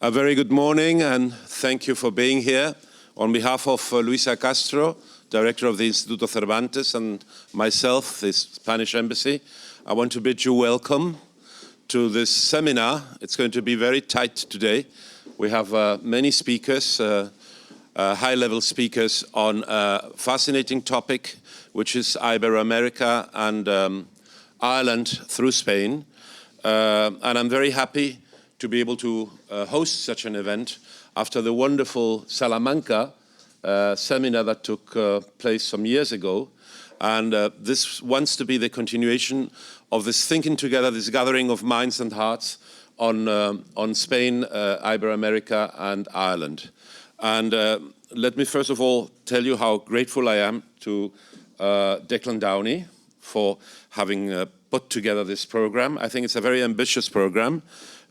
A very good morning and thank you for being here. On behalf of Luisa Castro, Director of the Instituto Cervantes, and myself, the Spanish Embassy, I want to bid you welcome to this seminar. It's going to be very tight today. We have many speakers, high-level speakers on a fascinating topic, which is Ibero-America and Ireland through Spain. And I'm very happy to be able to host such an event after the wonderful Salamanca seminar that took place some years ago. And this wants to be the continuation of this thinking together, this gathering of minds and hearts on Spain, Ibero-America and Ireland. And let me first of all tell you how grateful I am to Declan Downey for having put together this program. I think it's a very ambitious program.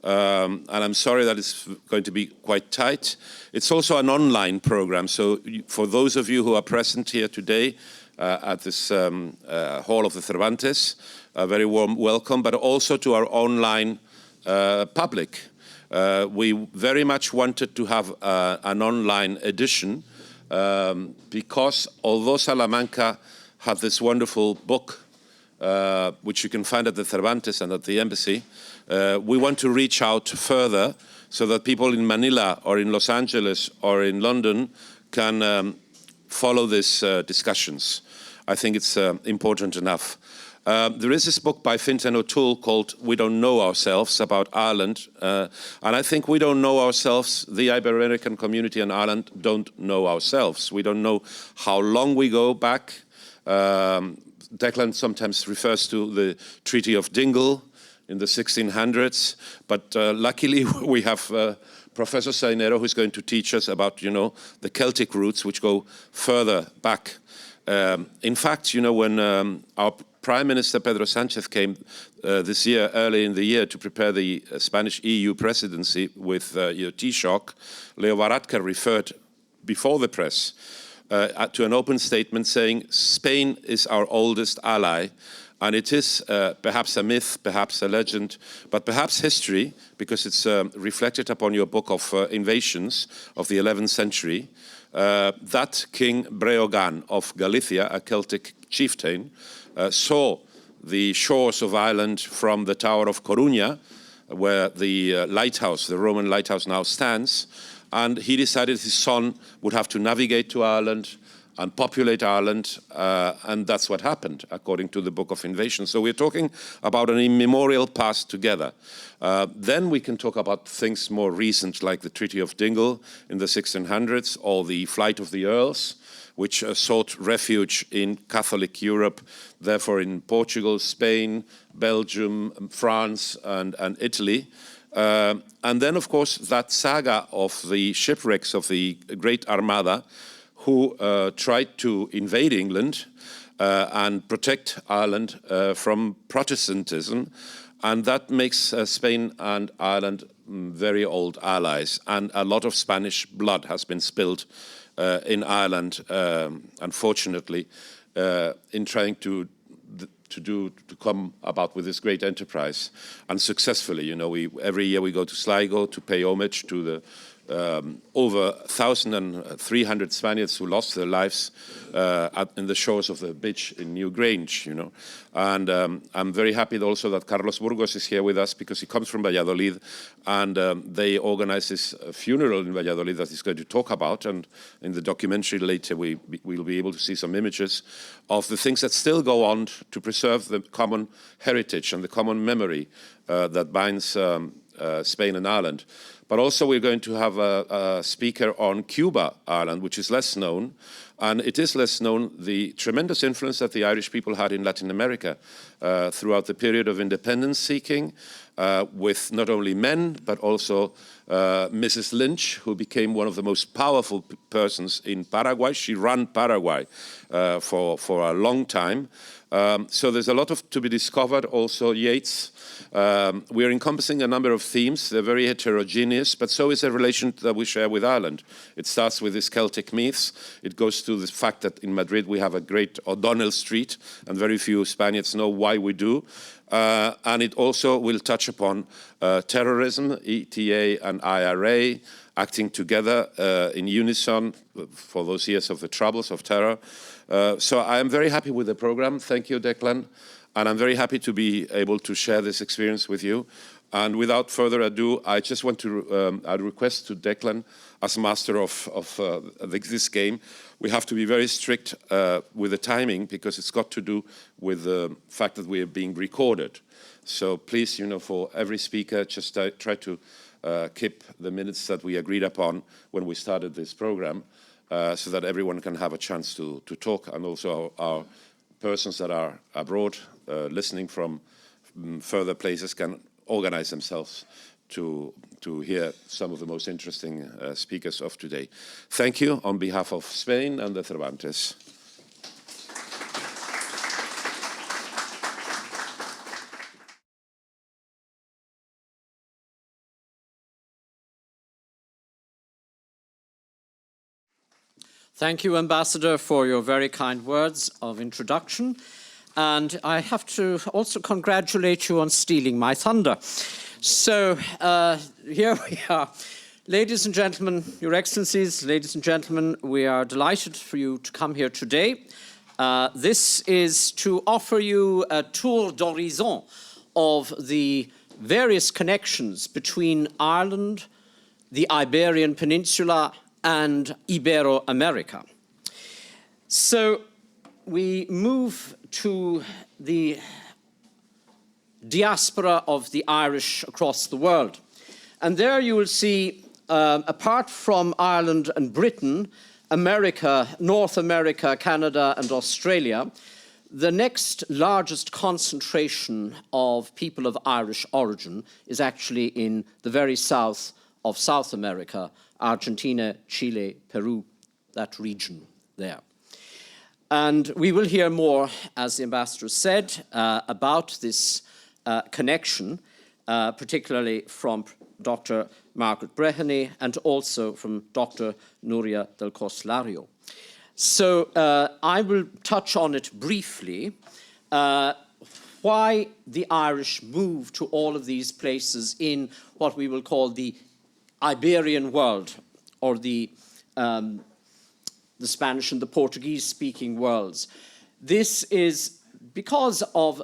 And I'm sorry that it's going to be quite tight. It's also an online program, so for those of you who are present here today at this Hall of the Cervantes, a very warm welcome, but also to our online public. We very much wanted to have an online edition because although Salamanca had this wonderful book, which you can find at the Cervantes and at the Embassy, we want to reach out further so that people in Manila or in Los Angeles or in London can follow these discussions. I think it's important enough. There is this book by Fintan O'Toole called We Don't Know Ourselves about Ireland. And I think we don't know ourselves, the Ibero-American community in Ireland don't know ourselves. We don't know how long we go back. Declan sometimes refers to the Treaty of Dingle in the 1600s, but luckily we have Professor Sainero who's going to teach us about, the Celtic roots which go further back. In fact, when our Prime Minister Pedro Sánchez came this year, early in the year, to prepare the Spanish EU presidency with Taoiseach, Leo Varadkar referred before the press to an open statement saying Spain is our oldest ally, and it is perhaps a myth, perhaps a legend, but perhaps history, because it's reflected upon your book of invasions of the 11th century, that King Breogan of Galicia, a Celtic chieftain, saw the shores of Ireland from the Tower of Coruña, where the lighthouse, the Roman lighthouse now stands, and he decided his son would have to navigate to Ireland and populate Ireland, and that's what happened, according to the Book of Invasion. So we're talking about an immemorial past together. Then we can talk about things more recent, like the Treaty of Dingle in the 1600s, or the Flight of the Earls, which sought refuge in Catholic Europe, therefore in Portugal, Spain, Belgium, France, and Italy. And then, of course, that saga of the shipwrecks of the Great Armada, who tried to invade England and protect Ireland from Protestantism. And that makes Spain and Ireland very old allies. And a lot of Spanish blood has been spilled in Ireland, unfortunately, in trying to come about with this great enterprise. And successfully, every year we go to Sligo to pay homage to the over 1,300 Spaniards who lost their lives in the shores of the beach in Newgrange, And I'm very happy also that Carlos Burgos is here with us because he comes from Valladolid, and they organized this funeral in Valladolid that he's going to talk about. And in the documentary later, we'll be able to see some images of the things that still go on to preserve the common heritage and the common memory that binds Spain and Ireland. But also we're going to have a speaker on Cuba, Ireland, which is less known. And it is less known the tremendous influence that the Irish people had in Latin America throughout the period of independence seeking, with not only men, but also Mrs. Lynch, who became one of the most powerful persons in Paraguay. She ran Paraguay for a long time. So there's a lot to be discovered, also Yeats. We are encompassing a number of themes. They're very heterogeneous, but so is a relation that we share with Ireland. It starts with these Celtic myths. It goes to the fact that in Madrid we have a great O'Donnell Street, and very few Spaniards know why we do. And it also will touch upon terrorism, ETA and IRA, acting together in unison for those years of the troubles of terror. So I am very happy with the program. Thank you, Declan. And I'm very happy to be able to share this experience with you. And without further ado, I just want to I'd request to Declan, as master of this game, we have to be very strict with the timing, because it's got to do with the fact that we are being recorded. So please, you know, for every speaker, just try to keep the minutes that we agreed upon when we started this program, so that everyone can have a chance to talk, and also our persons that are abroad listening from further places can organize themselves to hear some of the most interesting speakers of today. Thank you on behalf of Spain and the Cervantes. Thank you, Ambassador, for your very kind words of introduction. And I have to also congratulate you on stealing my thunder. So here we are. Ladies and gentlemen, Your Excellencies, ladies and gentlemen, we are delighted for you to come here today. This is to offer you a tour d'horizon of the various connections between Ireland, the Iberian Peninsula, and Ibero-America. So we move to the diaspora of the Irish across the world. And there you will see, apart from Ireland and Britain, America, North America, Canada, and Australia, the next largest concentration of people of Irish origin is actually in the very south of South America, Argentina, Chile, Peru, that region there. And we will hear more, as the ambassador said, about this connection, particularly from Dr. Margaret Brehony and also from Dr. Nuria del Coslario. So I will touch on it briefly, why the Irish moved to all of these places in what we will call the Iberian world, or the Spanish and the Portuguese-speaking worlds. This is because of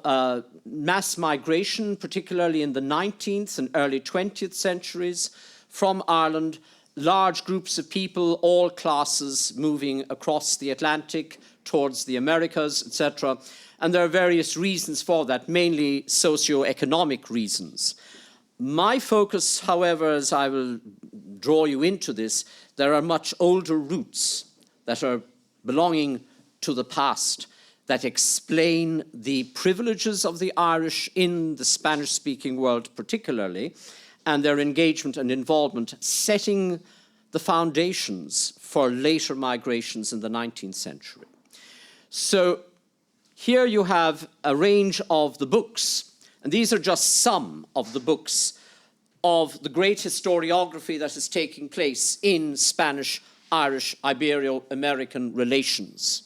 mass migration, particularly in the 19th and early 20th centuries, from Ireland, large groups of people, all classes, moving across the Atlantic towards the Americas, etc. And there are various reasons for that, mainly socio-economic reasons. My focus, however, as I will draw you into this, there are much older roots that are belonging to the past that explain the privileges of the Irish in the Spanish-speaking world particularly, and their engagement and involvement setting the foundations for later migrations in the 19th century. So here you have a range of the books, and these are just some of the books of the great historiography that is taking place in Spanish-Irish Ibero-American relations.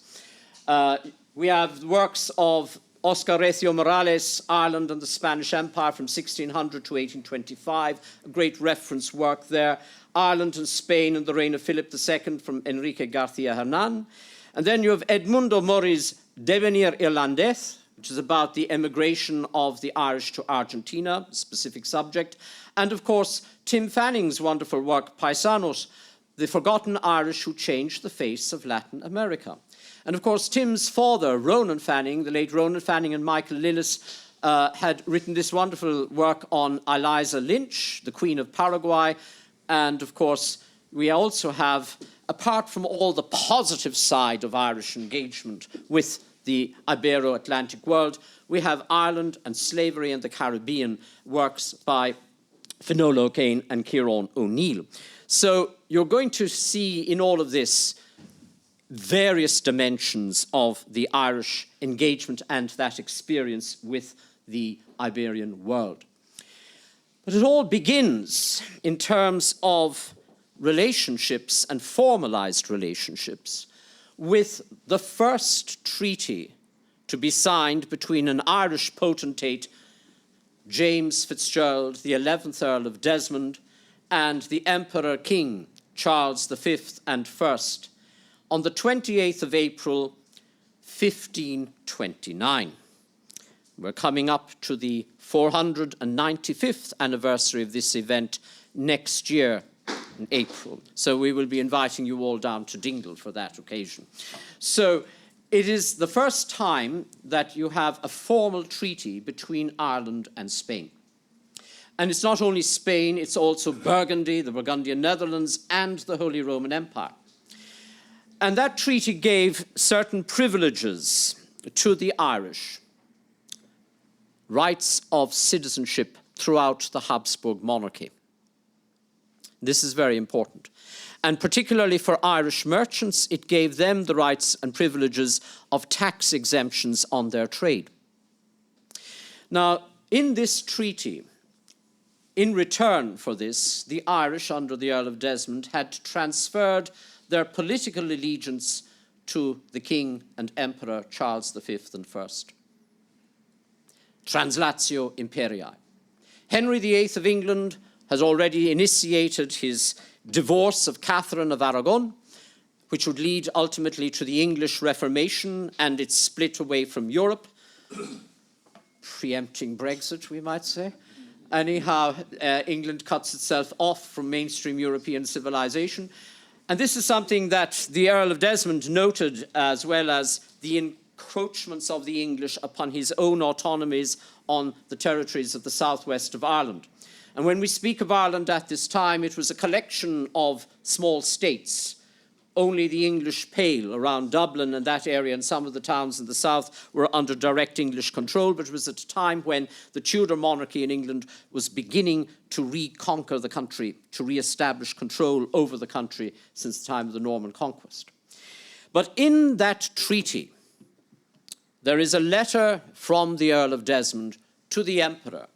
We have works of Oscar Recio Morales, Ireland and the Spanish Empire from 1600 to 1825, a great reference work there. Ireland and Spain and the reign of Philip II from Enrique García Hernán. And then you have Edmundo Mori's Devenir Irlandés, which is about the emigration of the Irish to Argentina, a specific subject. And of course, Tim Fanning's wonderful work, Paisanos, the Forgotten Irish Who Changed the Face of Latin America. And of course, Tim's father, Ronan Fanning, the late Ronan Fanning and Michael Lillis, had written this wonderful work on Eliza Lynch, the Queen of Paraguay. And of course, we also have, apart from all the positive side of Irish engagement with the Ibero-Atlantic world, we have Ireland and slavery in the Caribbean, works by Fionnuala O'Kane and Ciarán O'Neill. So you're going to see in all of this various dimensions of the Irish engagement and that experience with the Iberian world. But it all begins in terms of relationships and formalized relationships with the first treaty to be signed between an Irish potentate, James Fitzgerald, the 11th Earl of Desmond, and the Emperor King, Charles V and First, on the 28th of April, 1529. We're coming up to the 495th anniversary of this event next year in April. So we will be inviting you all down to Dingle for that occasion. So it is the first time that you have a formal treaty between Ireland and Spain. And it's not only Spain, it's also Burgundy, the Burgundian Netherlands, and the Holy Roman Empire. And that treaty gave certain privileges to the Irish, rights of citizenship throughout the Habsburg monarchy. This is very important. And particularly for Irish merchants, it gave them the rights and privileges of tax exemptions on their trade. Now, in this treaty, in return for this, the Irish, under the Earl of Desmond, had transferred their political allegiance to the King and Emperor Charles V and First. Translatio imperii. Henry VIII of England has already initiated his divorce of Catherine of Aragon, which would lead ultimately to the English Reformation and its split away from Europe, preempting Brexit, we might say. Anyhow, England cuts itself off from mainstream European civilization. And this is something that the Earl of Desmond noted, as well as the encroachments of the English upon his own autonomies on the territories of the southwest of Ireland. And when we speak of Ireland at this time, it was a collection of small states. Only the English Pale around Dublin and that area and some of the towns in the south were under direct English control, but it was at a time when the Tudor monarchy in England was beginning to reconquer the country, to re-establish control over the country since the time of the Norman conquest. But in that treaty, there is a letter from the Earl of Desmond to the Emperor,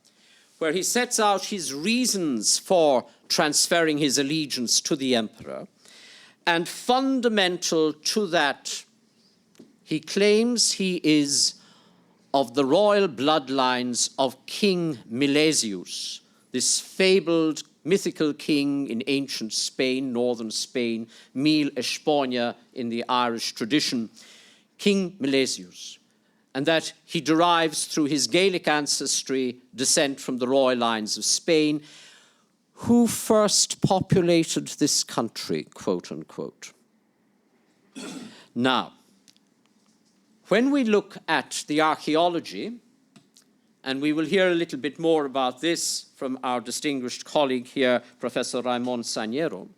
where he sets out his reasons for transferring his allegiance to the Emperor. And fundamental to that, he claims he is of the royal bloodlines of King Milesius, this fabled mythical king in ancient Spain, northern Spain, Mil Espagna in the Irish tradition, King Milesius, and that he derives through his Gaelic ancestry descent from the royal lines of Spain. Who first populated this country, quote unquote. Now, when we look at the archaeology, and we will hear a little bit more about this from our distinguished colleague here, Professor Ramón Sainero,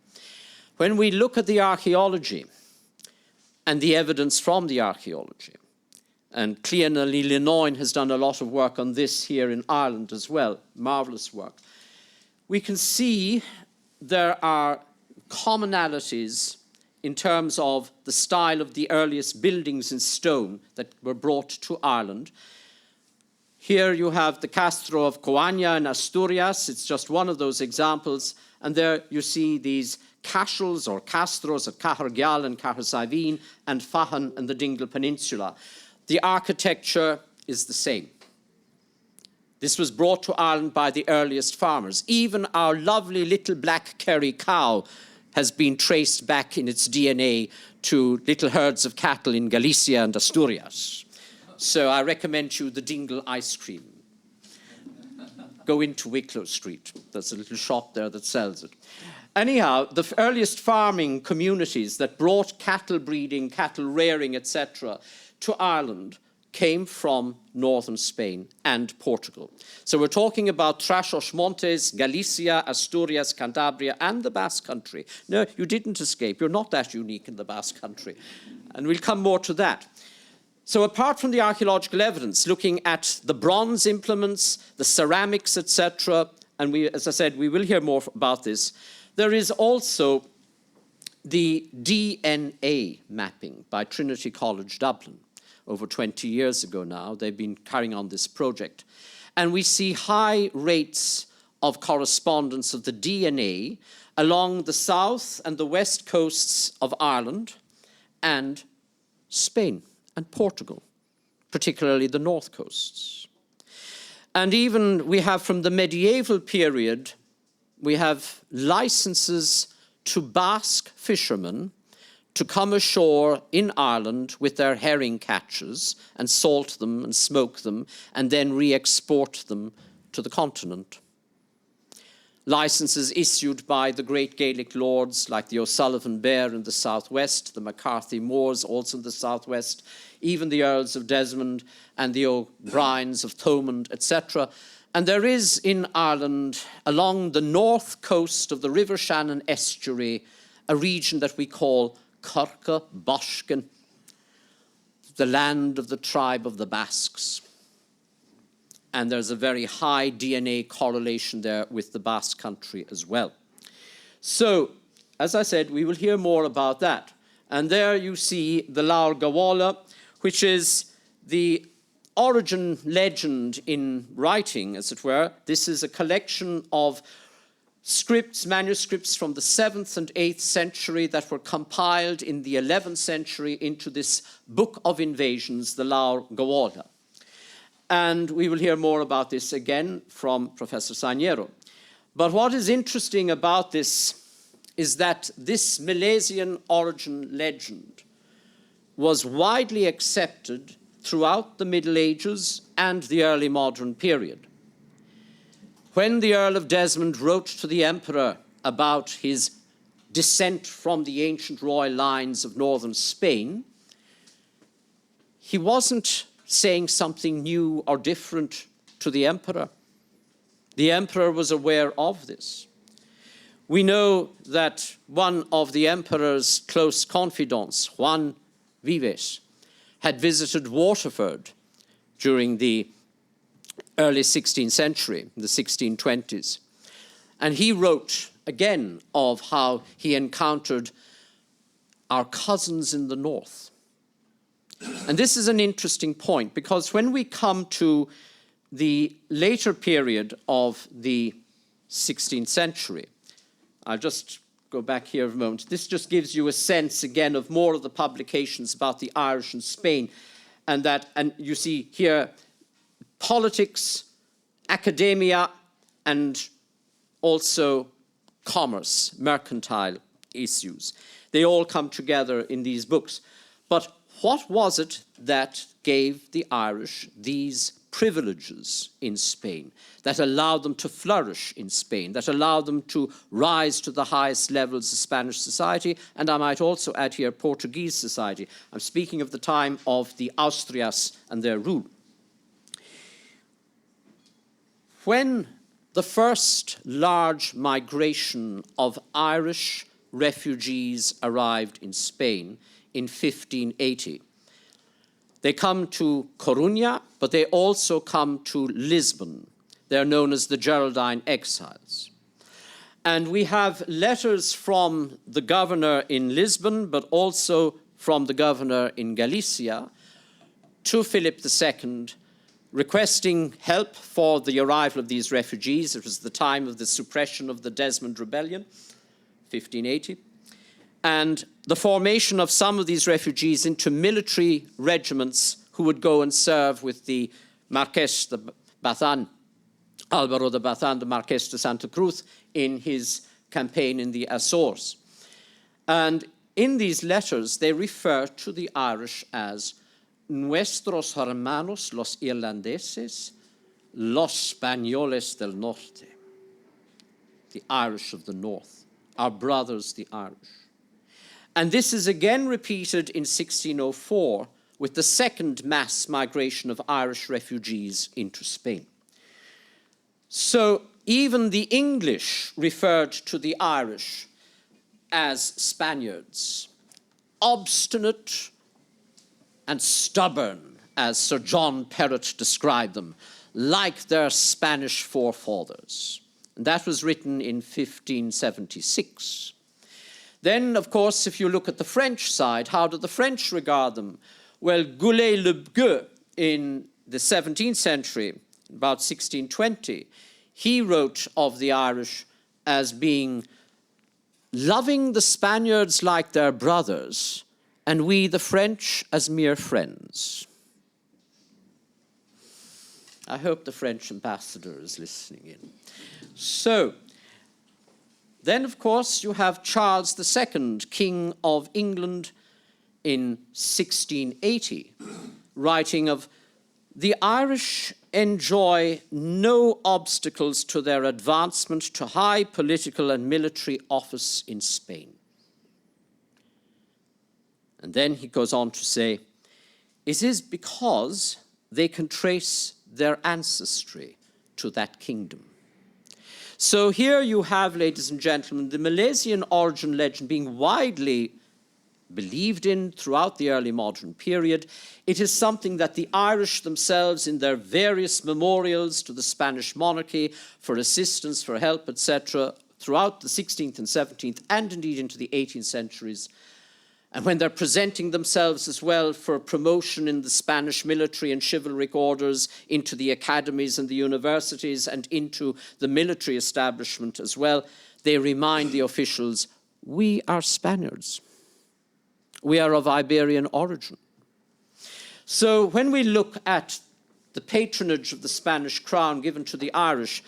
when we look at the archaeology and the evidence from the archaeology, and Clean Lemoine has done a lot of work on this here in Ireland as well, marvelous work, we can see there are commonalities in terms of the style of the earliest buildings in stone that were brought to Ireland. Here you have the Castro of Coaña in Asturias. It's just one of those examples. And there you see these castles or castros at Cahergyal and Cahersiveen and Fahan and the Dingle Peninsula. The architecture is the same. This was brought to Ireland by the earliest farmers. Even our lovely little black Kerry cow has been traced back in its DNA to little herds of cattle in Galicia and Asturias. So I recommend you the Dingle ice cream. Go into Wicklow Street. There's a little shop there that sells it. Anyhow, the earliest farming communities that brought cattle breeding, cattle rearing, etc., to Ireland came from northern Spain and Portugal. So we're talking about Trás-os-Montes, Galicia, Asturias, Cantabria, and the Basque Country. No, you didn't escape. You're not that unique in the Basque Country. And we'll come more to that. So apart from the archaeological evidence, looking at the bronze implements, the ceramics, etc., and we, as I said, we will hear more about this, there is also the DNA mapping by Trinity College Dublin over 20 years ago now. They've been carrying on this project. And we see high rates of correspondence of the DNA along the south and the west coasts of Ireland and Spain and Portugal, particularly the north coasts. And even we have from the medieval period, we have licenses to Basque fishermen to come ashore in Ireland with their herring catches and salt them and smoke them and then re-export them to the continent. Licenses issued by the great Gaelic lords like the O'Sullivan Bear in the southwest, the McCarthy Moors also in the southwest, even the Earls of Desmond and the O'Briens of Thomond, etc. And there is in Ireland, along the north coast of the River Shannon estuary, a region that we call Corca Boscan, the land of the tribe of the Basques. And there's a very high DNA correlation there with the Basque country as well. So, as I said, we will hear more about that. And there you see the Laur Gawala, which is the origin legend in writing, as it were. This is a collection of scripts, manuscripts from the 7th and 8th century that were compiled in the 11th century into this Book of Invasions, the Laur Gawala. And we will hear more about this again from Professor Sainero. But what is interesting about this is that this Milesian origin legend was widely accepted throughout the Middle Ages and the early modern period. When the Earl of Desmond wrote to the Emperor about his descent from the ancient royal lines of northern Spain, he wasn't saying something new or different to the Emperor. The Emperor was aware of this. We know that one of the Emperor's close confidants, Juan Vives, had visited Waterford during the early 16th century, the 1620s. And he wrote again of how he encountered our cousins in the north. And this is an interesting point, because when we come to the later period of the 16th century, I'll just go back here a moment. This just gives you a sense again of more of the publications about the Irish and Spain, and you see here politics, academia, and also commerce, mercantile issues. They all come together in these books. But what was it that gave the Irish these privileges in Spain, that allowed them to flourish in Spain, that allowed them to rise to the highest levels of Spanish society, and I might also add here Portuguese society? I'm speaking of the time of the Austrias and their rule. When the first large migration of Irish refugees arrived in Spain in 1580, they come to Coruña, but they also come to Lisbon. They're known as the Geraldine exiles. And we have letters from the governor in Lisbon, but also from the governor in Galicia to Philip II, requesting help for the arrival of these refugees. It was the time of the suppression of the Desmond Rebellion, 1580. And the formation of some of these refugees into military regiments who would go and serve with the Marqués de Bazán, Álvaro de Bazán, the Marqués de Santa Cruz, in his campaign in the Azores. And in these letters, they refer to the Irish as nuestros hermanos los irlandeses, los españoles del norte, the Irish of the north, our brothers, the Irish. And this is again repeated in 1604 with the second mass migration of Irish refugees into Spain. So even the English referred to the Irish as Spaniards, obstinate and stubborn, as Sir John Perrott described them, like their Spanish forefathers. And that was written in 1576. Then, of course, if you look at the French side, how do the French regard them? Well, Goulet-le-Gueux in the 17th century, about 1620, he wrote of the Irish as being loving the Spaniards like their brothers, and we, the French, as mere friends. I hope the French ambassador is listening in. So, then, of course, you have Charles II, King of England, in 1680, writing of, "The Irish enjoy no obstacles to their advancement to high political and military office in Spain." And then he goes on to say, "It is because they can trace their ancestry to that kingdom." So here you have, ladies and gentlemen, the Milesian origin legend being widely believed in throughout the early modern period. It is something that the Irish themselves, in their various memorials to the Spanish monarchy for assistance, for help, etc., throughout the 16th and 17th, and indeed into the 18th centuries, and when they're presenting themselves as well for promotion in the Spanish military and chivalric orders, into the academies and the universities, and into the military establishment as well, they remind the officials, we are Spaniards. We are of Iberian origin. So when we look at the patronage of the Spanish crown given to the Irish,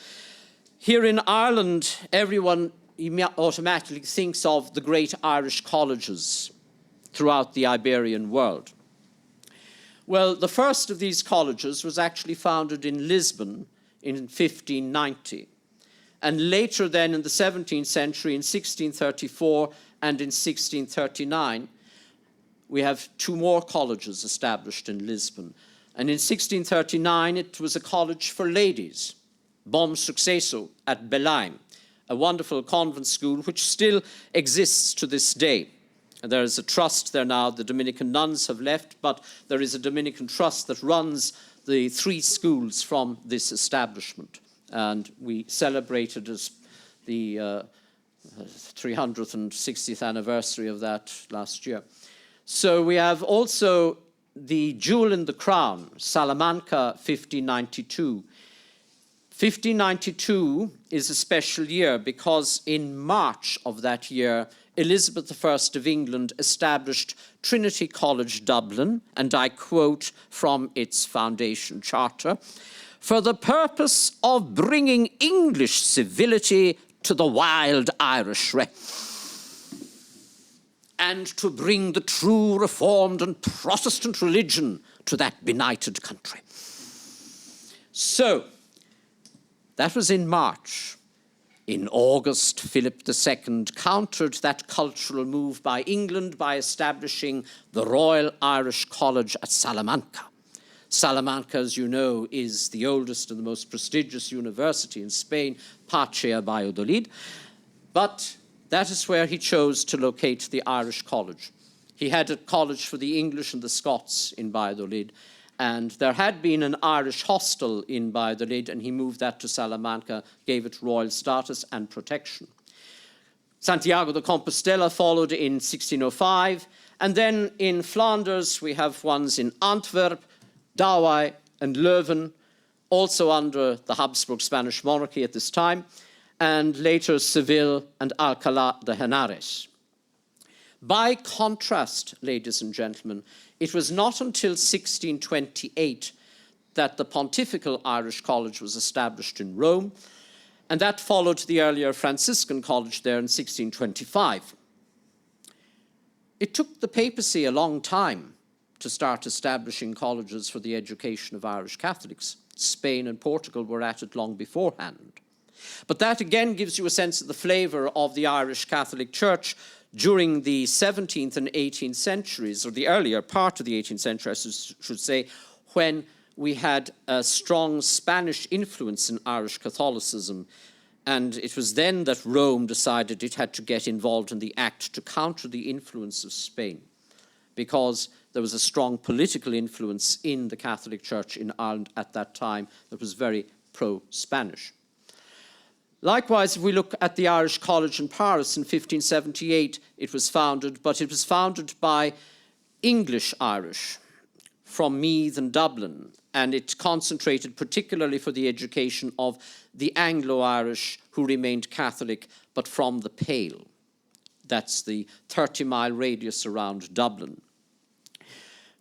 here in Ireland, everyone automatically thinks of the great Irish colleges throughout the Iberian world. Well, the first of these colleges was actually founded in Lisbon in 1590. And later then in the 17th century, in 1634 and in 1639, we have two more colleges established in Lisbon. And in 1639, it was a college for ladies, Bom Sucesso at Belém, a wonderful convent school which still exists to this day. And there is a trust there now. The Dominican nuns have left, but there is a Dominican trust that runs the three schools from this establishment. And we celebrated as the 360th anniversary of that last year. So we have also the Jewel in the Crown, Salamanca, 1592. 1592 is a special year because in March of that year, Elizabeth I of England established Trinity College Dublin, and I quote from its foundation charter, "for the purpose of bringing English civility to the wild Irish and to bring the true Reformed and Protestant religion to that benighted country." So, that was in March. In August, Philip II countered that cultural move by England by establishing the Royal Irish College at Salamanca. Salamanca, as you know, is the oldest and the most prestigious university in Spain, Patria Valladolid. But that is where he chose to locate the Irish College. He had a college for the English and the Scots in Valladolid, and there had been an Irish hostel in Valladolid, and he moved that to Salamanca, gave it royal status and protection. Santiago de Compostela followed in 1605, and then in Flanders we have ones in Antwerp, Douai, and Leuven, also under the Habsburg Spanish monarchy at this time, and later Seville and Alcalá de Henares. By contrast, ladies and gentlemen, it was not until 1628 that the Pontifical Irish College was established in Rome, and that followed the earlier Franciscan College there in 1625. It took the papacy a long time to start establishing colleges for the education of Irish Catholics. Spain and Portugal were at it long beforehand. But that again gives you a sense of the flavour of the Irish Catholic Church during the 17th and 18th centuries, or the earlier part of the 18th century, I should say, when we had a strong Spanish influence in Irish Catholicism. And it was then that Rome decided it had to get involved in the act to counter the influence of Spain, because there was a strong political influence in the Catholic Church in Ireland at that time that was very pro-Spanish. Likewise, if we look at the Irish College in Paris in 1578, it was founded, but it was founded by English Irish from Meath and Dublin, and it concentrated particularly for the education of the Anglo-Irish who remained Catholic, but from the Pale. That's the 30-mile radius around Dublin.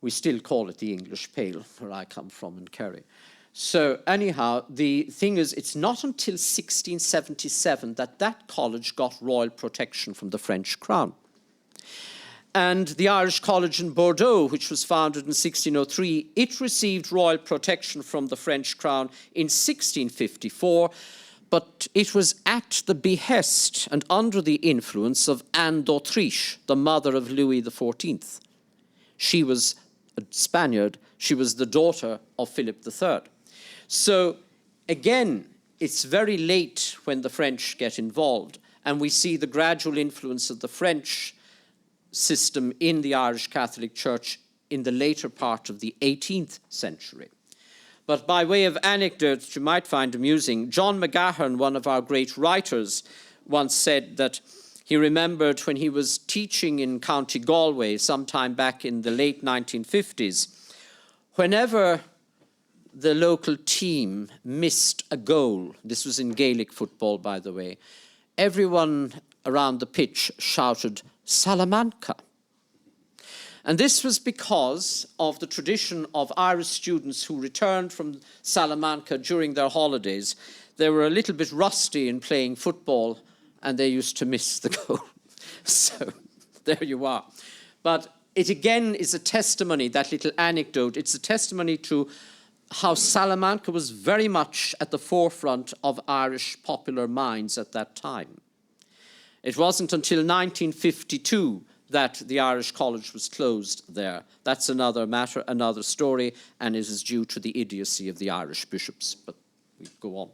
We still call it the English Pale, where I come from in Kerry. So anyhow, the thing is, it's not until 1677 that that college got royal protection from the French crown. And the Irish College in Bordeaux, which was founded in 1603, it received royal protection from the French crown in 1654, but it was at the behest and under the influence of Anne d'Autriche, the mother of Louis XIV. She was a Spaniard. She was the daughter of Philip III. So again, it's very late when the French get involved, and we see the gradual influence of the French system in the Irish Catholic Church in the later part of the 18th century. But by way of anecdote, you might find amusing, John McGahern, one of our great writers, once said that he remembered when he was teaching in County Galway sometime back in the late 1950s, whenever the local team missed a goal, this was in Gaelic football, by the way, everyone around the pitch shouted, Salamanca. And this was because of the tradition of Irish students who returned from Salamanca during their holidays. They were a little bit rusty in playing football, and they used to miss the goal. So there you are. But it again is a testimony, that little anecdote, it's a testimony to how Salamanca was very much at the forefront of Irish popular minds at that time. It wasn't until 1952 that the Irish College was closed there. That's another matter, another story, and it is due to the idiocy of the Irish bishops. But we go on.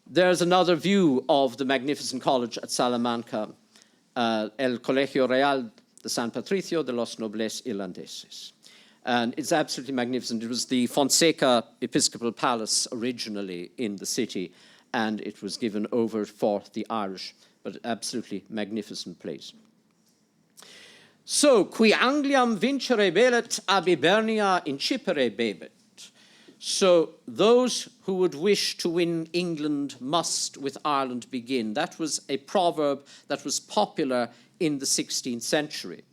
There's another view of the magnificent college at Salamanca, El Colegio Real de San Patricio de los Nobles Irlandeses. And it's absolutely magnificent. It was the Fonseca Episcopal Palace originally in the city, and it was given over for the Irish, but absolutely magnificent place. So, qui Angliam vincere belet ab Hibernia incipere bebet. So, those who would wish to win England must with Ireland begin. That was a proverb that was popular in the 16th century.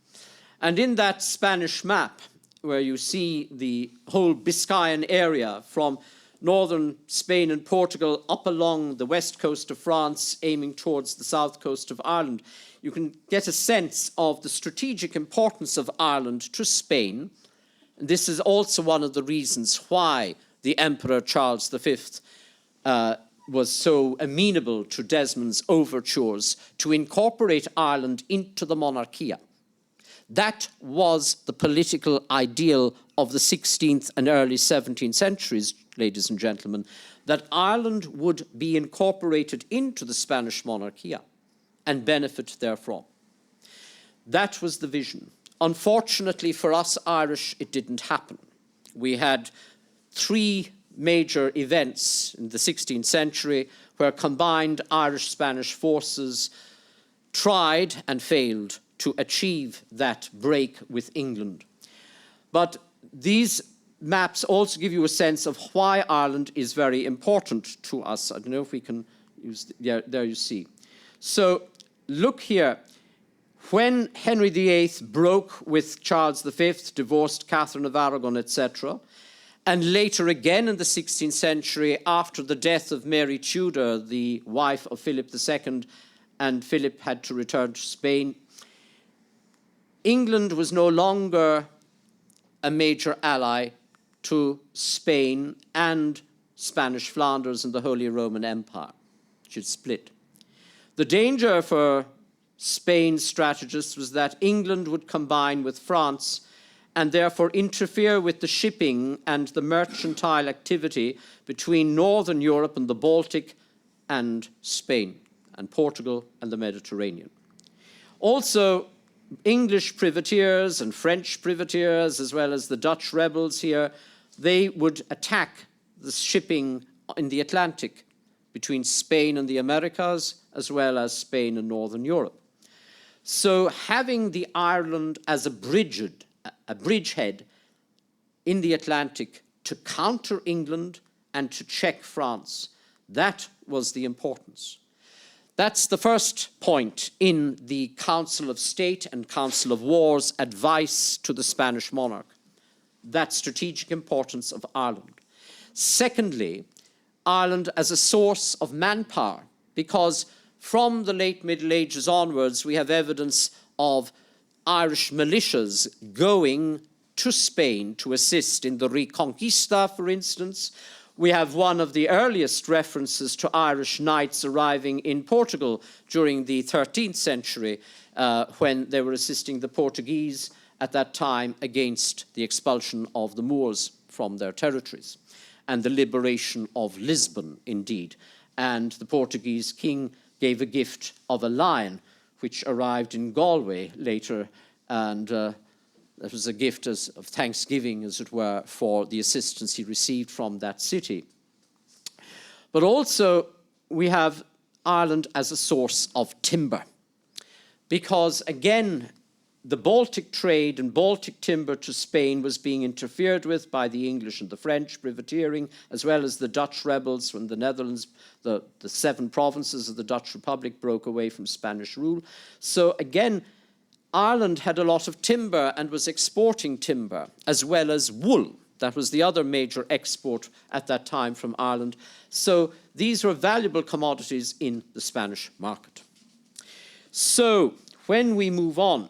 And in that Spanish map, where you see the whole Biscayan area from northern Spain and Portugal up along the west coast of France, aiming towards the south coast of Ireland, you can get a sense of the strategic importance of Ireland to Spain. And this is also one of the reasons why the Emperor Charles V was so amenable to Desmond's overtures to incorporate Ireland into the monarchia. That was the political ideal of the 16th and early 17th centuries, ladies and gentlemen, that Ireland would be incorporated into the Spanish monarchia and benefit therefrom. That was the vision. Unfortunately for us Irish, it didn't happen. We had three major events in the 16th century where combined Irish-Spanish forces tried and failed to achieve that break with England. But these maps also give you a sense of why Ireland is very important to us. I don't know if we can use, there you see. So look here. When Henry VIII broke with Charles V, divorced Catherine of Aragon, etc., and later again in the 16th century, after the death of Mary Tudor, the wife of Philip II, and Philip had to return to Spain, England was no longer a major ally to Spain and Spanish Flanders and the Holy Roman Empire, which had split. The danger for Spain's strategists was that England would combine with France and therefore interfere with the shipping and the mercantile activity between Northern Europe and the Baltic and Spain and Portugal and the Mediterranean. Also, English privateers and French privateers, as well as the Dutch rebels here, they would attack the shipping in the Atlantic between Spain and the Americas, as well as Spain and Northern Europe. So having the Ireland as a bridgehead in the Atlantic to counter England and to check France, that was the importance. That's the first point in the Council of State and Council of War's advice to the Spanish monarch, that strategic importance of Ireland. Secondly, Ireland as a source of manpower, because from the late Middle Ages onwards, we have evidence of Irish militias going to Spain to assist in the Reconquista, for instance. We have one of the earliest references to Irish knights arriving in Portugal during the 13th century when they were assisting the Portuguese at that time against the expulsion of the Moors from their territories and the liberation of Lisbon, indeed. And the Portuguese king gave a gift of a lion, which arrived in Galway later, and that was a gift of thanksgiving, as it were, for the assistance he received from that city. But also, we have Ireland as a source of timber, because, again, the Baltic trade and Baltic timber to Spain was being interfered with by the English and the French privateering, as well as the Dutch rebels when the Netherlands, the 7 provinces of the Dutch Republic broke away from Spanish rule. So again, Ireland had a lot of timber and was exporting timber, as well as wool. That was the other major export at that time from Ireland. So these were valuable commodities in the Spanish market. So when we move on,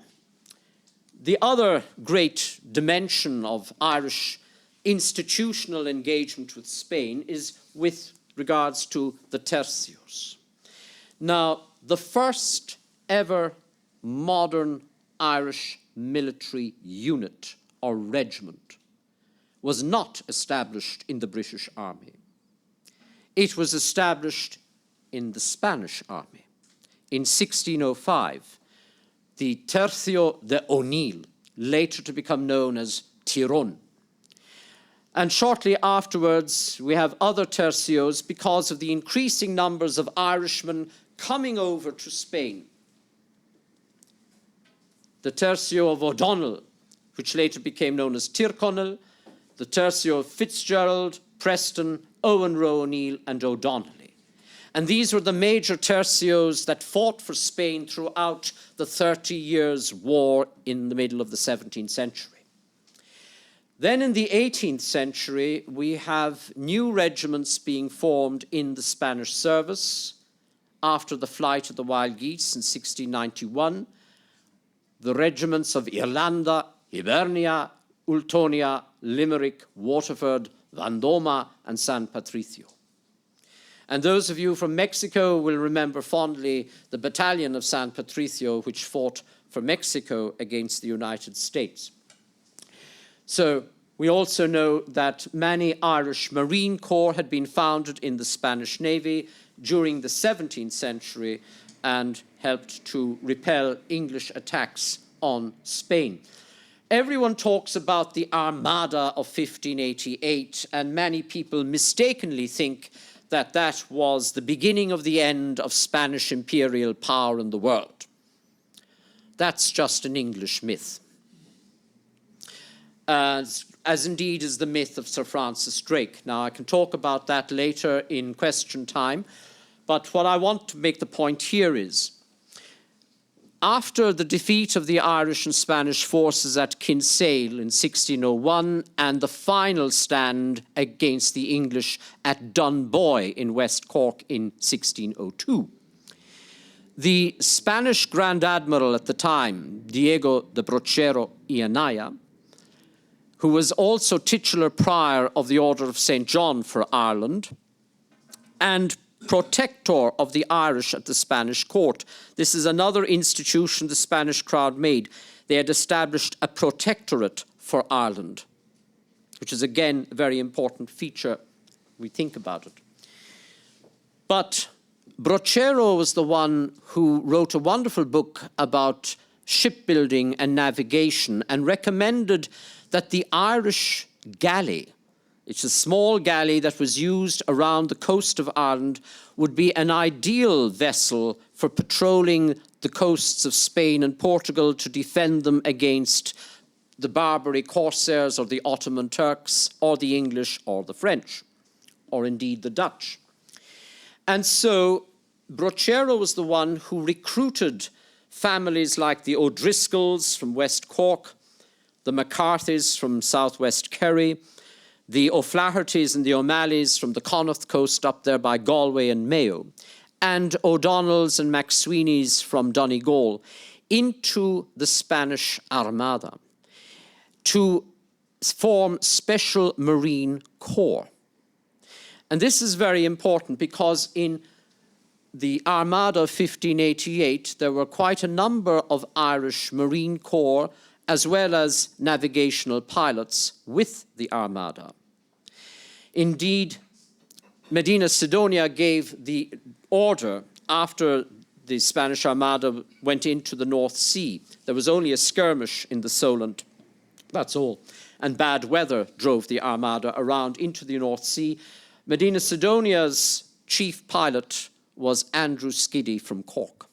the other great dimension of Irish institutional engagement with Spain is with regards to the tercios. Now, the first ever modern Irish military unit or regiment was not established in the British Army. It was established in the Spanish Army. In 1605, the Tercio de O'Neill, later to become known as Tyrone. And shortly afterwards, we have other tercios because of the increasing numbers of Irishmen coming over to Spain. The Tercio of O'Donnell, which later became known as Tyrconnell, the Tercio of Fitzgerald, Preston, Owen Roe O'Neill, and O'Donnelly. And these were the major tercios that fought for Spain throughout the 30 Years' War in the middle of the 17th century. Then in the 18th century, we have new regiments being formed in the Spanish service after the flight of the wild geese in 1691. The regiments of Irlanda, Hibernia, Ultonia, Limerick, Waterford, Vendoma, and San Patricio. And those of you from Mexico will remember fondly the battalion of San Patricio, which fought for Mexico against the United States. So we also know that many Irish Marine Corps had been founded in the Spanish Navy during the 17th century and helped to repel English attacks on Spain. Everyone talks about the Armada of 1588, and many people mistakenly think that that was the beginning of the end of Spanish imperial power in the world. That's just an English myth, as indeed is the myth of Sir Francis Drake. Now, I can talk about that later in question time, but what I want to make the point here is, after the defeat of the Irish and Spanish forces at Kinsale in 1601 and the final stand against the English at Dunboy in West Cork in 1602, the Spanish Grand Admiral at the time, Diego de Brochero y Anaya, who was also titular prior of the Order of St. John for Ireland and protector of the Irish at the Spanish court. This is another institution the Spanish crowd made. They had established a protectorate for Ireland, which is again a very important feature we think about it. But Brochero was the one who wrote a wonderful book about shipbuilding and navigation and recommended that the Irish galley It's a small galley that was used around the coast of Ireland, would be an ideal vessel for patrolling the coasts of Spain and Portugal to defend them against the Barbary corsairs or the Ottoman Turks or the English or the French, or indeed the Dutch. And so Brochero was the one who recruited families like the O'Driscolls from West Cork, the McCarthys from southwest Kerry, the O'Flahertys and the O'Malleys from the Connaught coast up there by Galway and Mayo, and O'Donnells and McSweeneys from Donegal into the Spanish Armada to form special marine corps. And this is very important because in the Armada of 1588, there were quite a number of Irish Marine Corps as well as navigational pilots with the Armada. Indeed, Medina Sidonia gave the order after the Spanish Armada went into the North Sea. There was only a skirmish in the Solent, that's all, and bad weather drove the Armada around into the North Sea. Medina Sidonia's chief pilot was Andrew Skiddy from Cork.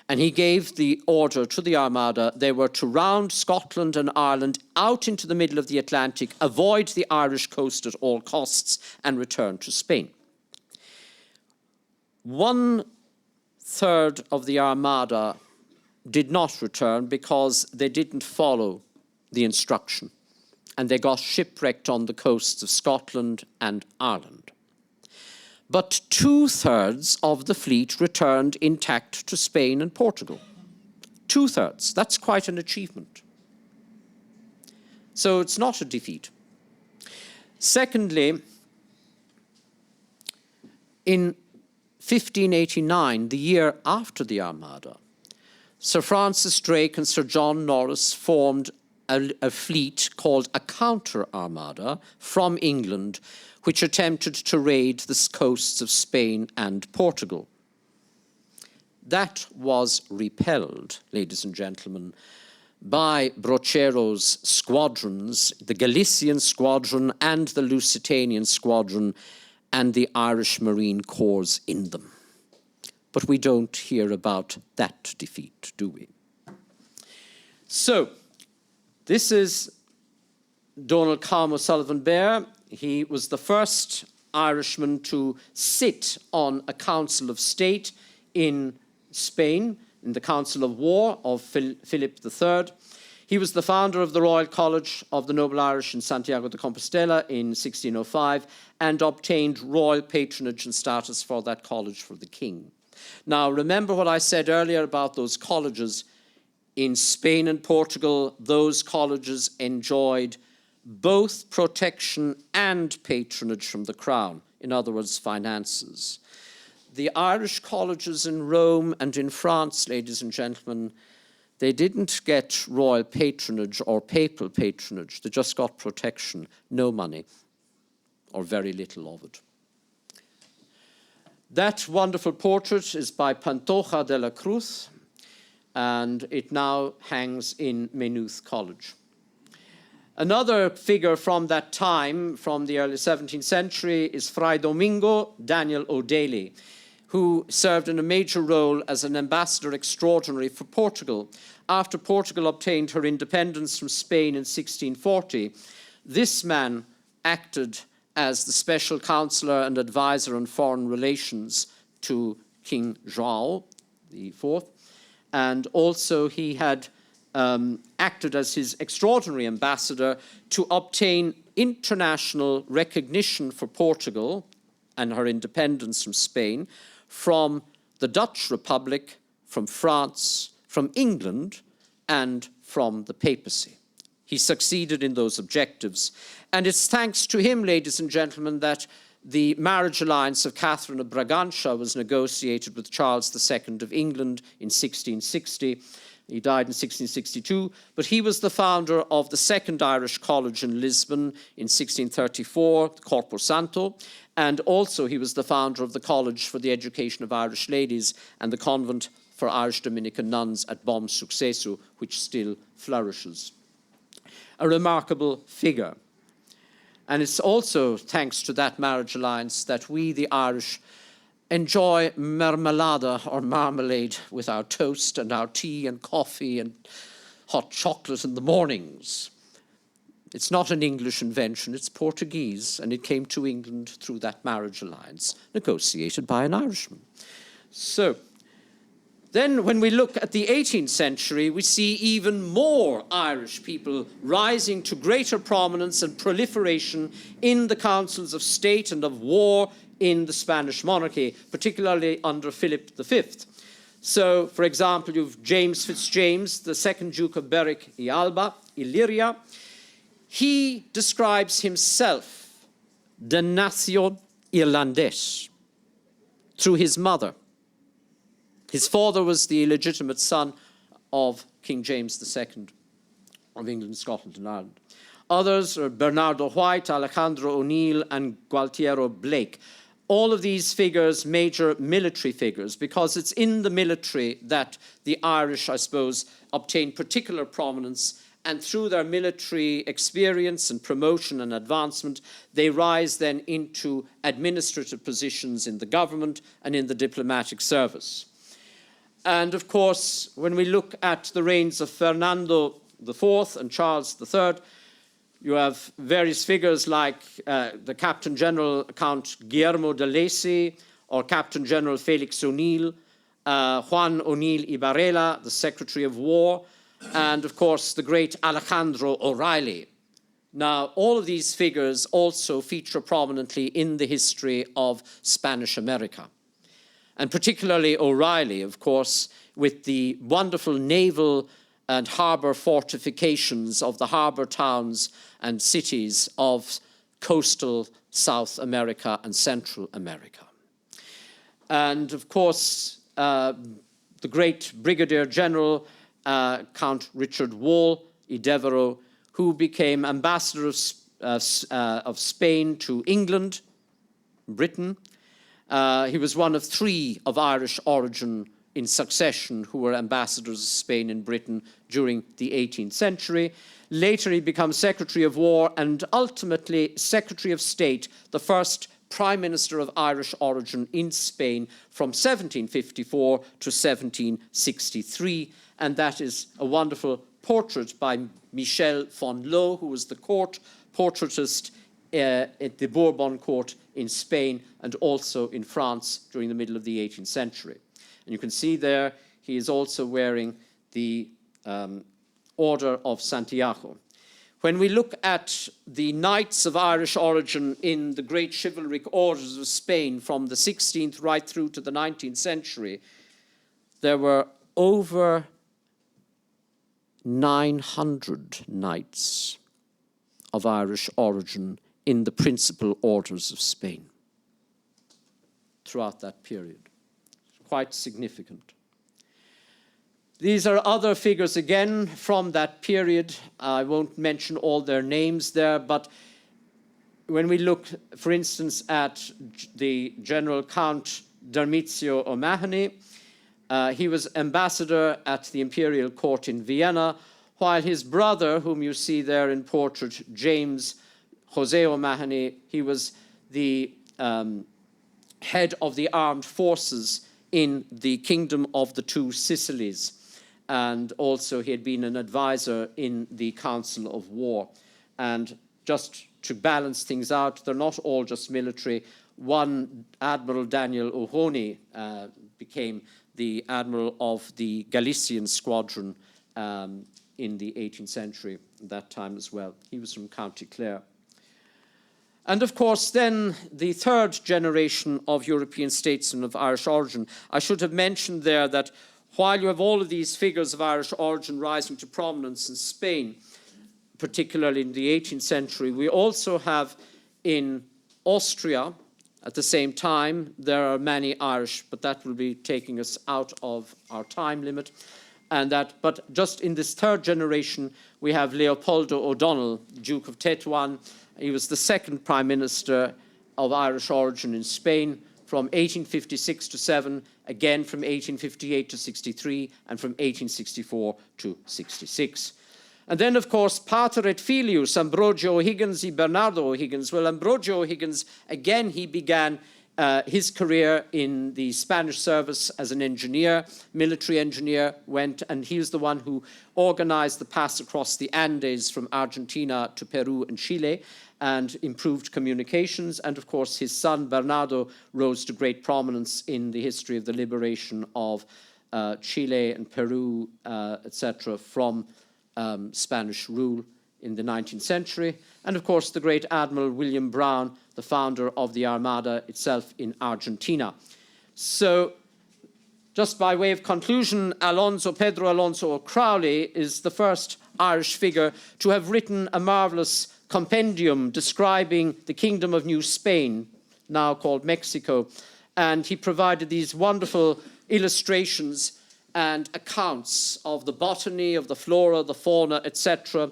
And he gave the order to the Armada. They were to round Scotland and Ireland out into the middle of the Atlantic, avoid the Irish coast at all costs, and return to Spain. 1/3 of the Armada did not return because they didn't follow the instruction, and they got shipwrecked on the coasts of Scotland and Ireland. But 2/3 of the fleet returned intact to Spain and Portugal. 2/3, that's quite an achievement. So it's not a defeat. Secondly, in 1589, the year after the Armada, Sir Francis Drake and Sir John Norris formed a fleet called a counter-armada from England, which attempted to raid the coasts of Spain and Portugal. That was repelled, ladies and gentlemen, by Brochero's squadrons, the Galician Squadron and the Lusitanian Squadron, and the Irish Marine Corps in them. But we don't hear about that defeat, do we? So, this is Donald Cam O'Sullivan Bear. He was the first Irishman to sit on a Council of State in Spain, in the Council of War of Philip III. He was the founder of the Royal College of the Noble Irish in Santiago de Compostela in 1605 and obtained royal patronage and status for that college for the king. Now, remember what I said earlier about those colleges. In Spain and Portugal, those colleges enjoyed both protection and patronage from the crown, in other words, finances. The Irish colleges in Rome and in France, ladies and gentlemen, they didn't get royal patronage or papal patronage. They just got protection, no money, or very little of it. That wonderful portrait is by Pantoja de la Cruz, and it now hangs in Maynooth College. Another figure from that time, from the early 17th century, is Fray Domingo Daniel O'Daly, who served in a major role as an ambassador extraordinary for Portugal. After Portugal obtained her independence from Spain in 1640, this man acted as the special counselor and advisor on foreign relations to King João IV, and also he had acted as his extraordinary ambassador to obtain international recognition for Portugal and her independence from Spain, from the Dutch Republic, from France, from England, and from the papacy. He succeeded in those objectives. And it's thanks to him, ladies and gentlemen, that the marriage alliance of Catherine of Braganza was negotiated with Charles II of England in 1660. He died in 1662, but he was the founder of the Second Irish College in Lisbon in 1634, Corpo Santo, and also he was the founder of the College for the Education of Irish Ladies and the Convent for Irish Dominican Nuns at Bom Sucesso, which still flourishes. A remarkable figure. And it's also thanks to that marriage alliance that we, the Irish, enjoy marmalada or marmalade with our toast and our tea and coffee and hot chocolate in the mornings. It's not an English invention, it's Portuguese, and it came to England through that marriage alliance negotiated by an Irishman. So, then when we look at the 18th century, we see even more Irish people rising to greater prominence and proliferation in the councils of state and of war in the Spanish monarchy, particularly under Philip V. So, for example, you've James Fitzjames, the second Duke of Berwick y Alba, Illyria. He describes himself de nación irlandés through his mother. His father was the illegitimate son of King James II of England, Scotland, and Ireland. Others are Bernardo White, Alejandro O'Neill, and Gualtiero Blake. All of these figures, major military figures, because it's in the military that the Irish, I suppose, obtain particular prominence, and through their military experience and promotion and advancement, they rise then into administrative positions in the government and in the diplomatic service. And of course, when we look at the reigns of Fernando IV and Charles III, you have various figures like the Captain General Count Guillermo de Lacy or Captain General Felix O'Neill, Juan O'Neill y Varela, the Secretary of War, and of course the great Alejandro O'Reilly. Now, all of these figures also feature prominently in the history of Spanish America. And particularly O'Reilly, of course, with the wonderful naval and harbour fortifications of the harbour towns and cities of coastal South America and Central America. And of course, the great Brigadier General Count Richard Wall y Devereux, who became ambassador of Spain to England, Britain. He was one of 3 of Irish origin in succession who were ambassadors of Spain in Britain during the 18th century. Later he becomes Secretary of War and ultimately Secretary of State, the first Prime Minister of Irish origin in Spain from 1754 to 1763. And that is a wonderful portrait by Michel Fonlot, who was the court portraitist at the Bourbon court in Spain and also in France during the middle of the 18th century. And you can see there he is also wearing the Order of Santiago. When we look at the knights of Irish origin in the great chivalric orders of Spain from the 16th right through to the 19th century, there were over 900 knights of Irish origin in the principal orders of Spain throughout that period. Quite significant. These are other figures again from that period. I won't mention all their names there, but when we look, for instance, at the General Count Dermizio O'Mahony, he was ambassador at the imperial court in Vienna, while his brother, whom you see there in portrait, James Jose O'Mahony, he was the head of the armed forces in the Kingdom of the Two Sicilies. And also he had been an advisor in the Council of War. And just to balance things out, they're not all just military. One, Admiral Daniel O'Honey, became the admiral of the Galician squadron in the 18th century at that time as well. He was from County Clare. And of course, then the third generation of European statesmen of Irish origin. I should have mentioned there that while you have all of these figures of Irish origin rising to prominence in Spain, particularly in the 18th century, we also have in Austria, at the same time, there are many Irish, but that will be taking us out of our time limit. But just in this third generation, we have Leopoldo O'Donnell, Duke of Tetuan. He was the second Prime Minister of Irish origin in Spain from 1856 to 7, again from 1858 to 63, and from 1864 to 66. And then, of course, Pater et Filius, Ambrogio O'Higgins y Bernardo O'Higgins. Well, Ambrogio O'Higgins, again, he began his career in the Spanish service as an engineer, military engineer, and he was the one who organized the pass across the Andes from Argentina to Peru and Chile and improved communications. And of course, his son Bernardo rose to great prominence in the history of the liberation of Chile and Peru, etc., from Spanish rule in the 19th century. And of course, the great Admiral William Brown, the founder of the Armada itself in Argentina. So just by way of conclusion, Pedro Alonso O'Crowley is the first Irish figure to have written a marvelous compendium describing the Kingdom of New Spain, now called Mexico. And he provided these wonderful illustrations and accounts of the botany, of the flora, the fauna, etc.,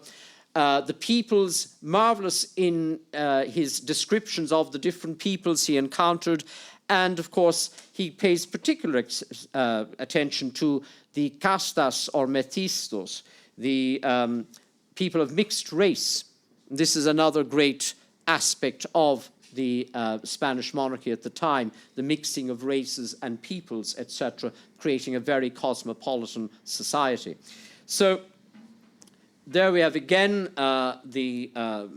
the peoples, marvelous in his descriptions of the different peoples he encountered. And of course, he pays particular attention to the castas or mestizos, the people of mixed race. This is another great aspect of the Spanish monarchy at the time, the mixing of races and peoples, etc., creating a very cosmopolitan society. So there we have again the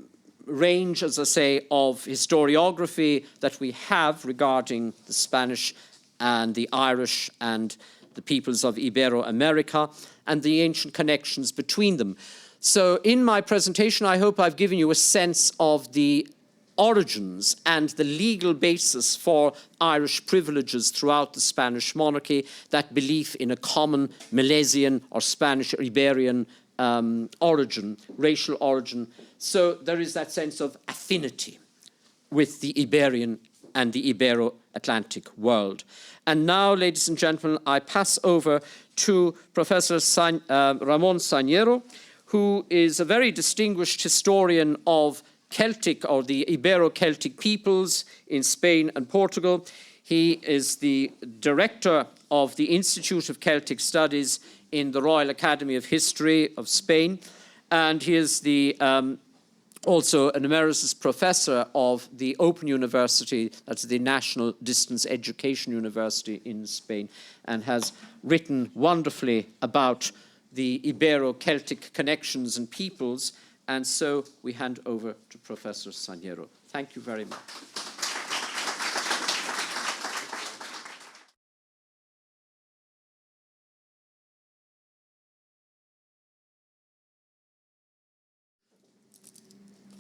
range, as I say, of historiography that we have regarding the Spanish and the Irish and the peoples of Ibero-America and the ancient connections between them. So in my presentation, I hope I've given you a sense of the origins and the legal basis for Irish privileges throughout the Spanish monarchy, that belief in a common Milesian or Spanish or Iberian origin, racial origin. So there is that sense of affinity with the Iberian and the Ibero-Atlantic world. And now, ladies and gentlemen, I pass over to Professor Ramón Sainero, who is a very distinguished historian of Celtic or the Ibero-Celtic peoples in Spain and Portugal. He is the director of the Institute of Celtic Studies in the Royal Academy of History of Spain, and he is the also an emeritus professor of the Open University, that's the National Distance Education University in Spain, and has written wonderfully about the Ibero-Celtic connections and peoples. And so we hand over to Professor Sainero. Thank you very much.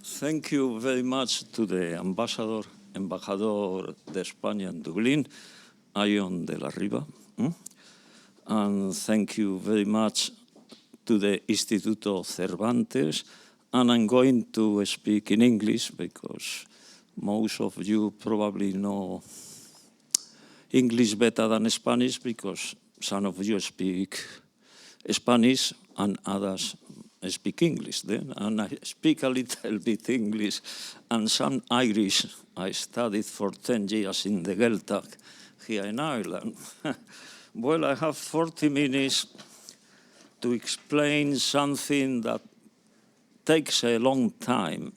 Thank you very much to the Embajador de España in Dublin, Ion de la Riva. And thank you very much to the Instituto Cervantes. And I'm going to speak in English because most of you probably know English better than Spanish, because some of you speak Spanish and others speak English then. And I speak a little bit English and some Irish. I studied for 10 years in the Gaeltacht here in Ireland. Well, I have 40 minutes to explain something that takes a long time.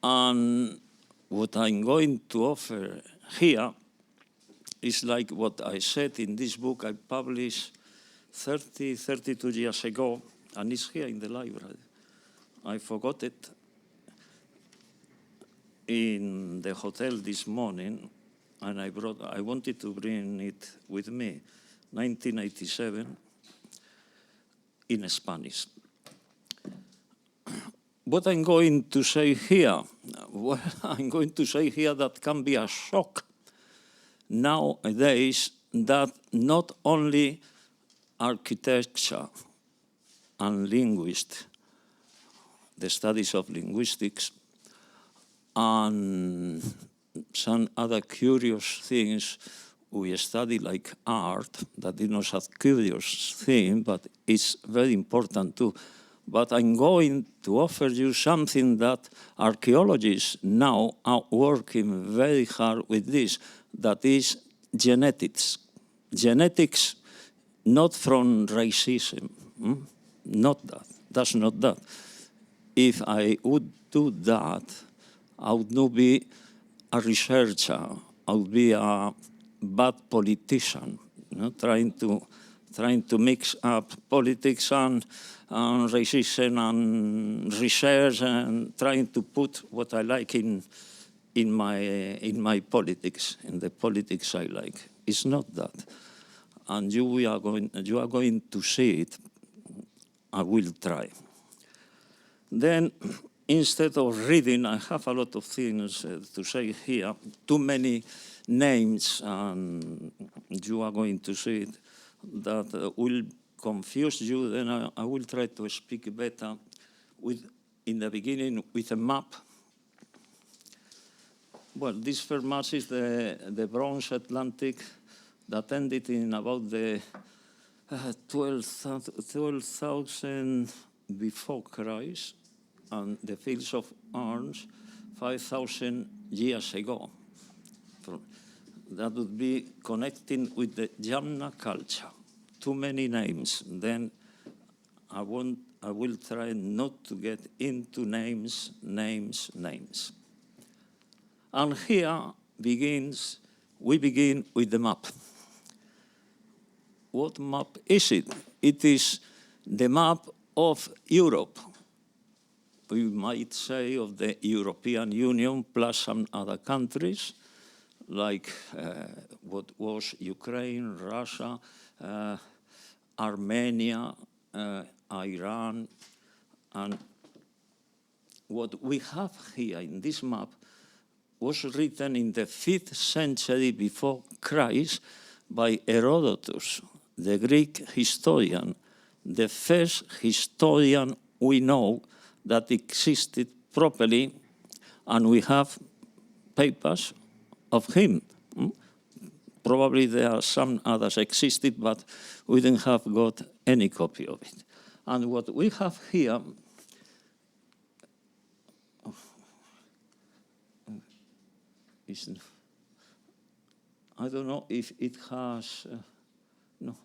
And what I'm going to offer here is like what I said in this book I published 32 years ago, and it's here in the library. I forgot it in the hotel this morning, and I wanted to bring it with me, 1987, in Spanish. What I'm going to say here, well, I'm going to say here that can be a shock nowadays, that not only architecture and linguists, the studies of linguistics, and some other curious things we study like art, that is not a curious thing, but it's very important too. But I'm going to offer you something that archaeologists now are working very hard with this, that is genetics. Genetics not from racism, not that. That's not that. If I would do that, I would not be a researcher. I would be a bad politician, you know, trying to mix up politics and racism and research and trying to put what I like in my politics, in the politics I like. It's not that. And you are going to see it. I will try. Then, instead of reading, I have a lot of things to say here, too many names, and you are going to see it, that will confuse you. Then I will try to speak better in the beginning with a map. Well, this first map is the Bronze Atlantic that ended in about the 12,000 before Christ, and the fields of arms 5,000 years ago. That would be connecting with the Yamna culture. Too many names. Then I will try not to get into names. And here we begin with the map. What map is it? It is the map of Europe. We might say of the European Union plus some other countries, like what was Ukraine, Russia, Armenia, Iran. And what we have here in this map was written in the 5th century before Christ by Herodotus, the Greek historian, the first historian we know that existed properly, and we have papers of him. Probably there are some others existed, but we didn't have got any copy of it. And what we have here is, I don't know if it has, no,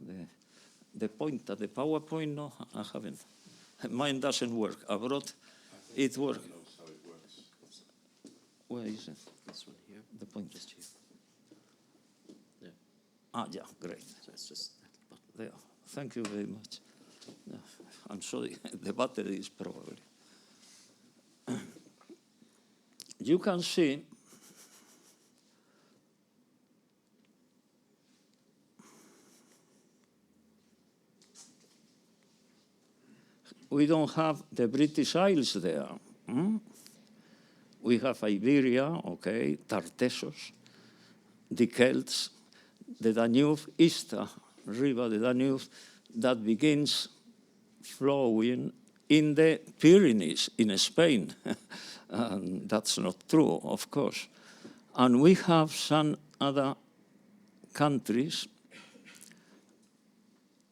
the pointer, the PowerPoint, no, I haven't. Mine doesn't work. I brought it work. Where is it? This one here. The pointer. Just here. There. Ah, yeah, great. So it's just that button. There. Thank you very much. Yeah, I'm sorry, the battery is probably. You can see we don't have the British Isles there. We have Iberia, okay, Tartessos, the Celts, the Danube, Ista River, the Danube, that begins flowing in the Pyrenees in Spain. And that's not true, of course. And we have some other countries,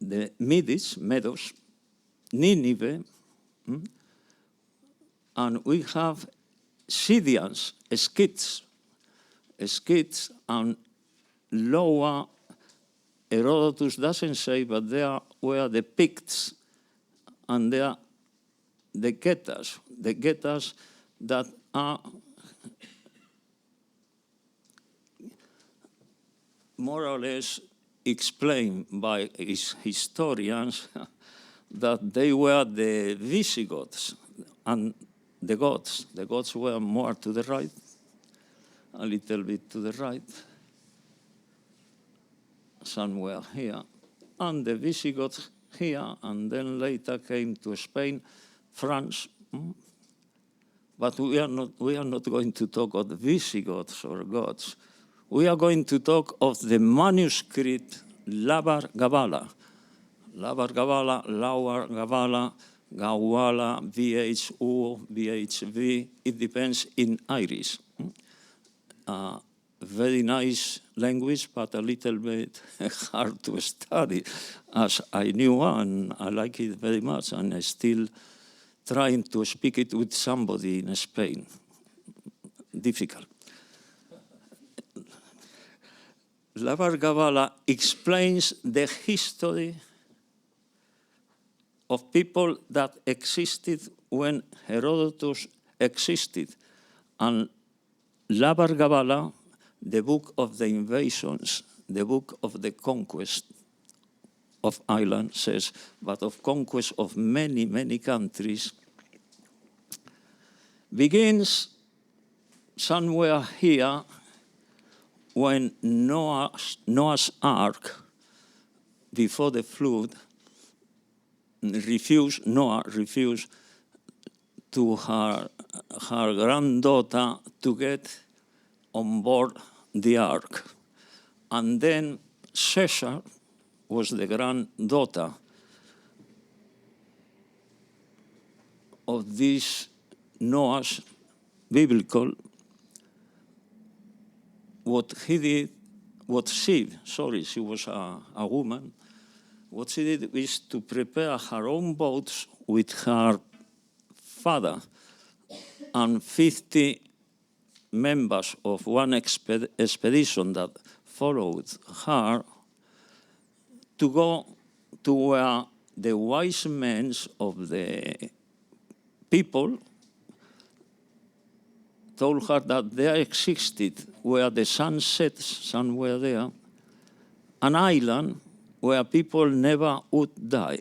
the Meadows, Nineveh, and we have Scythians, Scythes, and lower, Herodotus doesn't say, but there were the Picts, and there the Getters that are more or less explained by historians that they were the Visigoths and the Goths. The Goths were more to the right, a little bit to the right, somewhere here, and the Visigoths here, and then later came to Spain, France. But we are not going to talk of the Visigoths or Goths. We are going to talk of the manuscript Labar Gabala, Gawala, VHU, VHV, it depends in Irish. Very nice language, but a little bit hard to study, as I knew, and I like it very much, and I still trying to speak it with somebody in Spain. Difficult. Labar Gabala explains the history of people that existed when Herodotus existed, and Labar Gabala, the book of the invasions, the book of the conquest of Ireland says, but of conquest of many, many countries, begins somewhere here when Noah's Ark, before the flood, Noah refused to her granddaughter to get on board the ark. And then Caesar was the granddaughter of this Noah's biblical. She was a woman. What she did is to prepare her own boats with her father and 50 members of one expedition that followed her to go to where the wise men of the people told her that there existed, where the sun sets somewhere there, an island where people never would die.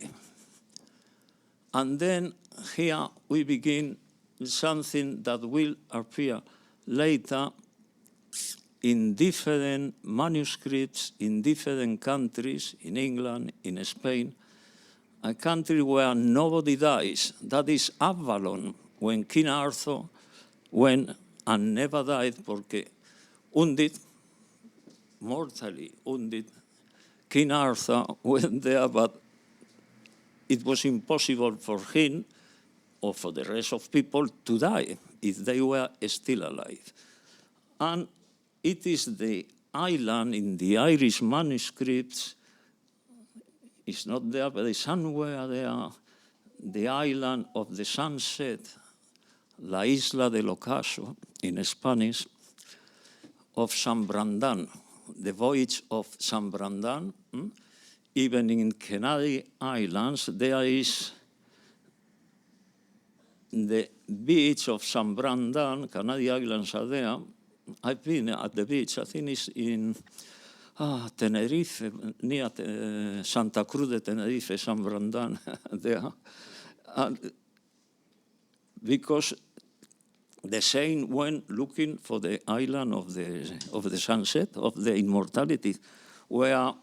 And then here we begin something that will appear later in different manuscripts, in different countries, in England, in Spain, a country where nobody dies. That is Avalon, when King Arthur went and never died, porque wounded, mortally wounded, King Arthur went there, but it was impossible for him or for the rest of people to die if they were still alive. And it is the island in the Irish manuscripts, it's not there, but it's somewhere there, the island of the sunset, La Isla del Ocaso, in Spanish, of San Brandan, the voyage of San Brandan. Even in Canary Islands, there is the beach of San Brandan. Canary Islands are there. I've been at the beach. I think it's in Tenerife, near Santa Cruz de Tenerife, San Brandan, there. And because the saint went looking for the island of the sunset, of the immortality, where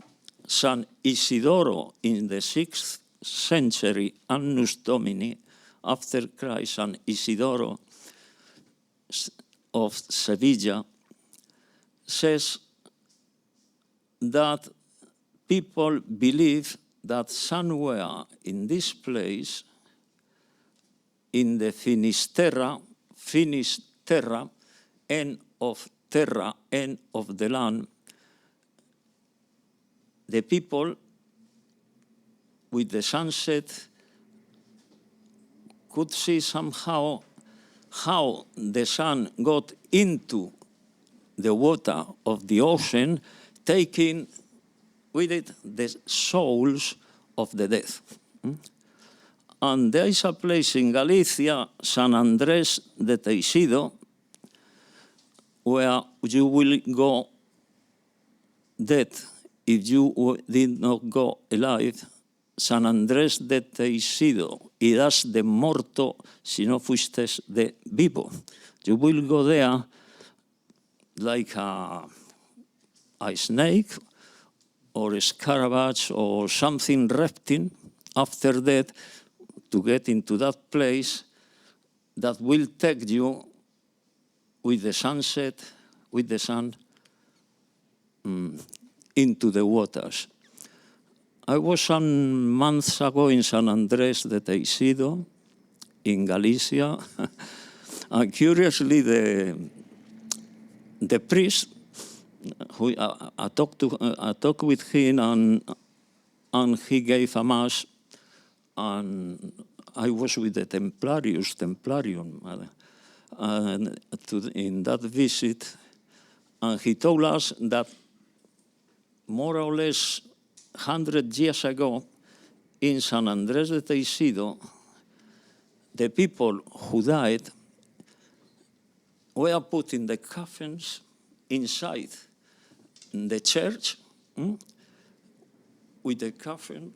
San Isidoro in the 6th century, Annus Domini, after Christ, San Isidoro of Sevilla, says that people believe that somewhere in this place, in the Finisterra, end of terra, end of the land, the people with the sunset could see somehow how the sun got into the water of the ocean, taking with it the souls of the dead. And there is a place in Galicia, San Andrés de Teixido, where you will go dead if you did not go alive. San Andrés de Teixido, irás de morto si no fuiste de vivo. You will go there like a snake or a scarabæus or something reptile after that, to get into that place that will take you with the sunset, with the sun, into the waters. I was some months ago in San Andrés de Teixido, in Galicia, and curiously the priest, who I talked with him, and he gave a mass, and I was with the Templarium, in that visit, and he told us that more or less 100 years ago, in San Andrés de Teixido, the people who died were put in the coffins inside the church, with the coffin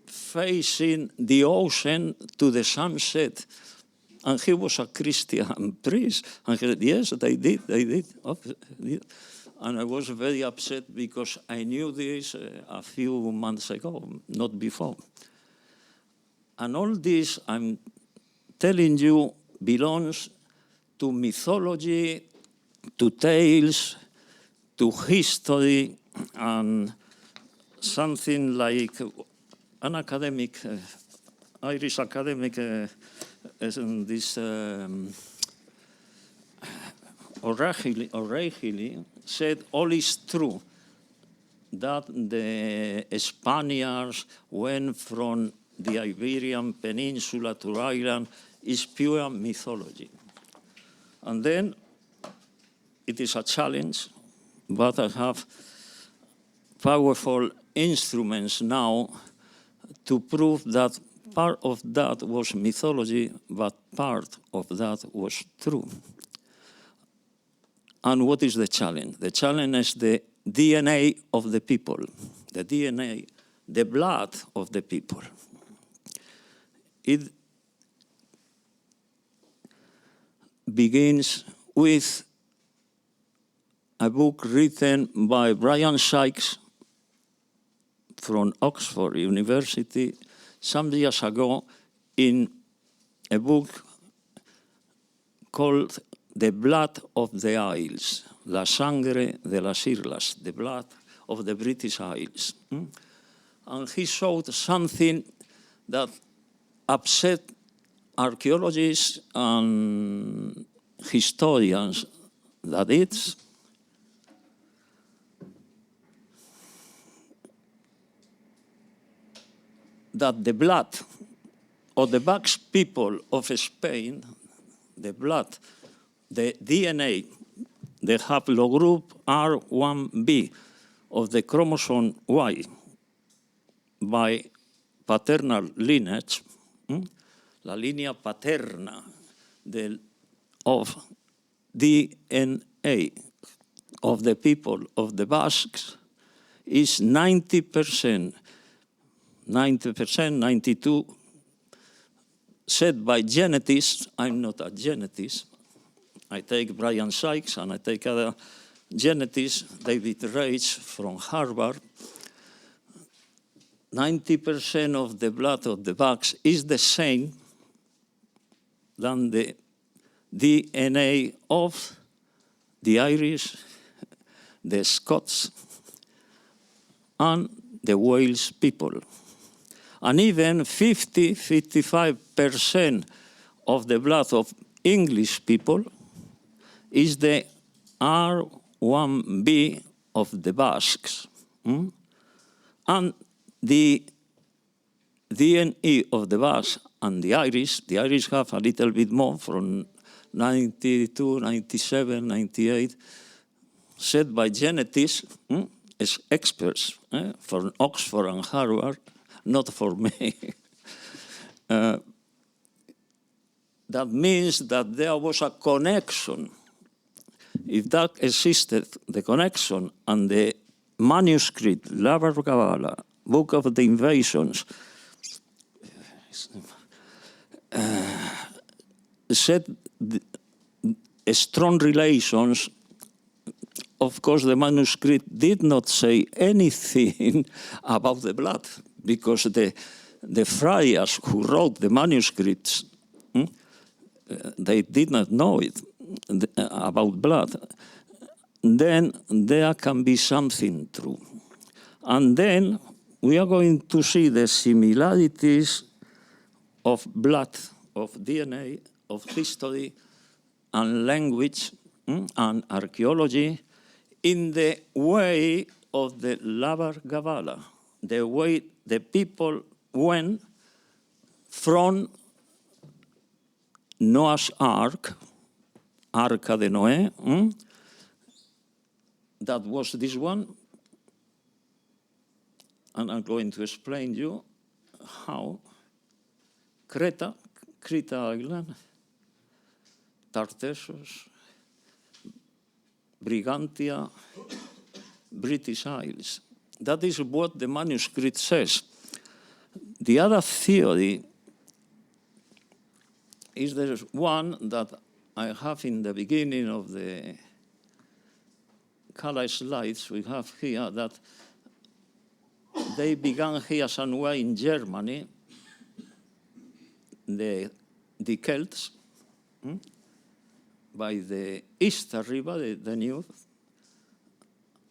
facing the ocean to the sunset. And he was a Christian priest. And he said, yes, they did. And I was very upset because I knew this a few months ago, not before. And all this I'm telling you belongs to mythology, to tales, to history, and something like an academic, Irish academic, this O'Reilly said, all is true, that the Spaniards went from the Iberian Peninsula to Ireland is pure mythology. And then it is a challenge, but I have powerful instruments now to prove that part of that was mythology, but part of that was true. And what is the challenge? The challenge is the DNA of the people, the DNA, the blood of the people. It begins with a book written by Brian Sykes from Oxford University some years ago in a book called The Blood of the Isles, La Sangre de las Islas, the blood of the British Isles. And he showed something that upset archaeologists and historians, that it's that the blood of the Basque people of Spain, the blood, the DNA, the haplogroup R1b of the chromosome Y by paternal lineage, la línea paterna of DNA of the people of the Basques is 90%, 92%, said by geneticists. I'm not a genetist. I take Brian Sykes and I take other geneticists, David Reich from Harvard. 90% of the blood of the Basques is the same than the DNA of the Irish, the Scots, and the Wales people. And even 55% of the blood of English people is the R1b of the Basques. And the DNA of the Basque and the Irish have a little bit more, from 92, 97, 98, said by geneticists, as experts from Oxford and Harvard, not for me. That means that there was a connection. If that existed, the connection, and the manuscript, Lara Gabala, Book of the Invasions, said strong relations. Of course, the manuscript did not say anything about the blood, because the friars who wrote the manuscripts, they did not know it about blood. Then there can be something true. And then we are going to see the similarities of blood, of DNA, of history, and language, and archaeology, in the way of the Lara Gabala, the way the people went from Noah's Ark, Arca de Noé, that was this one, and I'm going to explain you how Crete Island, Tartessos, Brigantia, British Isles. That is what the manuscript says. The other theory is the one that I have in the beginning of the color slides. We have here that they began here somewhere in Germany, the Celts, by the Easter River, the Danube,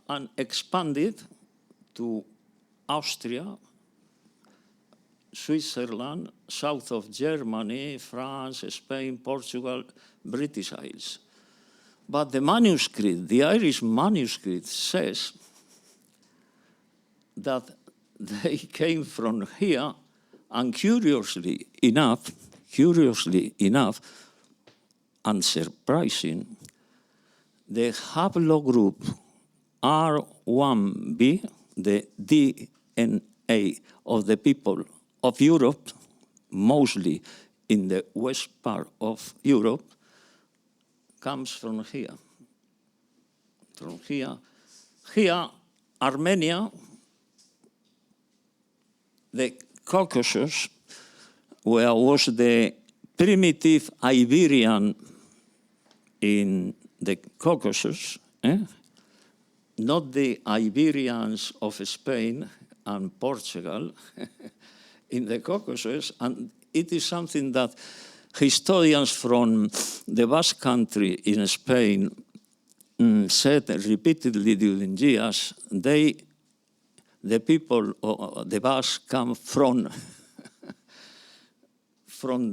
and expanded to Austria, Switzerland, south of Germany, France, Spain, Portugal, British Isles. But the manuscript, the Irish manuscript, says that they came from here, and curiously enough, and surprising, the haplogroup R1b, the DNA of the people of Europe, mostly in the west part of Europe, comes from here. From here. Here, Armenia, the Caucasus, where was the primitive Iberian in the Caucasus, not the Iberians of Spain and Portugal, in the Caucasus, and it is something that historians from the Basque country in Spain said repeatedly during years. The people, the Basque, come from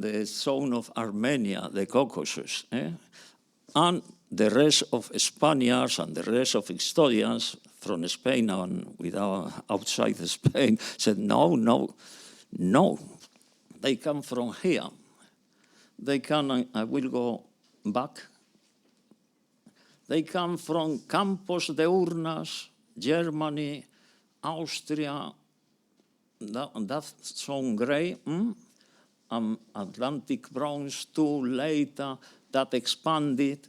the zone of Armenia, the Caucasus, and the rest of Spaniards and the rest of historians from Spain and outside Spain said, no, they come from here. They come, I will go back. They come from Campos de Urnas, Germany, Austria, that's on grey, Atlantic bronze too, later, that expanded.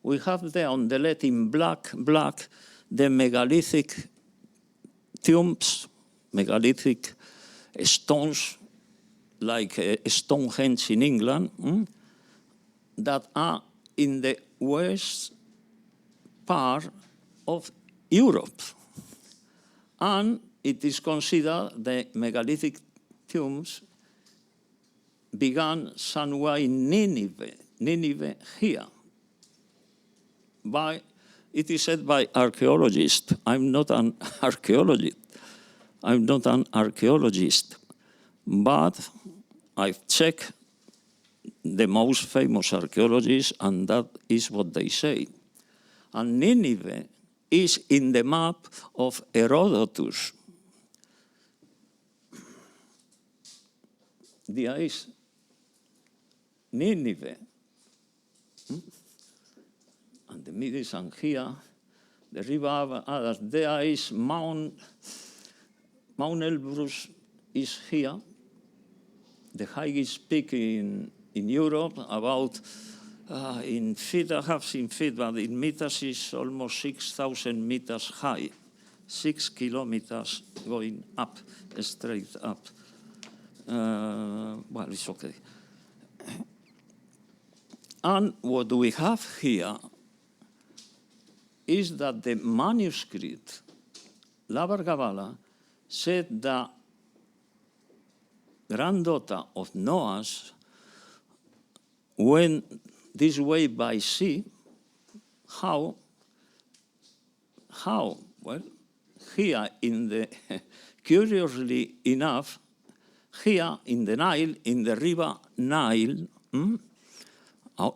We have there on the left in black, the megalithic tombs, megalithic stones, like Stonehenge in England, that are in the west part of Europe. And it is considered the megalithic tombs began somewhere in Nineveh here. It is said by archaeologists. I'm not an archaeologist, but I've checked the most famous archaeologists, and that is what they say. And Nineveh is in the map of Herodotus. There is Nineveh. And the middle is here, the river, there is Mount Elbrus is here, the highest peak in Europe, about in feet, I have seen feet, but in meters is almost 6,000 meters high, 6 kilometers going up, straight up. Well, it's okay. And what we have here is that the manuscript, Labar Gabala, said that granddaughter of Noah's went this way by sea. How? Well, here in the, curiously enough, here in the Nile, in the river Nile,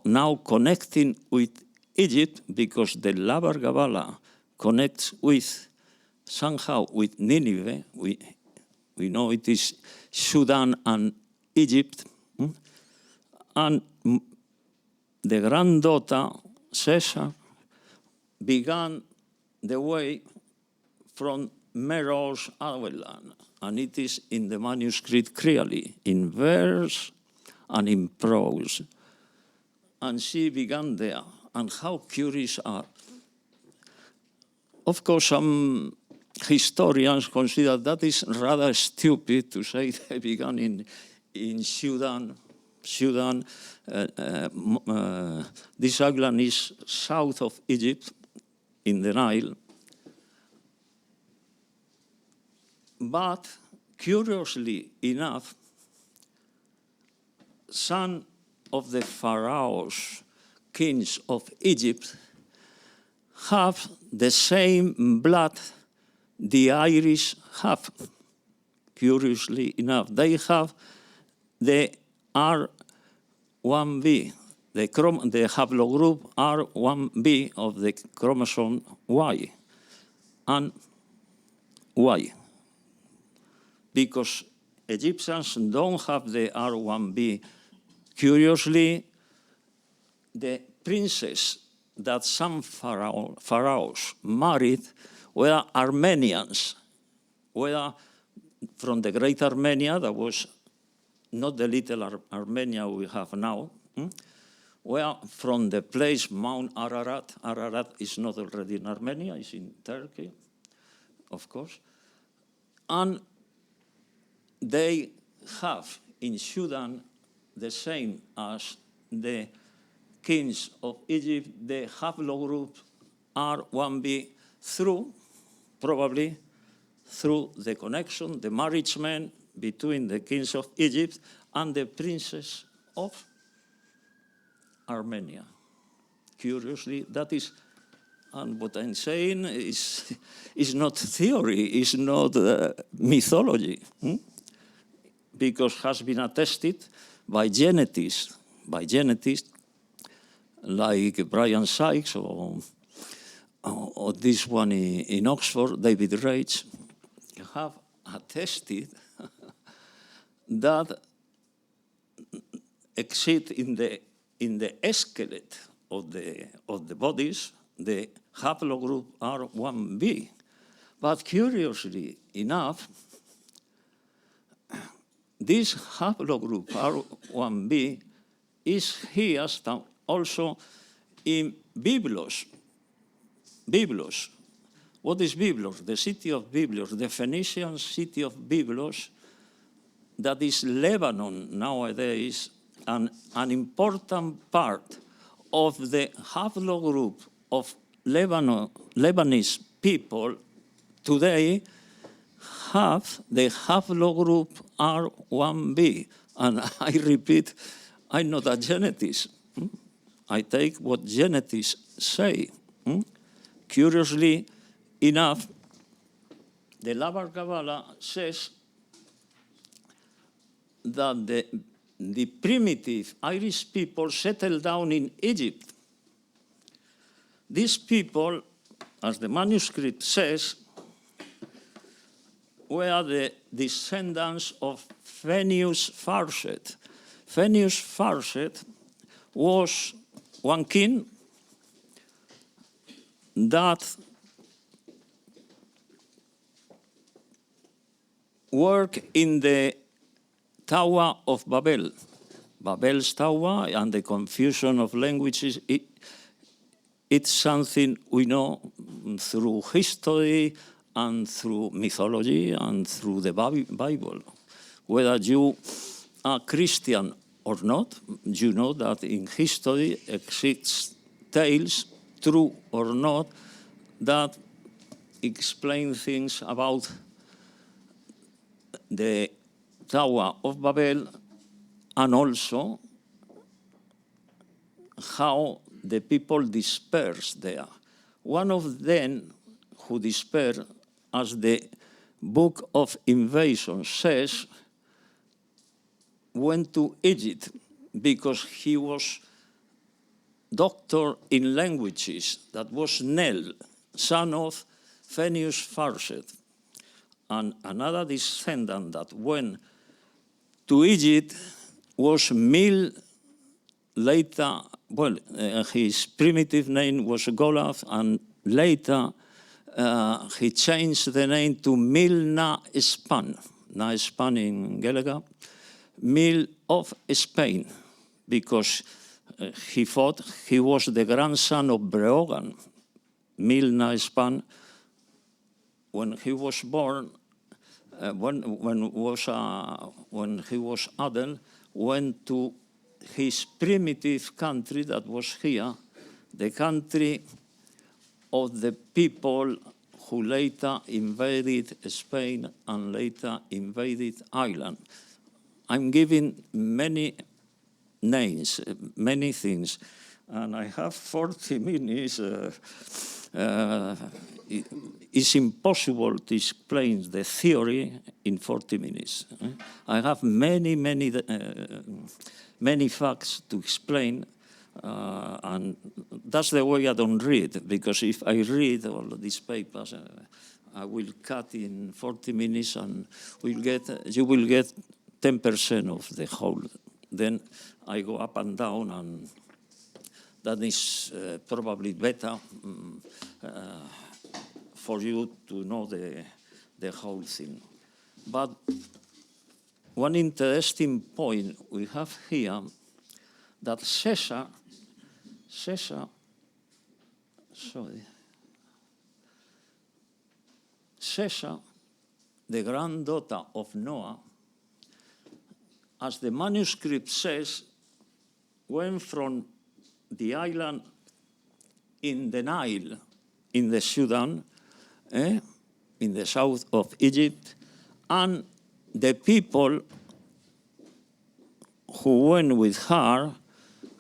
now connecting with Egypt, because the Labar Gabala connects with, somehow with Nineveh. We know it is Sudan and Egypt. And the granddaughter, Caesar, began the way from Meros Awelan, and it is in the manuscript clearly, in verse and in prose. And she began there, and how curious are. Of course, some historians consider that is rather stupid to say they began in Sudan. This island is south of Egypt, in the Nile. But curiously enough, some of the pharaohs, kings of Egypt, have the same blood the Irish have. Curiously enough, they have the R1b, the haplogroup R1b of the chromosome Y and Y. Because Egyptians don't have the R1b. Curiously, the princess that some pharaohs married were Armenians, were from the Great Armenia, that was not the little Armenia we have now, were from the place Mount Ararat. Ararat is not already in Armenia, it's in Turkey, of course. And they have in Sudan the same as the kings of Egypt, the haplogroup R1b probably through the connection, the marriage between the kings of Egypt and the princess of Armenia. Curiously, that is, and what I'm saying is not theory, is not mythology, because has been attested by genetics like Brian Sykes or this one in Oxford, David Reich, have attested that exist in the skeleton of the bodies the haplogroup R1b. But curiously enough, this haplogroup R1b is here also in Byblos. Byblos. What is Byblos? The city of Byblos, the Phoenician city of Byblos, that is Lebanon nowadays, and an important part of the haplogroup of Lebanese people today have the haplogroup R1b. And I repeat, I'm not a geneticist. I take what genetics say. Curiously enough, the Labar Kabbalah says that the primitive Irish people settled down in Egypt. These people, as the manuscript says, were the descendants of Phineas Farset. Phineas Farset was one king that worked in the Tower of Babel. Babel's Tower and the confusion of languages, it's something we know through history and through mythology and through the Bible. Whether you are Christian or not, you know that in history exists tales, true or not, that explain things about the Tower of Babel and also how the people dispersed there. One of them who dispersed, as the Book of Invasion says, went to Egypt because he was doctor in languages. That was Nel, son of Phineas Farset. And another descendant that went to Egypt was Mil, later, well, his primitive name was Golaf, and later he changed the name to Mil na Span. Na Span in Gaelic, Mill of Spain, because he thought he was the grandson of Breogan. Mil na Span, when he was born, when he was adult, went to his primitive country that was here, the country of the people who later invaded Spain and later invaded Ireland. I'm giving many names, many things, and I have 40 minutes. It's impossible to explain the theory in 40 minutes. I have many facts to explain, and that's the way I don't read, because if I read all these papers, I will cut in 40 minutes and you will get 10% of the whole. Then I go up and down, and that is probably better for you to know the whole thing. But one interesting point we have here, that Caesar, the granddaughter of Noah, as the manuscript says, went from the island in the Nile, in the Sudan, in the south of Egypt, and the people who went with her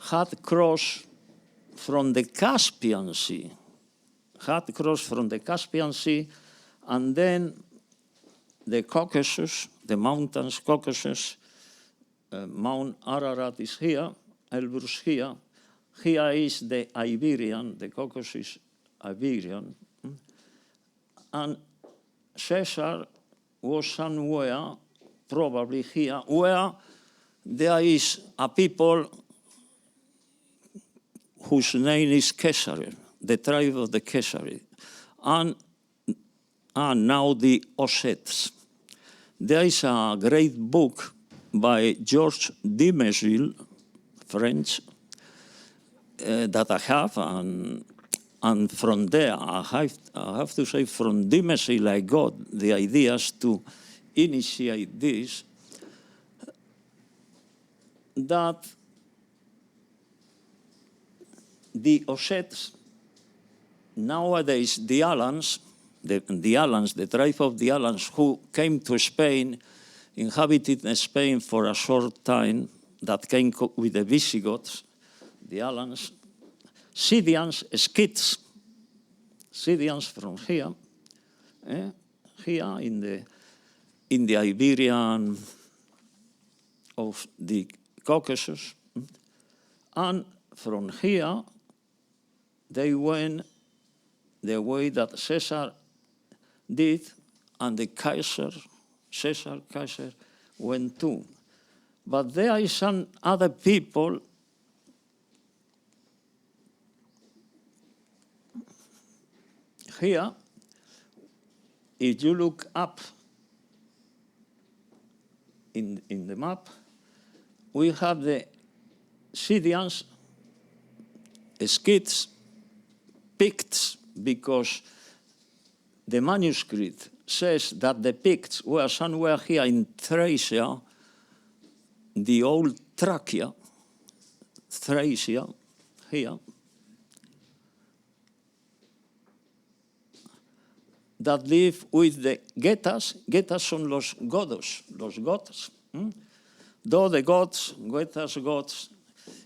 had crossed from the Caspian Sea, and then the Caucasus, the mountains Caucasus, Mount Ararat is here, Elbrus here. Here is the Iberian, the Caucasus Iberian. And Caesar was somewhere, probably here, where there is a people whose name is Kesari, the tribe of the Kesari, and now the Ossets. There is a great book by Georges Dimesville, French, that I have, and from there, I have to say, from Dimesville, I got the ideas to initiate this, that the Ossets, nowadays the Alans, the tribe of the Alans who came to Spain, inhabited Spain for a short time, that came with the Visigoths, the Alans, Scythians, Scyths, from here, here in the Iberian of the Caucasus, and from here they went the way that Caesar did, and the Caesar went too. But there is some other people here. If you look up in the map, we have the Scythians, Scyths, Picts, because the manuscript says that the Picts were somewhere here in Thracia, the old Thracia, here, that live with the Getas. Getas son los godos, los goths. Though the gods, goths,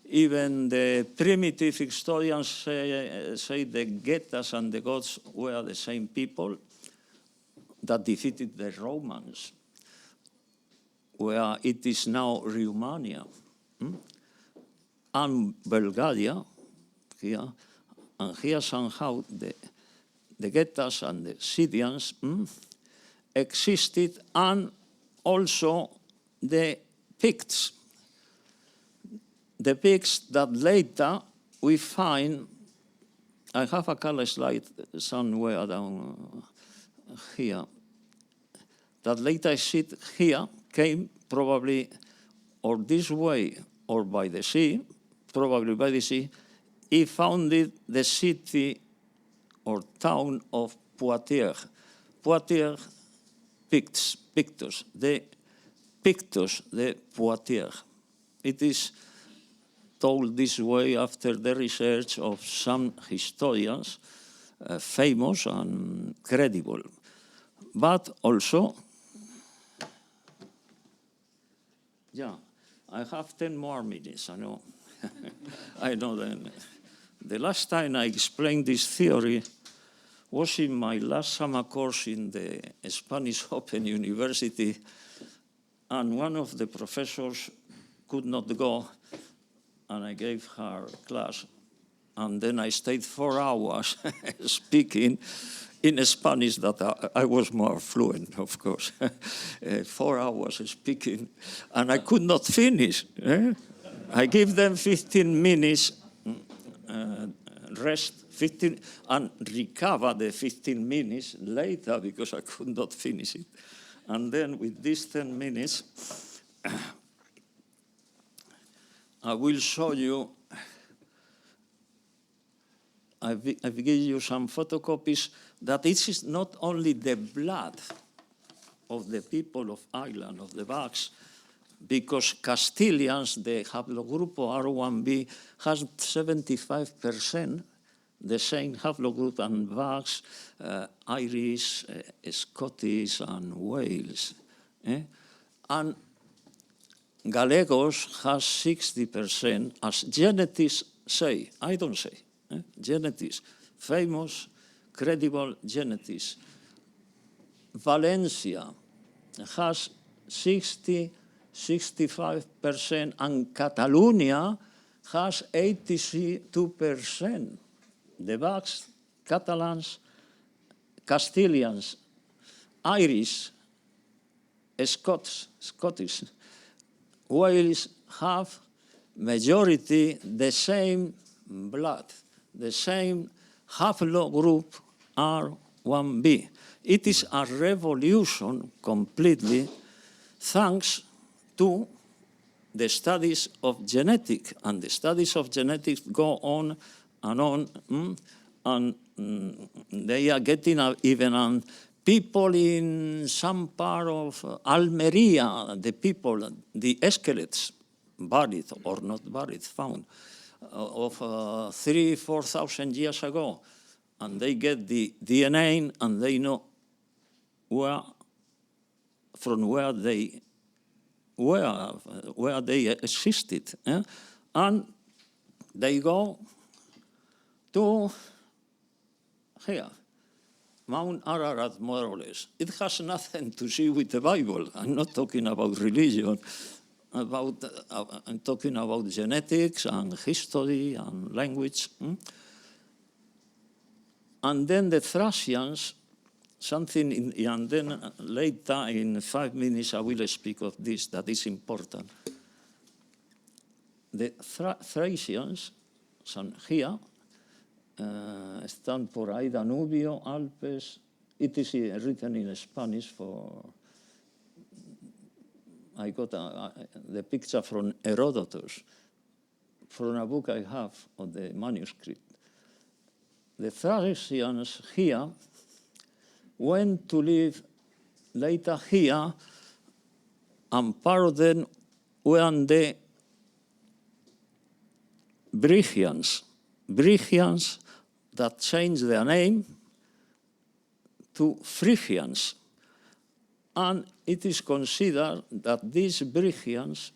even the primitive historians say the Getas and the goths were the same people that defeated the Romans, where it is now Romania, and Bulgaria, here, and here somehow the Getas and the Scythians existed, and also the Picts. The Picts that later we find I have a color slide somewhere down here. That later seat here came probably or this way or by the sea, probably by the sea. He founded the city or town of Poitiers. Poitiers, Pictus, the Poitiers. It is told this way after the research of some historians, famous and credible. But also, yeah, I have 10 more minutes, I know. I know then. The last time I explained this theory was in my last summer course in the Spanish Open University, and one of the professors could not go, and I gave her class, and then I stayed 4 hours speaking in Spanish that I was more fluent, of course. 4 hours speaking, and I could not finish. I gave them 15 minutes rest, 15, and recover the 15 minutes later because I could not finish it. And then with these 10 minutes, I will show you, I've given you some photocopies that this is not only the blood of the people of Ireland, of the Basques, because Castilians, the haplogrupo R1b, has 75% the same haplogroup and Basques, Irish, Scottish, and Wales. And Gallegos has 60%, as genetics say, I don't say, genetics, famous, credible genetics. Valencia has 65%, and Catalonia has 82%. The Basques, Catalans, Castilians, Irish, Scottish, Wales have majority the same blood, the same haplogroup R1b. It is a revolution completely thanks to the studies of genetics, and the studies of genetics go on and on, and they are getting even on people in some part of Almeria, the people, the skeletons, buried or not buried, found, of 3,000–4,000 years ago. And they get the DNA and they know from where they existed. And they go to here, Mount Ararat, more or less. It has nothing to do with the Bible. I'm not talking about religion. I'm talking about genetics and history and language. And then the Thracians, and then later in 5 minutes I will speak of this, that is important. The Thracians, here, stand por ahí, Danubio, Alpes. It is written in Spanish for, I got the picture from Herodotus, from a book I have of the manuscript. The Thracians here went to live later here, and part of them were the Brehonians that changed their name to Phrygians. And it is considered that these Brehonians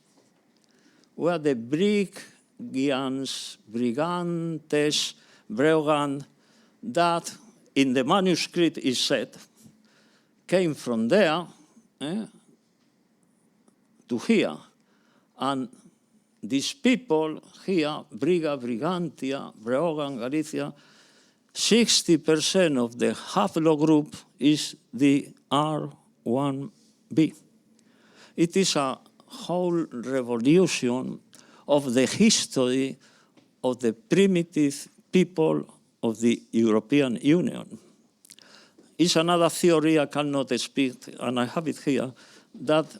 were the Brigantes, Bregan, that in the manuscript is said came from there to here. And these people here, Briga, Brigantia, Breogan, Galicia, 60% of the haplogroup is the R1b. It is a whole revolution of the history of the primitive people of the European Union. It's another theory I cannot speak, and I have it here, that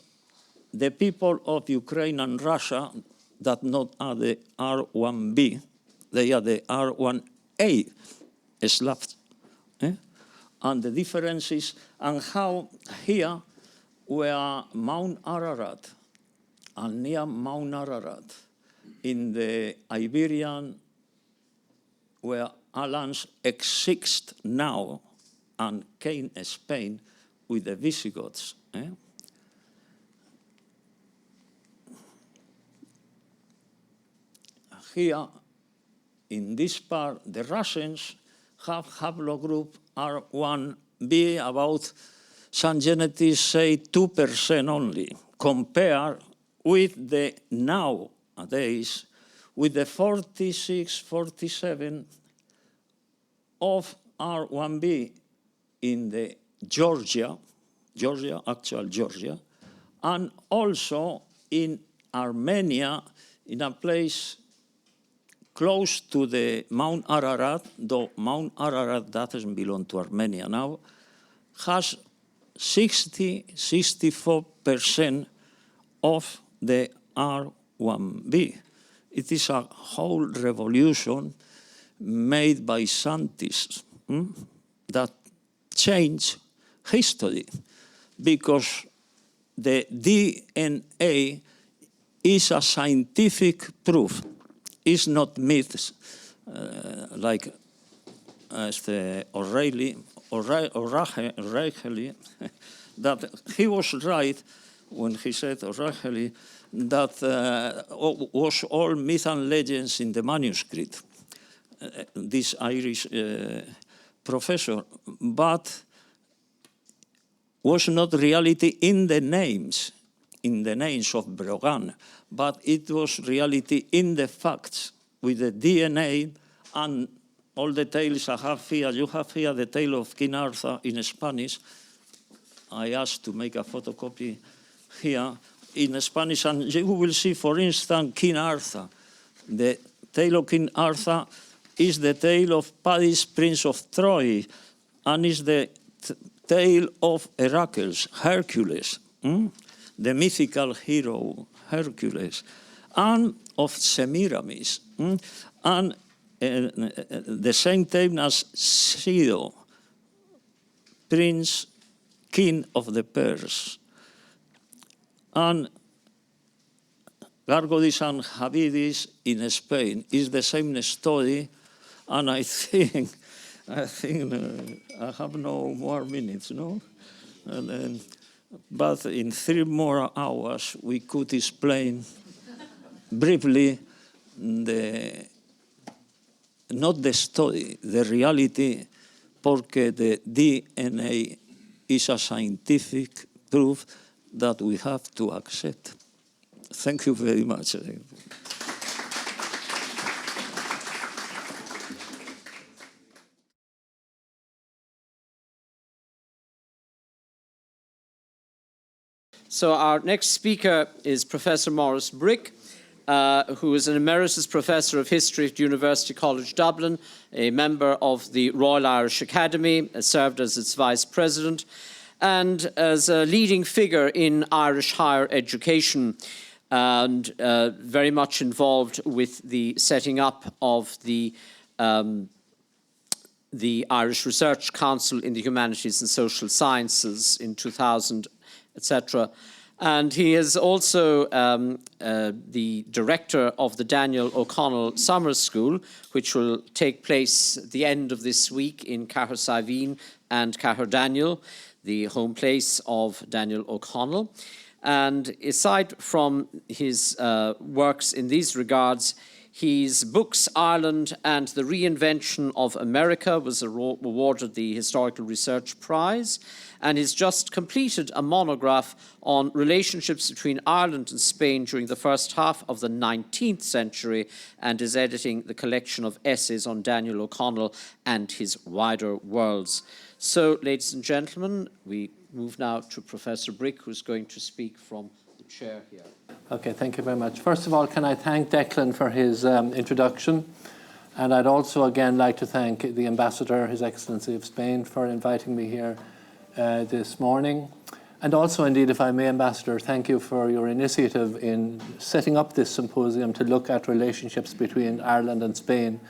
the people of Ukraine and Russia that not are the R1B, they are the R1A Slavs. And the differences, and how here where Mount Ararat and near Mount Ararat in the Iberian, where islands exist now and came Spain with the Visigoths. Here, in this part, the Russians have haplogroup R1b, about some genetics say 2% only, compared with the nowadays, with the 46, 47 of R1b in the Georgia, actual Georgia, and also in Armenia, in a place close to the Mount Ararat, though Mount Ararat doesn't belong to Armenia now, has 64% of the R1b. It is a whole revolution made by scientists that change history, because the DNA is a scientific proof. It's not myths like O'Reilly, that he was right when he said, O'Reilly, that was all myth and legends in the manuscript, this Irish professor, but was not reality in the names of Brogan, but it was reality in the facts with the DNA and all the tales I have here. You have here the tale of King Arthur in Spanish. I asked to make a photocopy here in Spanish, and you will see, for instance, King Arthur. The tale of King Arthur is the tale of Paddy's Prince of Troy, and is the tale of Heracles, Hercules, the mythical hero Hercules, and of Semiramis, and the same time as Sido, Prince, King of the Persians, and Gargodis and Habidis in Spain is the same story, and I think I have no more minutes, no? But in 3 more hours we could explain briefly not the story, the reality, porque the DNA is a scientific proof that we have to accept. Thank you very much. So our next speaker is Professor Maurice Bric, who is an Emeritus Professor of History at University College Dublin, a member of the Royal Irish Academy, served as its Vice President, and as a leading figure in Irish higher education, and very much involved with the setting up of the Irish Research Council in the Humanities and Social Sciences in 2000, etc. And he is also the director of the Daniel O'Connell Summer School, which will take place at the end of this week in Cahersiveen and Caherdaniel, the home place of Daniel O'Connell. And aside from his works in these regards, his books, Ireland and the Reinvention of America, was awarded the Historical Research Prize, and he's just completed a monograph on relationships between Ireland and Spain during the first half of the 19th century, and is editing the collection of essays on Daniel O'Connell and his wider worlds. So, ladies and gentlemen, we move now to Professor Bric, who's going to speak from the chair here. Okay, thank you very much. First of all, can I thank Declan for his introduction. And I'd also again like to thank the Ambassador, His Excellency of Spain, for inviting me here this morning. And also, indeed, if I may, Ambassador, thank you for your initiative in setting up this symposium to look at relationships between Ireland and Spain.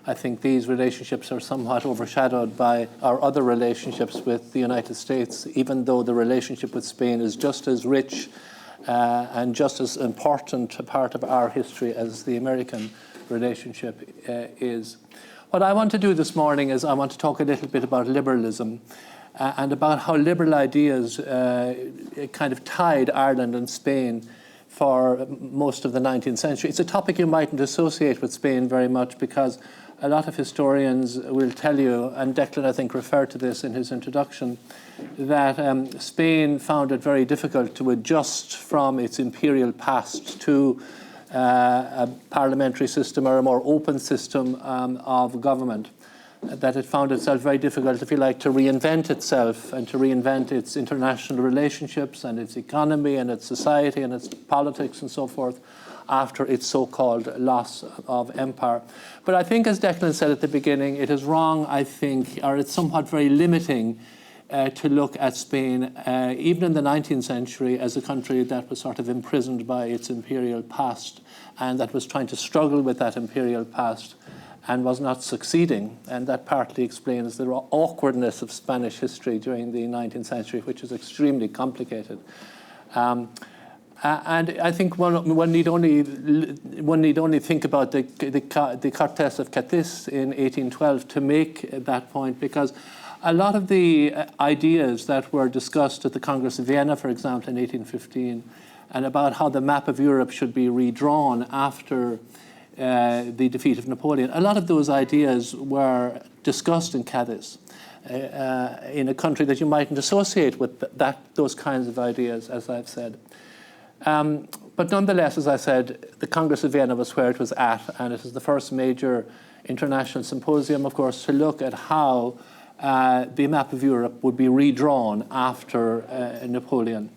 I think these relationships are somewhat overshadowed by our other relationships with the United States, even though the relationship with Spain is just as rich and just as important a part of our history as the American relationship is. What I want to do this morning is I want to talk a little bit about liberalism and about how liberal ideas kind of tied Ireland and Spain for most of the 19th century. It's a topic you mightn't associate with Spain very much because a lot of historians will tell you, and Declan I think referred to this in his introduction, that Spain found it very difficult to adjust from its imperial past to a parliamentary system or a more open system of government. That it found itself very difficult, if you like, to reinvent itself and to reinvent its international relationships and its economy and its society and its politics and so forth after its so-called loss of empire. But I think, as Declan said at the beginning, it is wrong, I think, or it's somewhat very limiting to look at Spain, even in the 19th century, as a country that was sort of imprisoned by its imperial past and that was trying to struggle with that imperial past and was not succeeding. And that partly explains the awkwardness of Spanish history during the 19th century, which is extremely complicated. And I think one need only think about the Cortes of Cadiz in 1812 to make that point, because a lot of the ideas that were discussed at the Congress of Vienna, for example, in 1815, and about how the map of Europe should be redrawn after the defeat of Napoleon, a lot of those ideas were discussed in Cadiz, in a country that you mightn't associate with those kinds of ideas, as I've said. But nonetheless, as I said, the Congress of Vienna was where it was at, and it is the first major international symposium, of course, to look at how the map of Europe would be redrawn after Napoleon.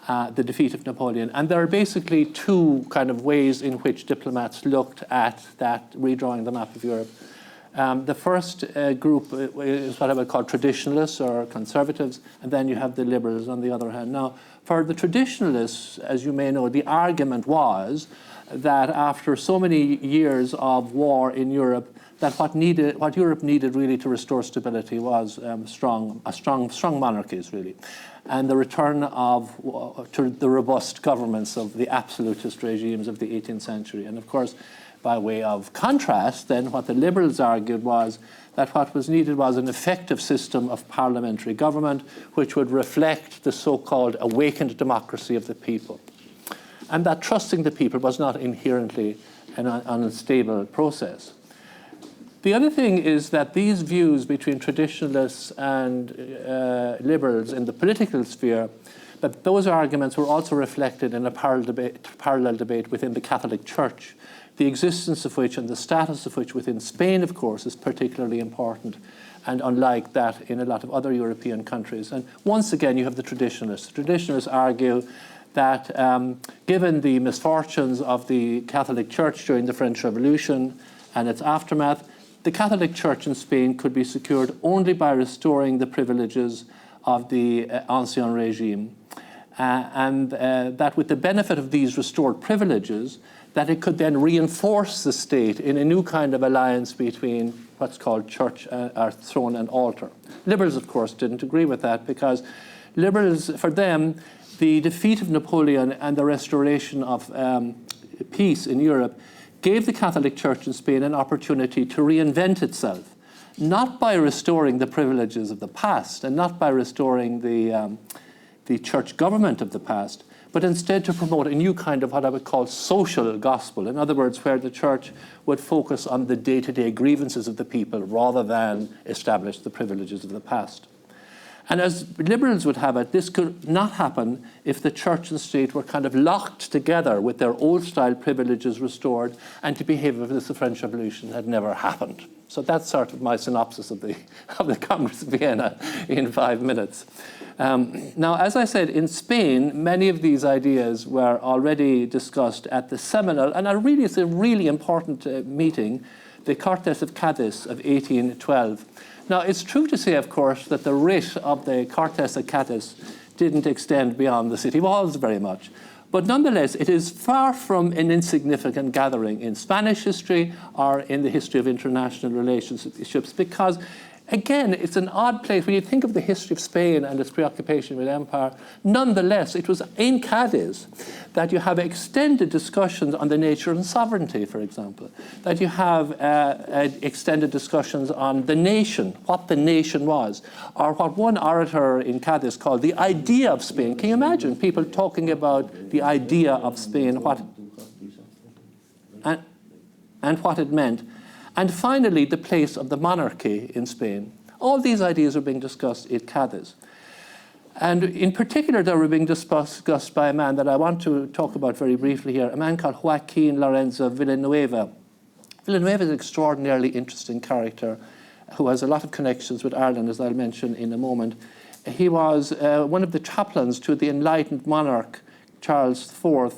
The defeat of Napoleon. And there are basically two kind of ways in which diplomats looked at that redrawing the map of Europe. The first group is what I would call traditionalists or conservatives, and then you have the liberals on the other hand. Now, for the traditionalists, as you may know, the argument was that after so many years of war in Europe, that what Europe needed really to restore stability was strong monarchies, really, and the return to the robust governments of the absolutist regimes of the 18th century. And of course, by way of contrast, then what the liberals argued was that what was needed was an effective system of parliamentary government which would reflect the so-called awakened democracy of the people. And that trusting the people was not inherently an unstable process. The other thing is that these views between traditionalists and liberals in the political sphere, that those arguments were also reflected in a parallel debate within the Catholic Church, the existence of which and the status of which within Spain, of course, is particularly important and unlike that in a lot of other European countries. And once again, you have the traditionalists. The traditionalists argue that given the misfortunes of the Catholic Church during the French Revolution and its aftermath, the Catholic Church in Spain could be secured only by restoring the privileges of the Ancien regime. And that with the benefit of these restored privileges, that it could then reinforce the state in a new kind of alliance between what's called church, or throne and altar. Liberals, of course, didn't agree with that because liberals, for them, the defeat of Napoleon and the restoration of peace in Europe gave the Catholic Church in Spain an opportunity to reinvent itself, not by restoring the privileges of the past and not by restoring the church government of the past, but instead to promote a new kind of what I would call social gospel. In other words, where the church would focus on the day-to-day grievances of the people rather than establish the privileges of the past. And as liberals would have it, this could not happen if the church and state were kind of locked together with their old-style privileges restored and to behave as if the French Revolution had never happened. So that's sort of my synopsis of the Congress of Vienna in 5 minutes. Now, as I said, in Spain, many of these ideas were already discussed at the seminal, and it's a really important meeting, the Cortes of Cadiz of 1812. Now, it's true to say, of course, that the writ of the Cortes of Cadiz didn't extend beyond the city walls very much. But nonetheless, it is far from an insignificant gathering in Spanish history or in the history of international relationships, because again, it's an odd place. When you think of the history of Spain and its preoccupation with empire, nonetheless, it was in Cadiz that you have extended discussions on the nature of sovereignty, for example, that you have extended discussions on the nation, what the nation was, or what one orator in Cadiz called the idea of Spain. Can you imagine people talking about the idea of Spain, and what it meant? And finally, the place of the monarchy in Spain. All these ideas are being discussed at Cadiz. And in particular, they were being discussed by a man that I want to talk about very briefly here, a man called Joaquin Lorenzo Villanueva. Villanueva is an extraordinarily interesting character who has a lot of connections with Ireland, as I'll mention in a moment. He was one of the chaplains to the enlightened monarch, Charles IV.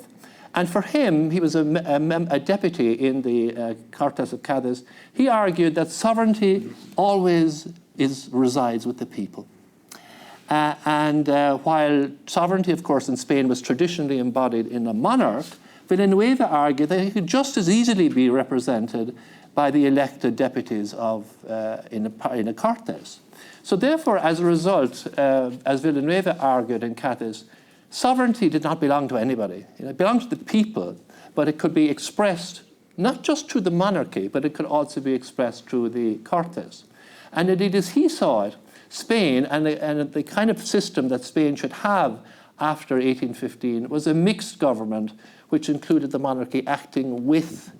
And for him, he was a deputy in the Cortes of Cadiz. He argued that sovereignty always resides with the people. While sovereignty, of course, in Spain was traditionally embodied in a monarch, Villanueva argued that it could just as easily be represented by the elected deputies in a Cortes. So therefore, as a result, as Villanueva argued in Cadiz, sovereignty did not belong to anybody. It belonged to the people, but it could be expressed not just through the monarchy, but it could also be expressed through the Cortes. And indeed, as he saw it, Spain and the kind of system that Spain should have after 1815 was a mixed government, which included the monarchy acting with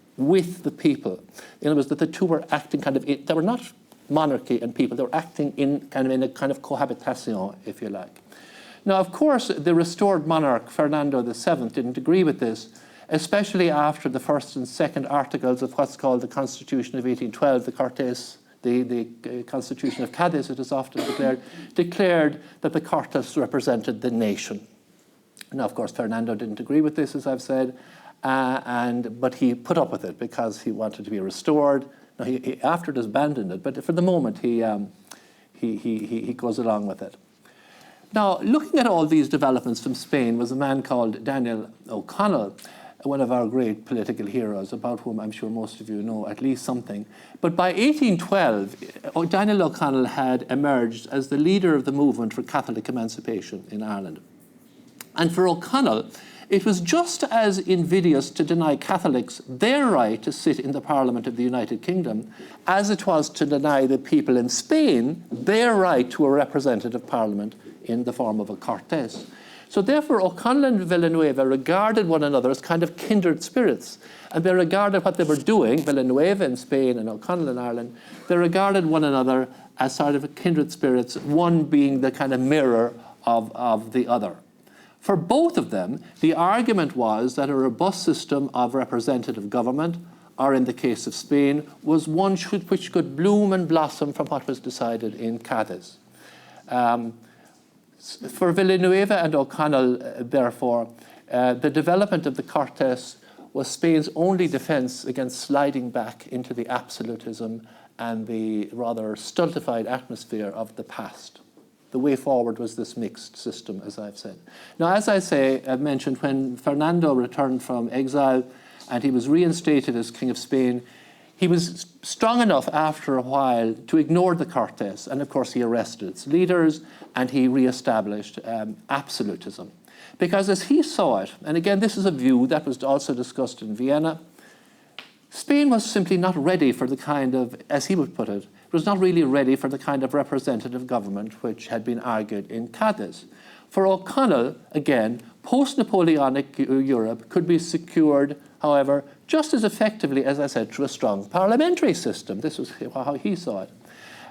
the people. In other words, that the two were acting they were not monarchy and people, they were acting in a kind of cohabitation, if you like. Now, of course, the restored monarch, Fernando VII, didn't agree with this, especially after the first and second articles of what's called the Constitution of 1812, the Cortes, the Constitution of Cadiz, it is often declared that the Cortes represented the nation. Now, of course, Fernando didn't agree with this, as I've said, but he put up with it because he wanted to be restored. Now, he after it abandoned it, but for the moment, he goes along with it. Now, looking at all these developments from Spain was a man called Daniel O'Connell, one of our great political heroes, about whom I'm sure most of you know at least something. But by 1812, Daniel O'Connell had emerged as the leader of the movement for Catholic emancipation in Ireland. And for O'Connell, it was just as invidious to deny Catholics their right to sit in the Parliament of the United Kingdom as it was to deny the people in Spain their right to a representative parliament in the form of a Cortes. So therefore, O'Connell and Villanueva regarded one another as kind of kindred spirits. And they regarded what they were doing, Villanueva in Spain and O'Connell in Ireland, they regarded one another as sort of kindred spirits, one being the kind of mirror of the other. For both of them, the argument was that a robust system of representative government, or in the case of Spain, was one which could bloom and blossom from what was decided in Cadiz. For Villanueva and O'Connell, therefore, the development of the Cortes was Spain's only defense against sliding back into the absolutism and the rather stultified atmosphere of the past. The way forward was this mixed system, as I've said. Now, as I've mentioned, when Fernando returned from exile and he was reinstated as King of Spain, he was strong enough after a while to ignore the Cortes, and of course he arrested its leaders and he re-established absolutism. Because as he saw it, and again this is a view that was also discussed in Vienna, Spain was simply not ready for the kind of, as he would put it, was not really ready for the kind of representative government which had been argued in Cadiz. For O'Connell, again, post-Napoleonic Europe could be secured, however, just as effectively, as I said, through a strong parliamentary system. This was how he saw it.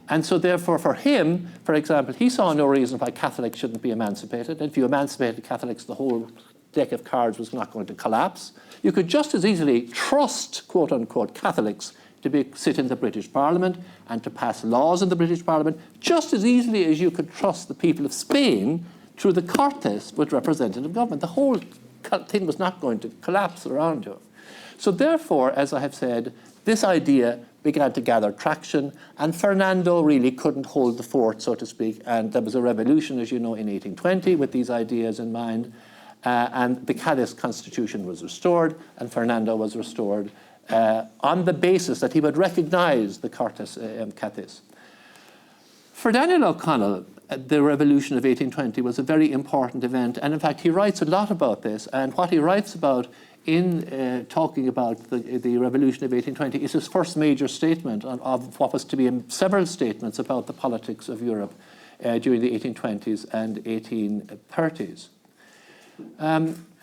And so therefore for him, for example, he saw no reason why Catholics shouldn't be emancipated. If you emancipated Catholics, the whole deck of cards was not going to collapse. You could just as easily trust, quote unquote, Catholics to sit in the British Parliament and to pass laws in the British Parliament, just as easily as you could trust the people of Spain through the Cortes with representative government. The whole thing was not going to collapse around you. So therefore, as I have said, this idea began to gather traction, and Fernando really couldn't hold the fort, so to speak, and there was a revolution, as you know, in 1820 with these ideas in mind, and the Cadiz constitution was restored, and Fernando was restored on the basis that he would recognize the Cortes Cadiz. For Daniel O'Connell, the revolution of 1820 was a very important event, and in fact he writes a lot about this, and what he writes about in talking about the revolution of 1820 is his first major statement of what was to be several statements about the politics of Europe during the 1820s and 1830s.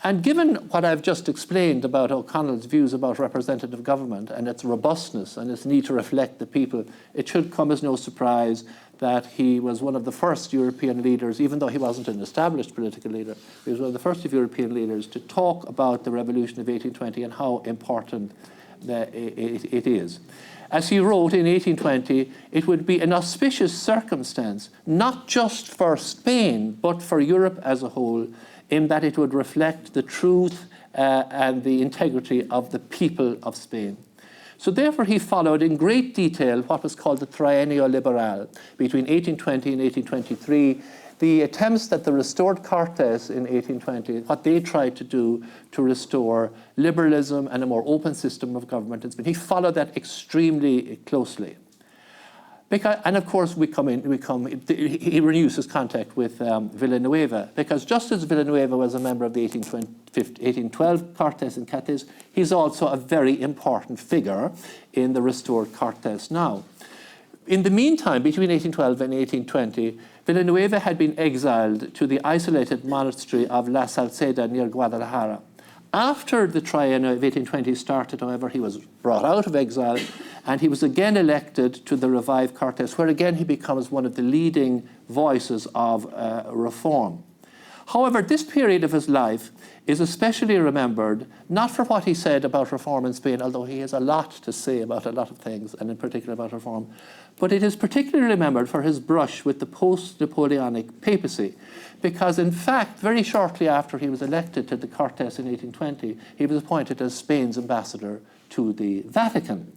And given what I've just explained about O'Connell's views about representative government and its robustness and its need to reflect the people, it should come as no surprise that he was one of the first European leaders, even though he wasn't an established political leader, he was one of the first of European leaders to talk about the revolution of 1820 and how important it is. As he wrote in 1820, it would be an auspicious circumstance, not just for Spain, but for Europe as a whole, in that it would reflect the truth and the integrity of the people of Spain. So therefore he followed in great detail what was called the Trienio Liberal between 1820 and 1823, the attempts that the restored Cortes in 1820, what they tried to do to restore liberalism and a more open system of government in Spain. He followed that extremely closely. And of course, he renews his contact with Villanueva, because just as Villanueva was a member of the 1812 Cortes and Cadiz, he's also a very important figure in the restored Cortes now. In the meantime, between 1812 and 1820, Villanueva had been exiled to the isolated monastery of La Salceda near Guadalajara. After the triennial of 1820 started, however, he was brought out of exile and he was again elected to the revived Cortes, where again he becomes one of the leading voices of reform. However, this period of his life is especially remembered not for what he said about reform in Spain, although he has a lot to say about a lot of things, and in particular about reform, but it is particularly remembered for his brush with the post-Napoleonic papacy, because in fact, very shortly after he was elected to the Cortes in 1820, he was appointed as Spain's ambassador to the Vatican.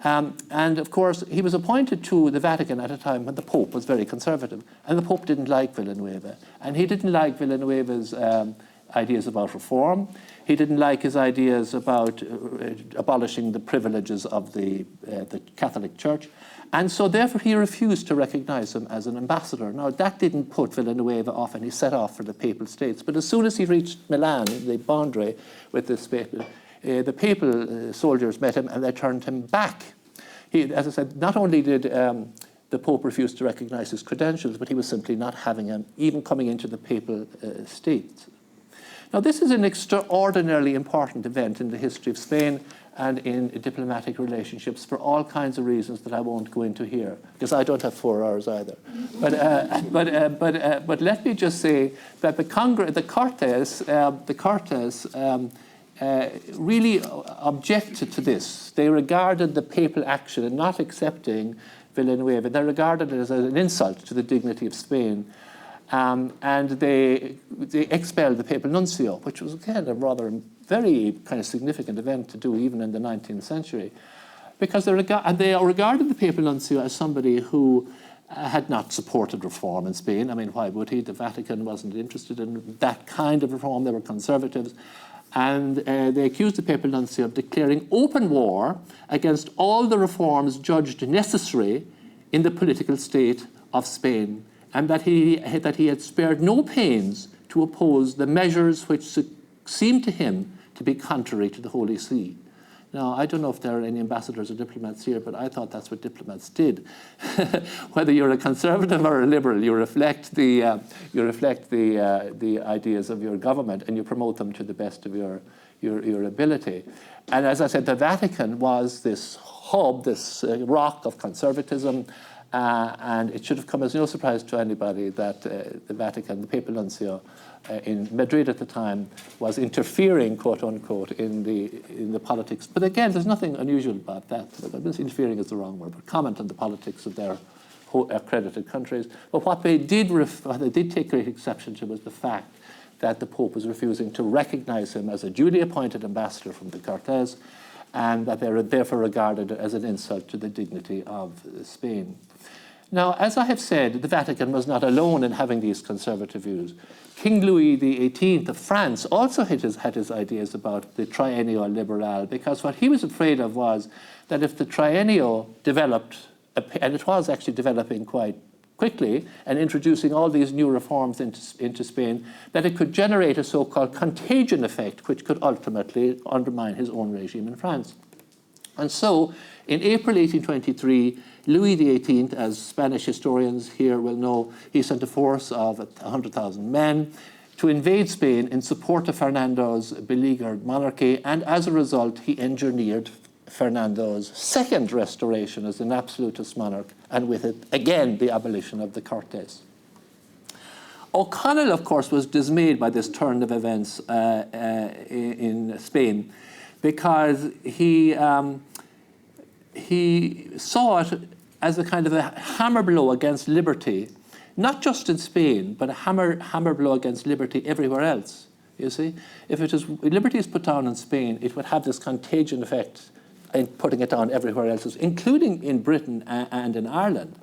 And of course, he was appointed to the Vatican at a time when the Pope was very conservative, and the Pope didn't like Villanueva, and he didn't like Villanueva's ideas about reform. He didn't like his ideas about abolishing the privileges of the Catholic Church, and so therefore he refused to recognize him as an ambassador. Now that didn't put Villanueva off, and he set off for the Papal States, but as soon as he reached Milan, the boundary with this the papal soldiers met him and they turned him back. As I said, not only did the Pope refuse to recognize his credentials, but he was simply not having him, even coming into the Papal States. Now, this is an extraordinarily important event in the history of Spain and in diplomatic relationships for all kinds of reasons that I won't go into here, because I don't have 4 hours either. But let me just say that the Cortes really objected to this. They regarded the papal action and not accepting Villanueva. They regarded it as an insult to the dignity of Spain. And they expelled the papal nuncio, which was, again, a rather very kind of significant event to do even in the 19th century, because they regarded the papal nuncio as somebody who had not supported reform in Spain. I mean, why would he? The Vatican wasn't interested in that kind of reform. They were conservatives. And they accused the papal nuncio of declaring open war against all the reforms judged necessary in the political state of Spain, and that he had spared no pains to oppose the measures which seemed to him to be contrary to the Holy See. Now, I don't know if there are any ambassadors or diplomats here, but I thought that's what diplomats did. Whether you're a conservative or a liberal, you reflect the ideas of your government and you promote them to the best of your ability. And as I said, the Vatican was this hub, this rock of conservatism, and it should have come as no surprise to anybody that the Vatican, the papal nuncio in Madrid at the time, was interfering, quote unquote, in the politics. But again, there's nothing unusual about that. Interfering is the wrong word, but comment on the politics of their accredited countries. But what they did take great exception to was the fact that the Pope was refusing to recognize him as a duly appointed ambassador from the Cortes, and that they are therefore regarded as an insult to the dignity of Spain. Now, as I have said, the Vatican was not alone in having these conservative views. King Louis XVIII of France also had his ideas about the triennial liberal, because what he was afraid of was that if the triennial developed, and it was actually developing quite quickly and introducing all these new reforms into Spain, that it could generate a so-called contagion effect, which could ultimately undermine his own regime in France. And so, in April 1823, Louis XVIII, as Spanish historians here will know, he sent a force of 100,000 men to invade Spain in support of Fernando's beleaguered monarchy, and as a result, he engineered Fernando's second restoration as an absolutist monarch, and with it, again, the abolition of the Cortes. O'Connell, of course, was dismayed by this turn of events in Spain, because he saw it as a kind of a hammer blow against liberty, not just in Spain, but a hammer blow against liberty everywhere else. You see, if liberty is put down in Spain, it would have this contagion effect in putting it down everywhere else, including in Britain and in Ireland.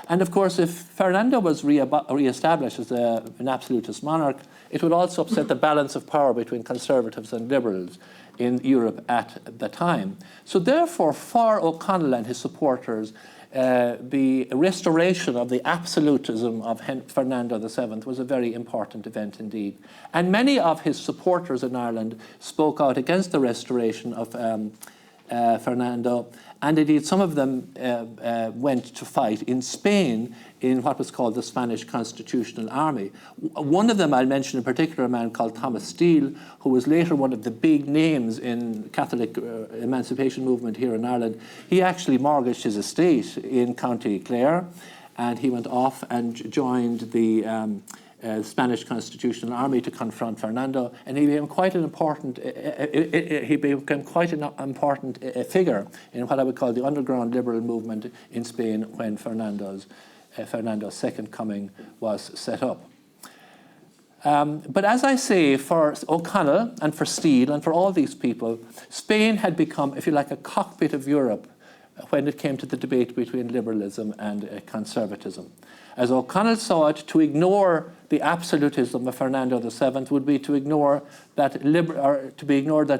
And of course, if Fernando was re-established as an absolutist monarch, it would also upset the balance of power between conservatives and liberals in Europe at the time. So therefore, for O'Connell and his supporters, the restoration of the absolutism of Fernando VII was a very important event indeed. And many of his supporters in Ireland spoke out against the restoration of Fernando, and indeed some of them went to fight in Spain in what was called the Spanish Constitutional Army. One of them I'll mention in particular, a man called Thomas Steele, who was later one of the big names in Catholic emancipation movement here in Ireland. He actually mortgaged his estate in County Clare, and he went off and joined the Spanish Constitutional Army to confront Fernando, and he became quite an important figure in what I would call the underground liberal movement in Spain when Fernando's second coming was set up. But as I say, for O'Connell and for Steele and for all these people, Spain had become, if you like, a cockpit of Europe when it came to the debate between liberalism and conservatism. As O'Connell saw it, to ignore the absolutism of Fernando VII would be to ignore that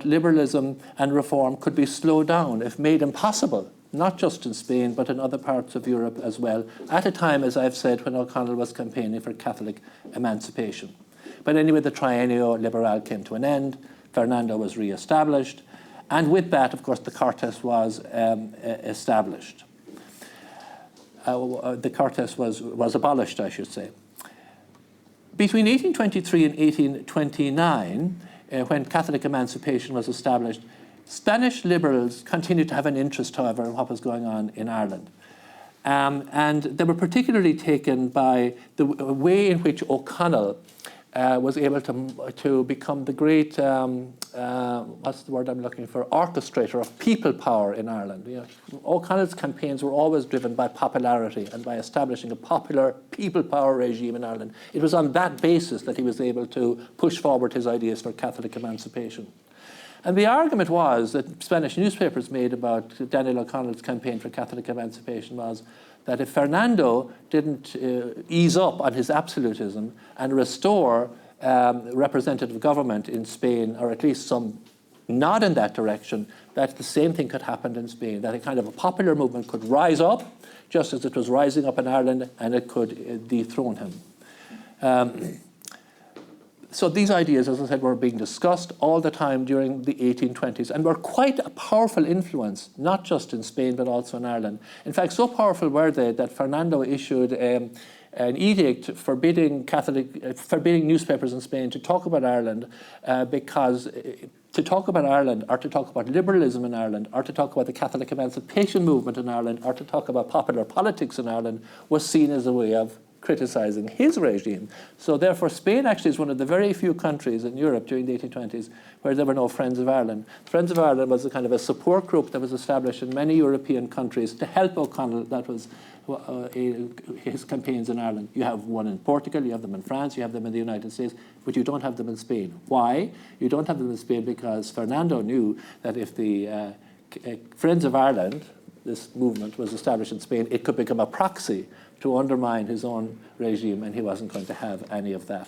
liberalism and reform could be slowed down, if made impossible, not just in Spain, but in other parts of Europe as well, at a time, as I've said, when O'Connell was campaigning for Catholic emancipation. But anyway, the triennial liberal came to an end, Fernando was re-established, and with that, of course, the Cortes was established. The Cortes was abolished, I should say. Between 1823 and 1829, when Catholic emancipation was established, Spanish liberals continued to have an interest, however, in what was going on in Ireland. And they were particularly taken by the way in which O'Connell was able to become the great, what's the word I'm looking for, orchestrator of people power in Ireland. You know, O'Connell's campaigns were always driven by popularity and by establishing a popular people power regime in Ireland. It was on that basis that he was able to push forward his ideas for Catholic emancipation. And the argument was that Spanish newspapers made about Daniel O'Connell's campaign for Catholic emancipation was that if Fernando didn't ease up on his absolutism and restore representative government in Spain, or at least some nod in that direction, that the same thing could happen in Spain, that a kind of a popular movement could rise up, just as it was rising up in Ireland, and it could dethrone him. So these ideas, as I said, were being discussed all the time during the 1820s and were quite a powerful influence, not just in Spain, but also in Ireland. In fact, so powerful were they that Fernando issued an edict forbidding newspapers in Spain to talk about Ireland because to talk about Ireland, or to talk about liberalism in Ireland, or to talk about the Catholic emancipation movement in Ireland, or to talk about popular politics in Ireland was seen as a way of criticizing his regime. So therefore, Spain actually is one of the very few countries in Europe during the 1820s where there were no Friends of Ireland. Friends of Ireland was a kind of a support group that was established in many European countries to help O'Connell. That was his campaigns in Ireland. You have one in Portugal, you have them in France, you have them in the United States, but you don't have them in Spain. Why? You don't have them in Spain because Fernando knew that if the Friends of Ireland, this movement, was established in Spain, it could become a proxy to undermine his own regime, and he wasn't going to have any of that.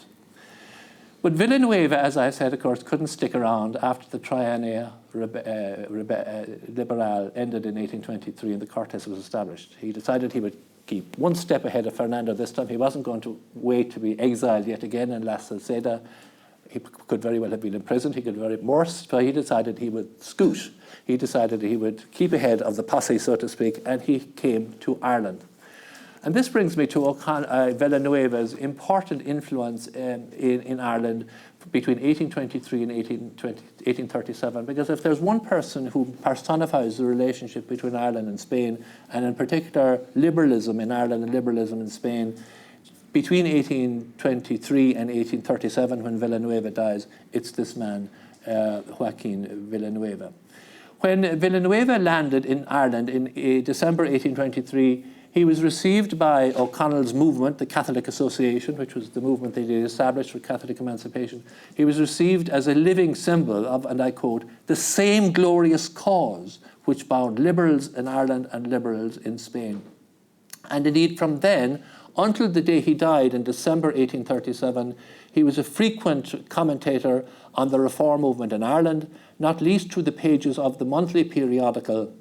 But Villanueva, as I said, of course, couldn't stick around after the Triennia Liberal ended in 1823 and the Cortes was established. He decided he would keep one step ahead of Fernando this time. He wasn't going to wait to be exiled yet again in La Salceda. He could very well have been imprisoned. He could very more, but he decided he would scoot. He decided he would keep ahead of the posse, so to speak, and he came to Ireland. And this brings me to Villanueva's important influence in Ireland between 1823 and 1837, because if there's one person who personifies the relationship between Ireland and Spain, and in particular liberalism in Ireland and liberalism in Spain, between 1823 and 1837, when Villanueva dies, it's this man, Joaquin Villanueva. When Villanueva landed in Ireland in December 1823, he was received by O'Connell's movement, the Catholic Association, which was the movement they had established for Catholic emancipation. He was received as a living symbol of, and I quote, the same glorious cause which bound liberals in Ireland and liberals in Spain. And indeed, from then until the day he died in December 1837, he was a frequent commentator on the reform movement in Ireland, not least through the pages of the monthly periodical,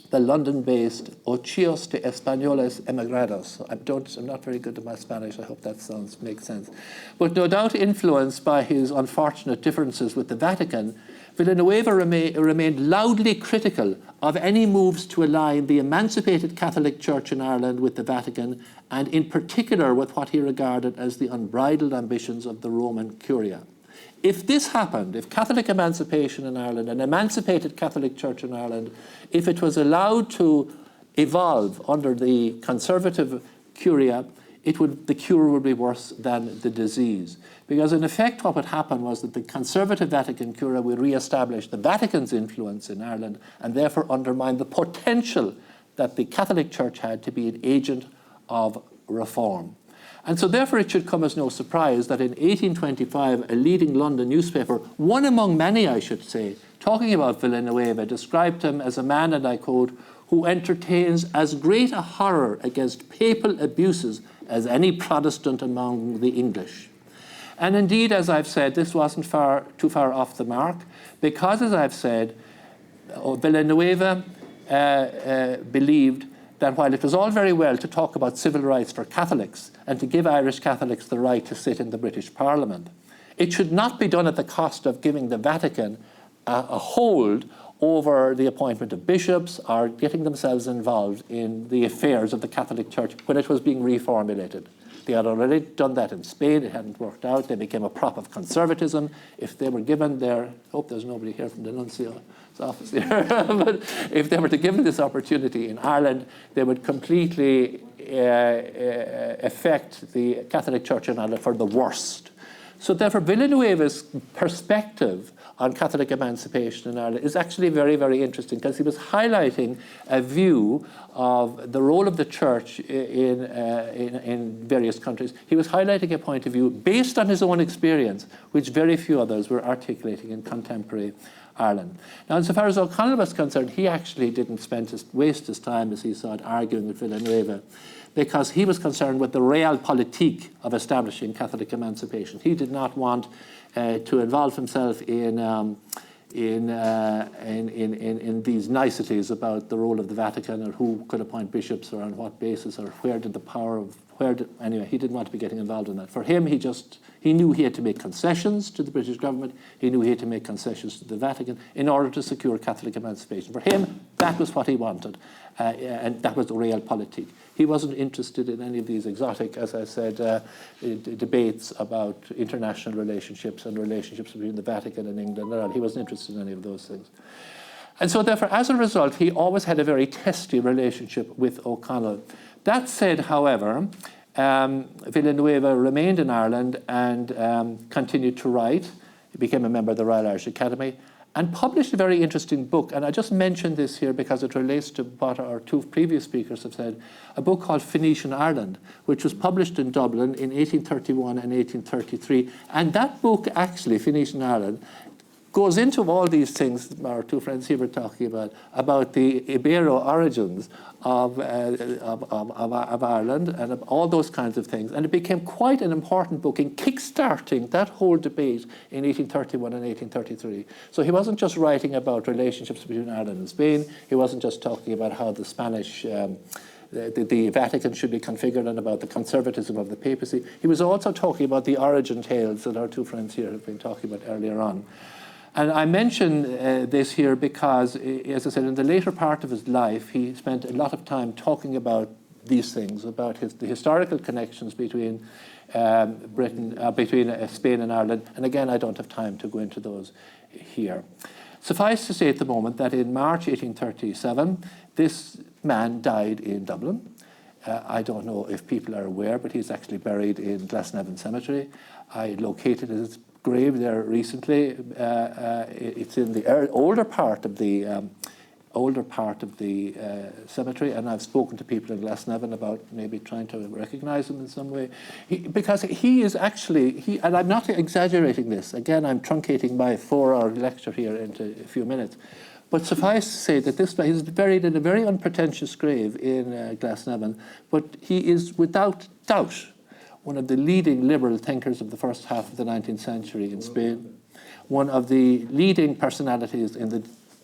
the London-based Ochios de Españoles Emigrados. I'm not very good at my Spanish. I hope that makes sense. But no doubt influenced by his unfortunate differences with the Vatican, Villanueva remained loudly critical of any moves to align the emancipated Catholic Church in Ireland with the Vatican, and in particular with what he regarded as the unbridled ambitions of the Roman Curia. If this happened, if Catholic emancipation in Ireland, an emancipated Catholic Church in Ireland, if it was allowed to evolve under the conservative Curia, the cure would be worse than the disease. Because in effect what would happen was that the conservative Vatican Curia would re-establish the Vatican's influence in Ireland and therefore undermine the potential that the Catholic Church had to be an agent of reform. And so therefore it should come as no surprise that in 1825, a leading London newspaper, one among many I should say, talking about Villanueva, described him as a man, and I quote, who entertains as great a horror against papal abuses as any Protestant among the English. And indeed, as I've said, this wasn't too far off the mark, because as I've said, Villanueva believed that while it was all very well to talk about civil rights for Catholics and to give Irish Catholics the right to sit in the British Parliament, it should not be done at the cost of giving the Vatican a hold over the appointment of bishops or getting themselves involved in the affairs of the Catholic Church when it was being reformulated. They had already done that in Spain. It hadn't worked out. They became a prop of conservatism. If they were given their, hope there's nobody here from the nuncio's office here, but if they were to give them this opportunity in Ireland, they would completely affect the Catholic Church in Ireland for the worst. So therefore, Villanueva's perspective on Catholic emancipation in Ireland is actually very, very interesting, because he was highlighting a view of the role of the church in various countries. He was highlighting a point of view based on his own experience, which very few others were articulating in contemporary Ireland. Now, insofar as O'Connell was concerned, he actually didn't waste his time, as he saw it, arguing with Villanueva, because he was concerned with the realpolitik of establishing Catholic emancipation. He did not want to involve himself in these niceties about the role of the Vatican or who could appoint bishops or on what basis or where did the power of anyway, he didn't want to be getting involved in that. For him, he knew he had to make concessions to the British government. He knew he had to make concessions to the Vatican in order to secure Catholic emancipation. For him, that was what he wanted, and that was the realpolitik. He wasn't interested in any of these exotic, as I said, debates about international relationships and relationships between the Vatican and England. He wasn't interested in any of those things. And so therefore, as a result, he always had a very testy relationship with O'Connell. That said, however, Villanueva remained in Ireland and continued to write. He became a member of the Royal Irish Academy and published a very interesting book. And I just mentioned this here because it relates to what our two previous speakers have said, a book called Phoenician Ireland, which was published in Dublin in 1831 and 1833. And that book, actually, Phoenician Ireland, goes into all these things our two friends here were talking about the Ibero origins of Ireland and of all those kinds of things. And it became quite an important book in kickstarting that whole debate in 1831 and 1833. So he wasn't just writing about relationships between Ireland and Spain. He wasn't just talking about how the Spanish the Vatican should be configured and about the conservatism of the papacy. He was also talking about the origin tales that our two friends here have been talking about earlier on. And I mention this here because, as I said, in the later part of his life, he spent a lot of time talking about these things, about the historical connections between between Spain and Ireland. And again, I don't have time to go into those here. Suffice to say at the moment that in March 1837, this man died in Dublin. I don't know if people are aware, but he's actually buried in Glasnevin Cemetery. I located his grave there recently. It's in the older part of the cemetery, and I've spoken to people in Glasnevin about maybe trying to recognize him in some way, because he is actually, and I'm not exaggerating this, again I'm truncating my 4-hour lecture here into a few minutes, but suffice to say that this he's buried in a very unpretentious grave in Glasnevin, but he is without doubt one of the leading liberal thinkers of the first half of the 19th century in Spain, one of the leading personalities in the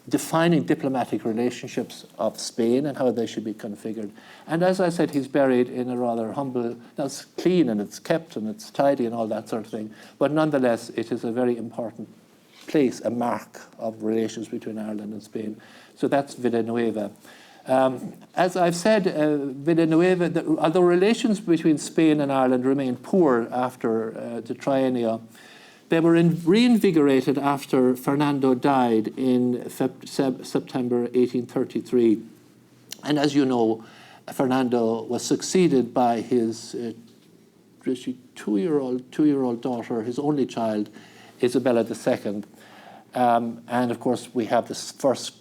defining diplomatic relationships of Spain and how they should be configured. And as I said, he's buried in a rather humble, now it's clean and it's kept and it's tidy and all that sort of thing, but nonetheless it is a very important place, a mark of relations between Ireland and Spain. So that's Villanueva. As I've said, Villanueva, although relations between Spain and Ireland remained poor after the triennial, they were reinvigorated after Fernando died in September 1833. And as you know, Fernando was succeeded by his two-year-old daughter, his only child, Isabella II. And of course, we have this first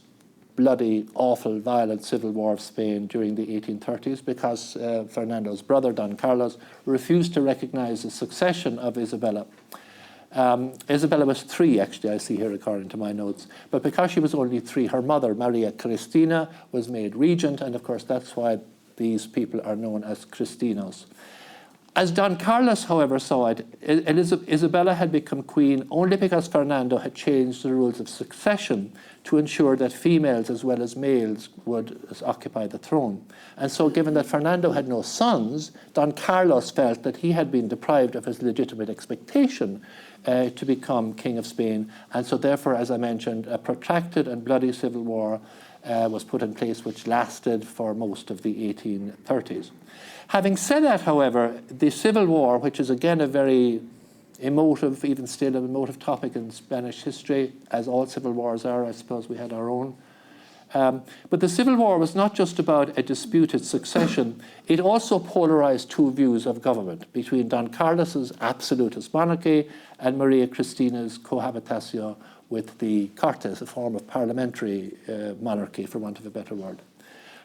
bloody, awful, violent civil war of Spain during the 1830s because Fernando's brother, Don Carlos, refused to recognize the succession of Isabella. Isabella was 3, actually, I see here according to my notes. But because she was only 3, her mother, Maria Cristina, was made regent, and of course that's why these people are known as Cristinos. As Don Carlos, however, saw it, Isabella had become queen only because Fernando had changed the rules of succession to ensure that females as well as males would occupy the throne. And so given that Fernando had no sons, Don Carlos felt that he had been deprived of his legitimate expectation to become King of Spain. And so therefore, as I mentioned, a protracted and bloody civil war was put in place, which lasted for most of the 1830s. Having said that, however, the Civil War, which is again a very emotive, even still an emotive topic in Spanish history, as all civil wars are, I suppose we had our own. But the Civil War was not just about a disputed succession, it also polarized two views of government between Don Carlos's absolutist monarchy and Maria Cristina's cohabitatio with the Cortes, a form of parliamentary monarchy, for want of a better word.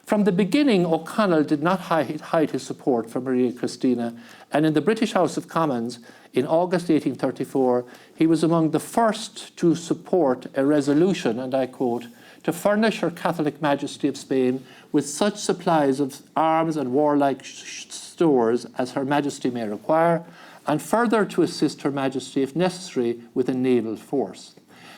From the beginning, O'Connell did not hide his support for Maria Cristina, and in the British House of Commons in August 1834, he was among the first to support a resolution, and I quote, to furnish Her Catholic Majesty of Spain with such supplies of arms and warlike stores as Her Majesty may require, and further to assist Her Majesty, if necessary, with a naval force.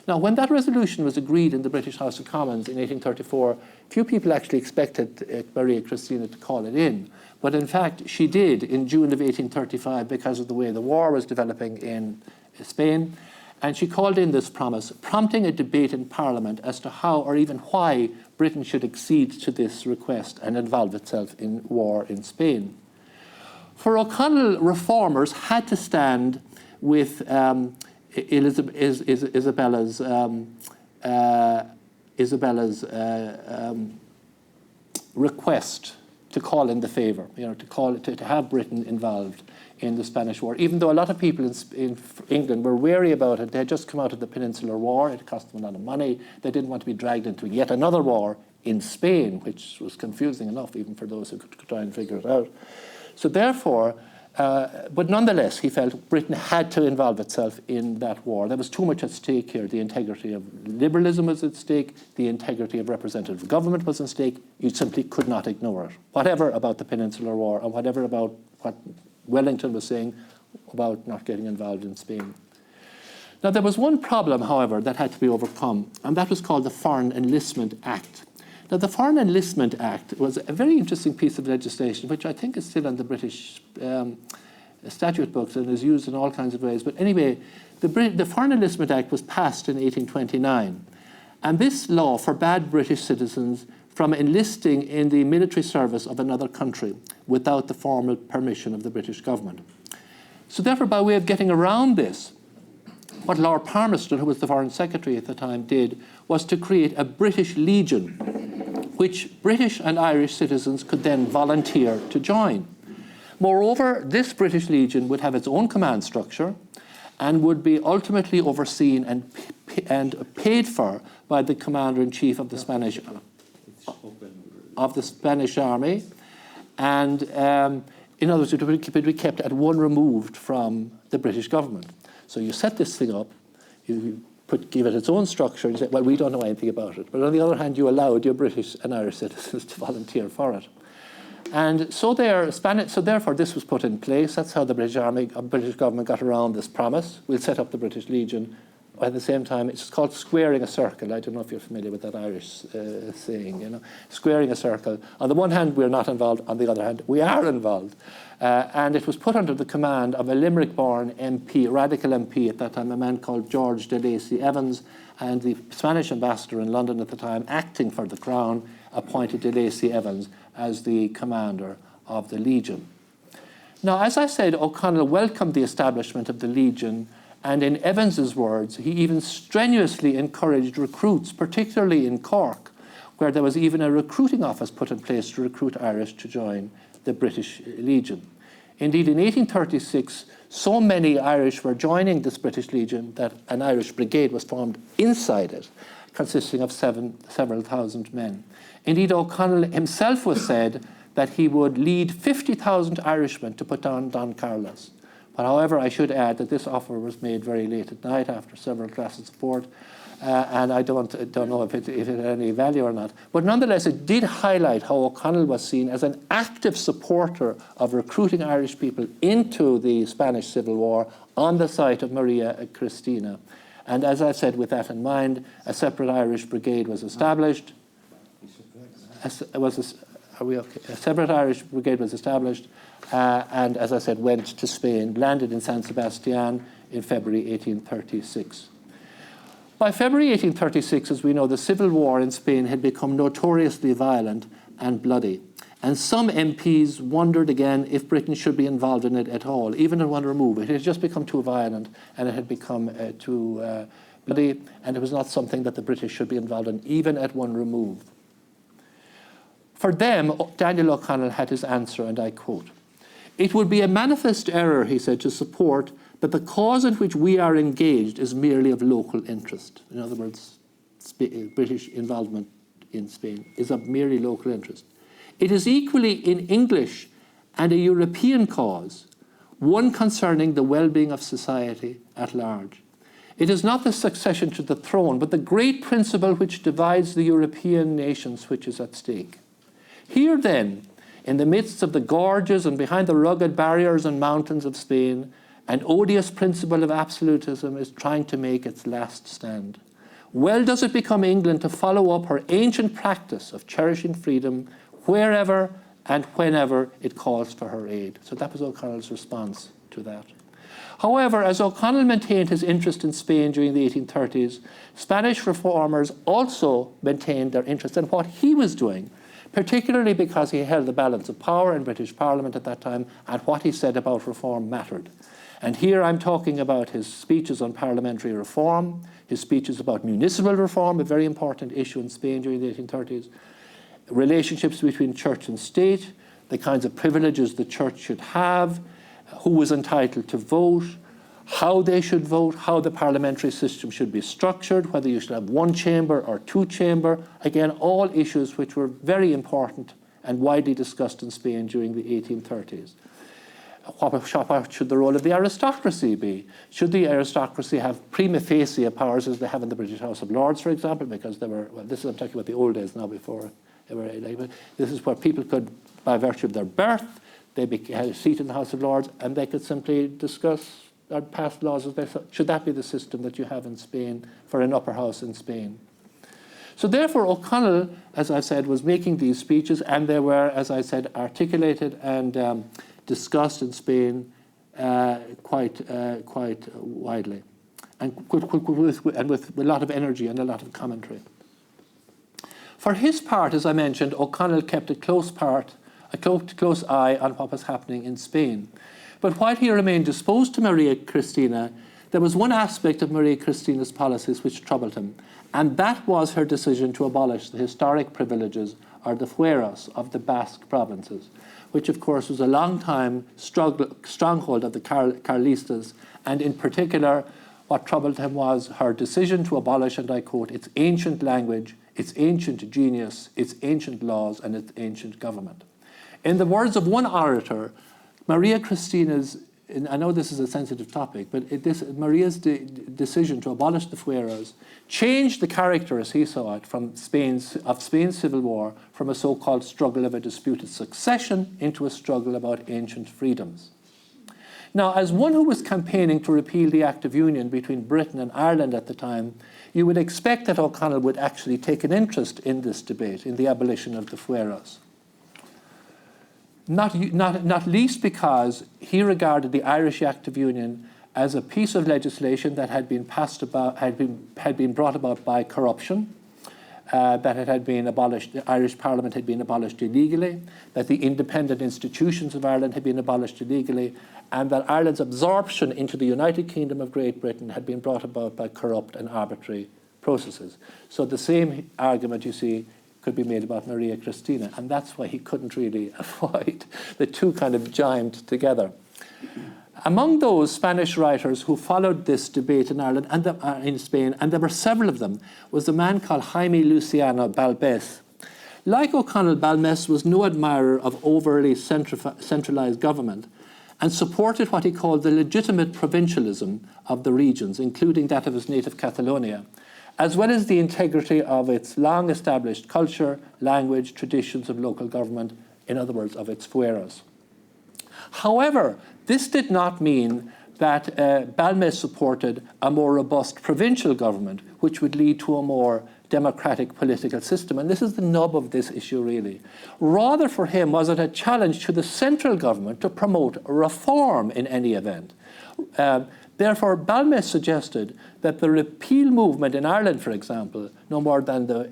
Now, when that resolution was agreed in the British House of Commons in 1834, few people actually expected Maria Cristina to call it in. But in fact, she did in June of 1835 because of the way the war was developing in Spain. And she called in this promise, prompting a debate in Parliament as to how or even why Britain should accede to this request and involve itself in war in Spain. For O'Connell, reformers had to stand with Isabella's request to call in the favour, to have Britain involved in the Spanish War, even though a lot of people in England were wary about it. They had just come out of the Peninsular War. It cost them a lot of money. They didn't want to be dragged into yet another war in Spain, which was confusing enough even for those who could try and figure it out. So therefore, but nonetheless, he felt Britain had to involve itself in that war. There was too much at stake here. The integrity of liberalism was at stake. The integrity of representative government was at stake. You simply could not ignore it. Whatever about the Peninsular War and whatever about what Wellington was saying about not getting involved in Spain. Now, there was one problem, however, that had to be overcome, and that was called the Foreign Enlistment Act. Now, the Foreign Enlistment Act was a very interesting piece of legislation, which I think is still on the British statute books and is used in all kinds of ways. But anyway, the Foreign Enlistment Act was passed in 1829. And this law forbade British citizens from enlisting in the military service of another country without the formal permission of the British government. So therefore, by way of getting around this, what Lord Palmerston, who was the Foreign Secretary at the time, did was to create a British Legion, which British and Irish citizens could then volunteer to join. Moreover, this British Legion would have its own command structure and would be ultimately overseen and paid for by the Commander-in-Chief of the Spanish Army. And in other words, it would be kept at one removed from the British government. So you set this thing up, you give it its own structure, and you say, well, we don't know anything about it. But on the other hand, you allowed your British and Irish citizens to volunteer for it. And so therefore, this was put in place. That's how the British government got around this promise. We'll set up the British Legion. At the same time, it's called squaring a circle. I don't know if you're familiar with that Irish saying, squaring a circle. On the one hand, we're not involved. On the other hand, we are involved. And it was put under the command of a Limerick-born MP, radical MP at that time, a man called George de Lacy Evans, and the Spanish ambassador in London at the time, acting for the Crown, appointed de Lacy Evans as the commander of the Legion. Now, as I said, O'Connell welcomed the establishment of the Legion, and in Evans's words, he even strenuously encouraged recruits, particularly in Cork, where there was even a recruiting office put in place to recruit Irish to join the British Legion. Indeed, in 1836, so many Irish were joining this British Legion that an Irish brigade was formed inside it, consisting of several thousand men. Indeed, O'Connell himself was said that he would lead 50,000 Irishmen to put down Don Carlos. But however, I should add that this offer was made very late at night after several glasses of port, and I don't know if it had any value or not. But nonetheless, it did highlight how O'Connell was seen as an active supporter of recruiting Irish people into the Spanish Civil War on the site of Maria Cristina. And as I said, with that in mind, a separate Irish brigade was established. A separate Irish brigade was established, and as I said, went to Spain, landed in San Sebastian in February 1836. By February 1836, as we know, the civil war in Spain had become notoriously violent and bloody. And some MPs wondered again if Britain should be involved in it at all, even at one remove. It had just become too violent and it had become too bloody, and it was not something that the British should be involved in, even at one remove. For them, Daniel O'Connell had his answer, and I quote, "It would be a manifest error," he said, "to support that the cause in which we are engaged is merely of local interest." In other words, British involvement in Spain is of merely local interest. "It is equally in English and a European cause, one concerning the well-being of society at large. It is not the succession to the throne, but the great principle which divides the European nations which is at stake. Here then, in the midst of the gorges and behind the rugged barriers and mountains of Spain, an odious principle of absolutism is trying to make its last stand. Well does it become England to follow up her ancient practice of cherishing freedom wherever and whenever it calls for her aid." So that was O'Connell's response to that. However, as O'Connell maintained his interest in Spain during the 1830s, Spanish reformers also maintained their interest in what he was doing, particularly because he held the balance of power in British Parliament at that time, and what he said about reform mattered. And here I'm talking about his speeches on parliamentary reform, his speeches about municipal reform, a very important issue in Spain during the 1830s, relationships between church and state, the kinds of privileges the church should have, who was entitled to vote, how they should vote, how the parliamentary system should be structured, whether you should have one chamber or two chamber. Again, all issues which were very important and widely discussed in Spain during the 1830s. What should the role of the aristocracy be? Should the aristocracy have prima facie powers as they have in the British House of Lords, for example, because they were, well, I'm talking about the old days now before they were, this is where people could, by virtue of their birth, they had a seat in the House of Lords and they could simply discuss or pass laws as they thought. Should that be the system that you have in Spain for an upper house in Spain? So therefore, O'Connell, as I said, was making these speeches, and they were, as I said, articulated and discussed in Spain quite widely, and with a lot of energy and a lot of commentary. For his part, as I mentioned, O'Connell kept a close eye on what was happening in Spain. But while he remained disposed to Maria Cristina, there was one aspect of Maria Cristina's policies which troubled him, and that was her decision to abolish the historic privileges, or the fueros, of the Basque provinces, which of course was a long time stronghold of the Carlistas, and in particular what troubled him was her decision to abolish, and I quote, its ancient language, its ancient genius, its ancient laws, and its ancient government. In the words of one orator, Maria Cristina's, and I know this is a sensitive topic, but Maria's decision to abolish the fueros changed the character, as he saw it, from Spain's civil war, from a so-called struggle of a disputed succession into a struggle about ancient freedoms. Now, as one who was campaigning to repeal the Act of Union between Britain and Ireland at the time, you would expect that O'Connell would actually take an interest in this debate, in the abolition of the fueros. Not least because he regarded the Irish Act of Union as a piece of legislation that had been passed about, had been brought about by corruption, that it had been abolished, the Irish Parliament had been abolished illegally, that the independent institutions of Ireland had been abolished illegally, and that Ireland's absorption into the United Kingdom of Great Britain had been brought about by corrupt and arbitrary processes. So the same argument, you see, could be made about Maria Cristina, and that's why he couldn't really avoid the two kind of joined together. Among those Spanish writers who followed this debate in Ireland and in Spain, and there were several of them, was a man called Jaime Luciano Balbés. Like O'Connell, Balbés was no admirer of overly centralized government and supported what he called the legitimate provincialism of the regions, including that of his native Catalonia, as well as the integrity of its long-established culture, language, traditions of local government, in other words, of its fueros. However, this did not mean that Balbés supported a more robust provincial government, which would lead to a more democratic political system. And this is the nub of this issue, really. Rather, for him, was it a challenge to the central government to promote reform in any event. Therefore, Balbés suggested that the repeal movement in Ireland, for example, no more than the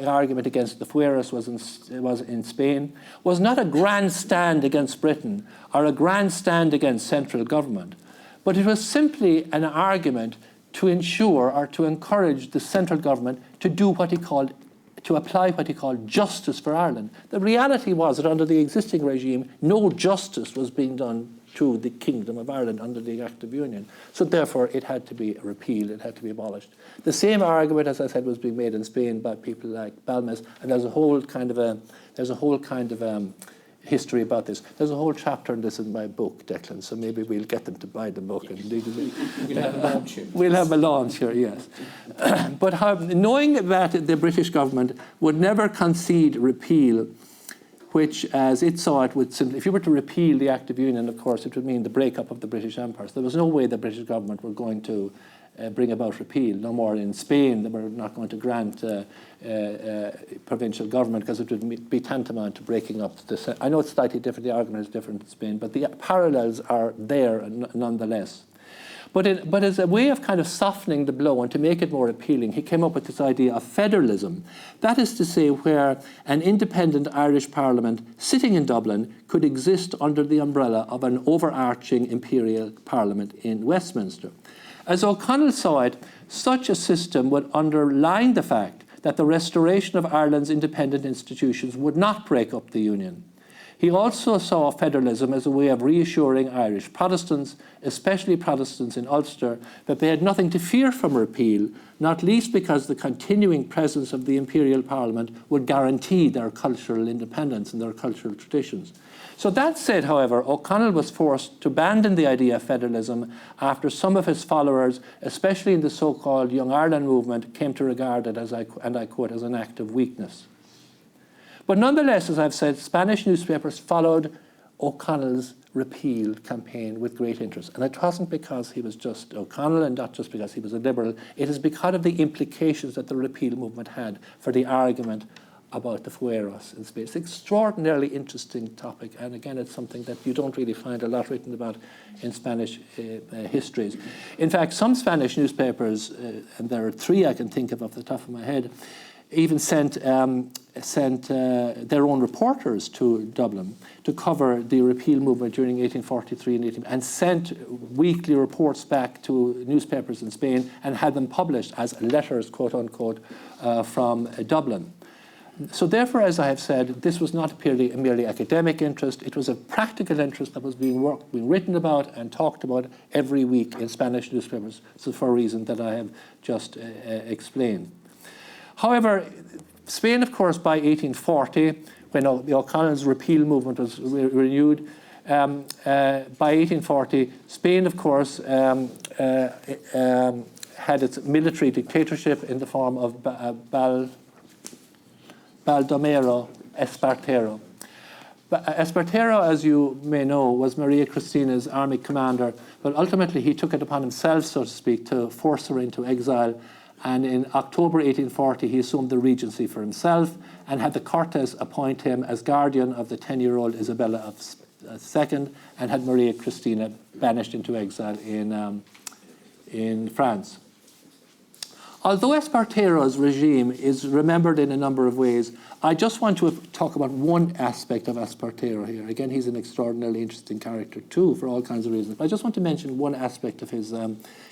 argument against the fueros was in Spain, was not a grand stand against Britain or a grand stand against central government, but it was simply an argument to ensure or to encourage the central government to do what he called, to apply what he called justice for Ireland. The reality was that under the existing regime, no justice was being done to the Kingdom of Ireland under the Act of Union. So therefore, it had to be repealed, it had to be abolished. The same argument, as I said, was being made in Spain by people like Balbés, and there's a whole kind of history about this. There's a whole chapter on this in my book, Declan, so maybe we'll get them to buy the book. And we'll have a launch here. We'll have a launch here, yes. But knowing that the British government would never concede repeal, which, as it saw it, would simply, if you were to repeal the Act of Union, of course, it would mean the breakup of the British Empire. So there was no way the British government were going to bring about repeal. No more in Spain, they were not going to grant provincial government because it would be tantamount to breaking up the... I know it's slightly different, the argument is different in Spain, but the parallels are there nonetheless. But as a way of kind of softening the blow and to make it more appealing, he came up with this idea of federalism. That is to say, where an independent Irish Parliament sitting in Dublin could exist under the umbrella of an overarching imperial Parliament in Westminster. As O'Connell saw it, such a system would underline the fact that the restoration of Ireland's independent institutions would not break up the Union. He also saw federalism as a way of reassuring Irish Protestants, especially Protestants in Ulster, that they had nothing to fear from repeal, not least because the continuing presence of the Imperial Parliament would guarantee their cultural independence and their cultural traditions. So that said, however, O'Connell was forced to abandon the idea of federalism after some of his followers, especially in the so-called Young Ireland movement, came to regard it as, and I quote, as an act of weakness. But nonetheless, as I've said, Spanish newspapers followed O'Connell's repeal campaign with great interest. And it wasn't because he was just O'Connell and not just because he was a liberal. It is because of the implications that the repeal movement had for the argument about the fueros in Spain. It's an extraordinarily interesting topic. And again, it's something that you don't really find a lot written about in Spanish histories. In fact, some Spanish newspapers, and there are 3 I can think of off the top of my head, even sent their own reporters to Dublin to cover the repeal movement during 1843 and sent weekly reports back to newspapers in Spain and had them published as letters, quote unquote, from Dublin. So therefore, as I have said, this was not a merely academic interest. It was a practical interest that was being written about and talked about every week in Spanish newspapers, so for a reason that I have just explained. However, Spain, of course, by 1840, when the O'Connell's repeal movement was renewed, by 1840, Spain, of course, had its military dictatorship in the form of Baldomero Espartero. Espartero, as you may know, was Maria Cristína's army commander, but ultimately he took it upon himself, so to speak, to force her into exile. And in October 1840, he assumed the regency for himself and had the Cortes appoint him as guardian of the 10-year-old Isabella II and had Maria Cristina banished into exile in France. Although Espartero's regime is remembered in a number of ways, I just want to talk about one aspect of Espartero here. Again, he's an extraordinarily interesting character too, for all kinds of reasons. But I just want to mention one aspect of his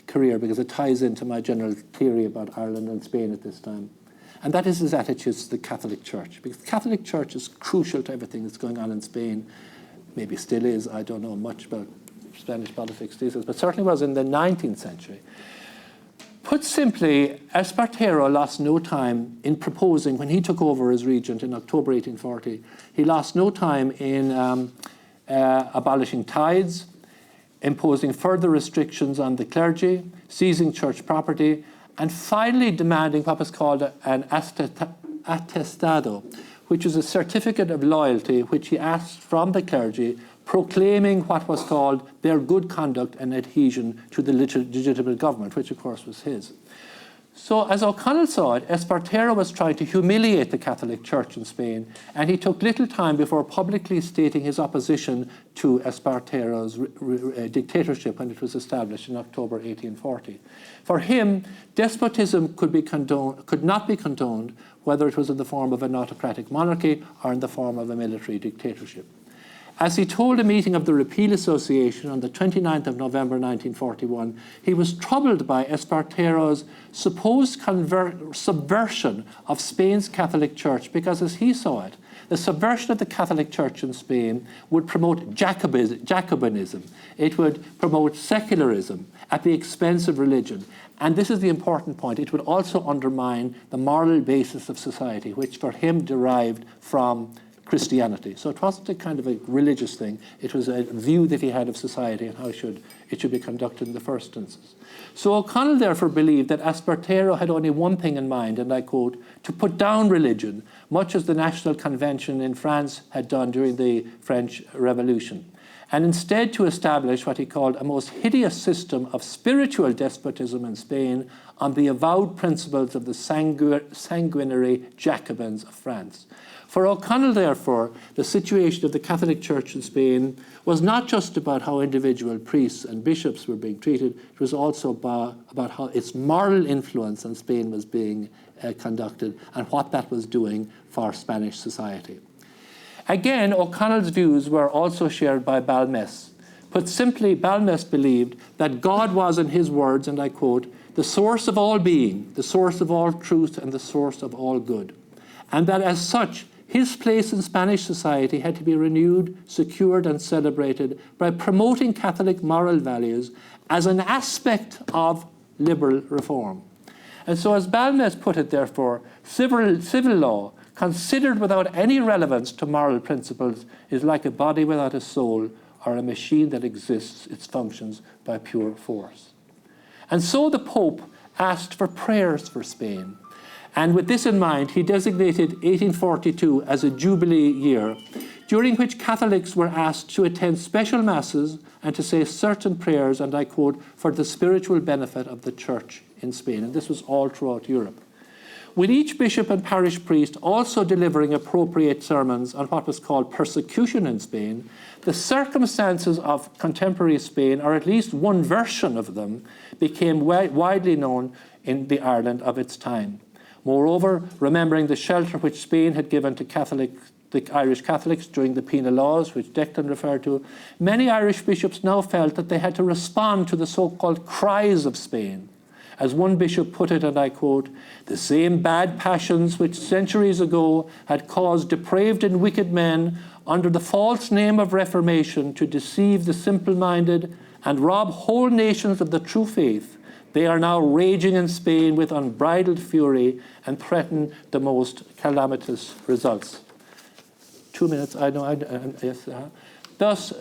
career because it ties into my general theory about Ireland and Spain at this time. And that is his attitudes to the Catholic Church. Because the Catholic Church is crucial to everything that's going on in Spain. Maybe still is. I don't know much about Spanish politics these days, but certainly was in the 19th century. Put simply, Espartero lost no time in proposing, when he took over as regent in October 1840, he lost no time in abolishing tithes, imposing further restrictions on the clergy, seizing church property, and finally demanding what was called an attestado, which is a certificate of loyalty which he asked from the clergy, proclaiming what was called their good conduct and adhesion to the legitimate government, which of course was his. So as O'Connell saw it, Espartero was trying to humiliate the Catholic Church in Spain, and he took little time before publicly stating his opposition to Espartero's dictatorship when it was established in October 1840. For him, despotism could not be condoned, whether it was in the form of an autocratic monarchy or in the form of a military dictatorship. As he told a meeting of the Repeal Association on the 29th of November 1941, he was troubled by Espartero's supposed subversion of Spain's Catholic Church because, as he saw it, the subversion of the Catholic Church in Spain would promote Jacobinism. It would promote secularism at the expense of religion. And this is the important point. It would also undermine the moral basis of society, which for him derived from Christianity. So it wasn't a kind of a religious thing. It was a view that he had of society and how it should be conducted in the first instance. So O'Connell therefore believed that Espartero had only one thing in mind, and I quote, to put down religion, much as the National Convention in France had done during the French Revolution, and instead to establish what he called a most hideous system of spiritual despotism in Spain on the avowed principles of the sanguinary Jacobins of France. For O'Connell, therefore, the situation of the Catholic Church in Spain was not just about how individual priests and bishops were being treated, it was also about how its moral influence on Spain was being conducted and what that was doing for Spanish society. Again, O'Connell's views were also shared by Balmes. Put simply, Balmes believed that God was, in his words, and I quote, the source of all being, the source of all truth, and the source of all good, and that as such, his place in Spanish society had to be renewed, secured, and celebrated by promoting Catholic moral values as an aspect of liberal reform. And so, as Balmes put it, therefore, civil law, considered without any relevance to moral principles, is like a body without a soul, or a machine that exists, its functions, by pure force. And so the Pope asked for prayers for Spain. And with this in mind, he designated 1842 as a Jubilee year, during which Catholics were asked to attend special masses and to say certain prayers, and I quote, for the spiritual benefit of the Church in Spain. And this was all throughout Europe, with each bishop and parish priest also delivering appropriate sermons on what was called persecution in Spain. The circumstances of contemporary Spain, or at least one version of them, became widely known in the Ireland of its time. Moreover, remembering the shelter which Spain had given to the Irish Catholics during the penal laws, which Declan referred to, many Irish bishops now felt that they had to respond to the so-called cries of Spain. As one bishop put it, and I quote, "The same bad passions which centuries ago had caused depraved and wicked men under the false name of Reformation to deceive the simple-minded and rob whole nations of the true faith, they are now raging in Spain with unbridled fury and threaten the most calamitous results." 2 minutes, I know, yes. Thus,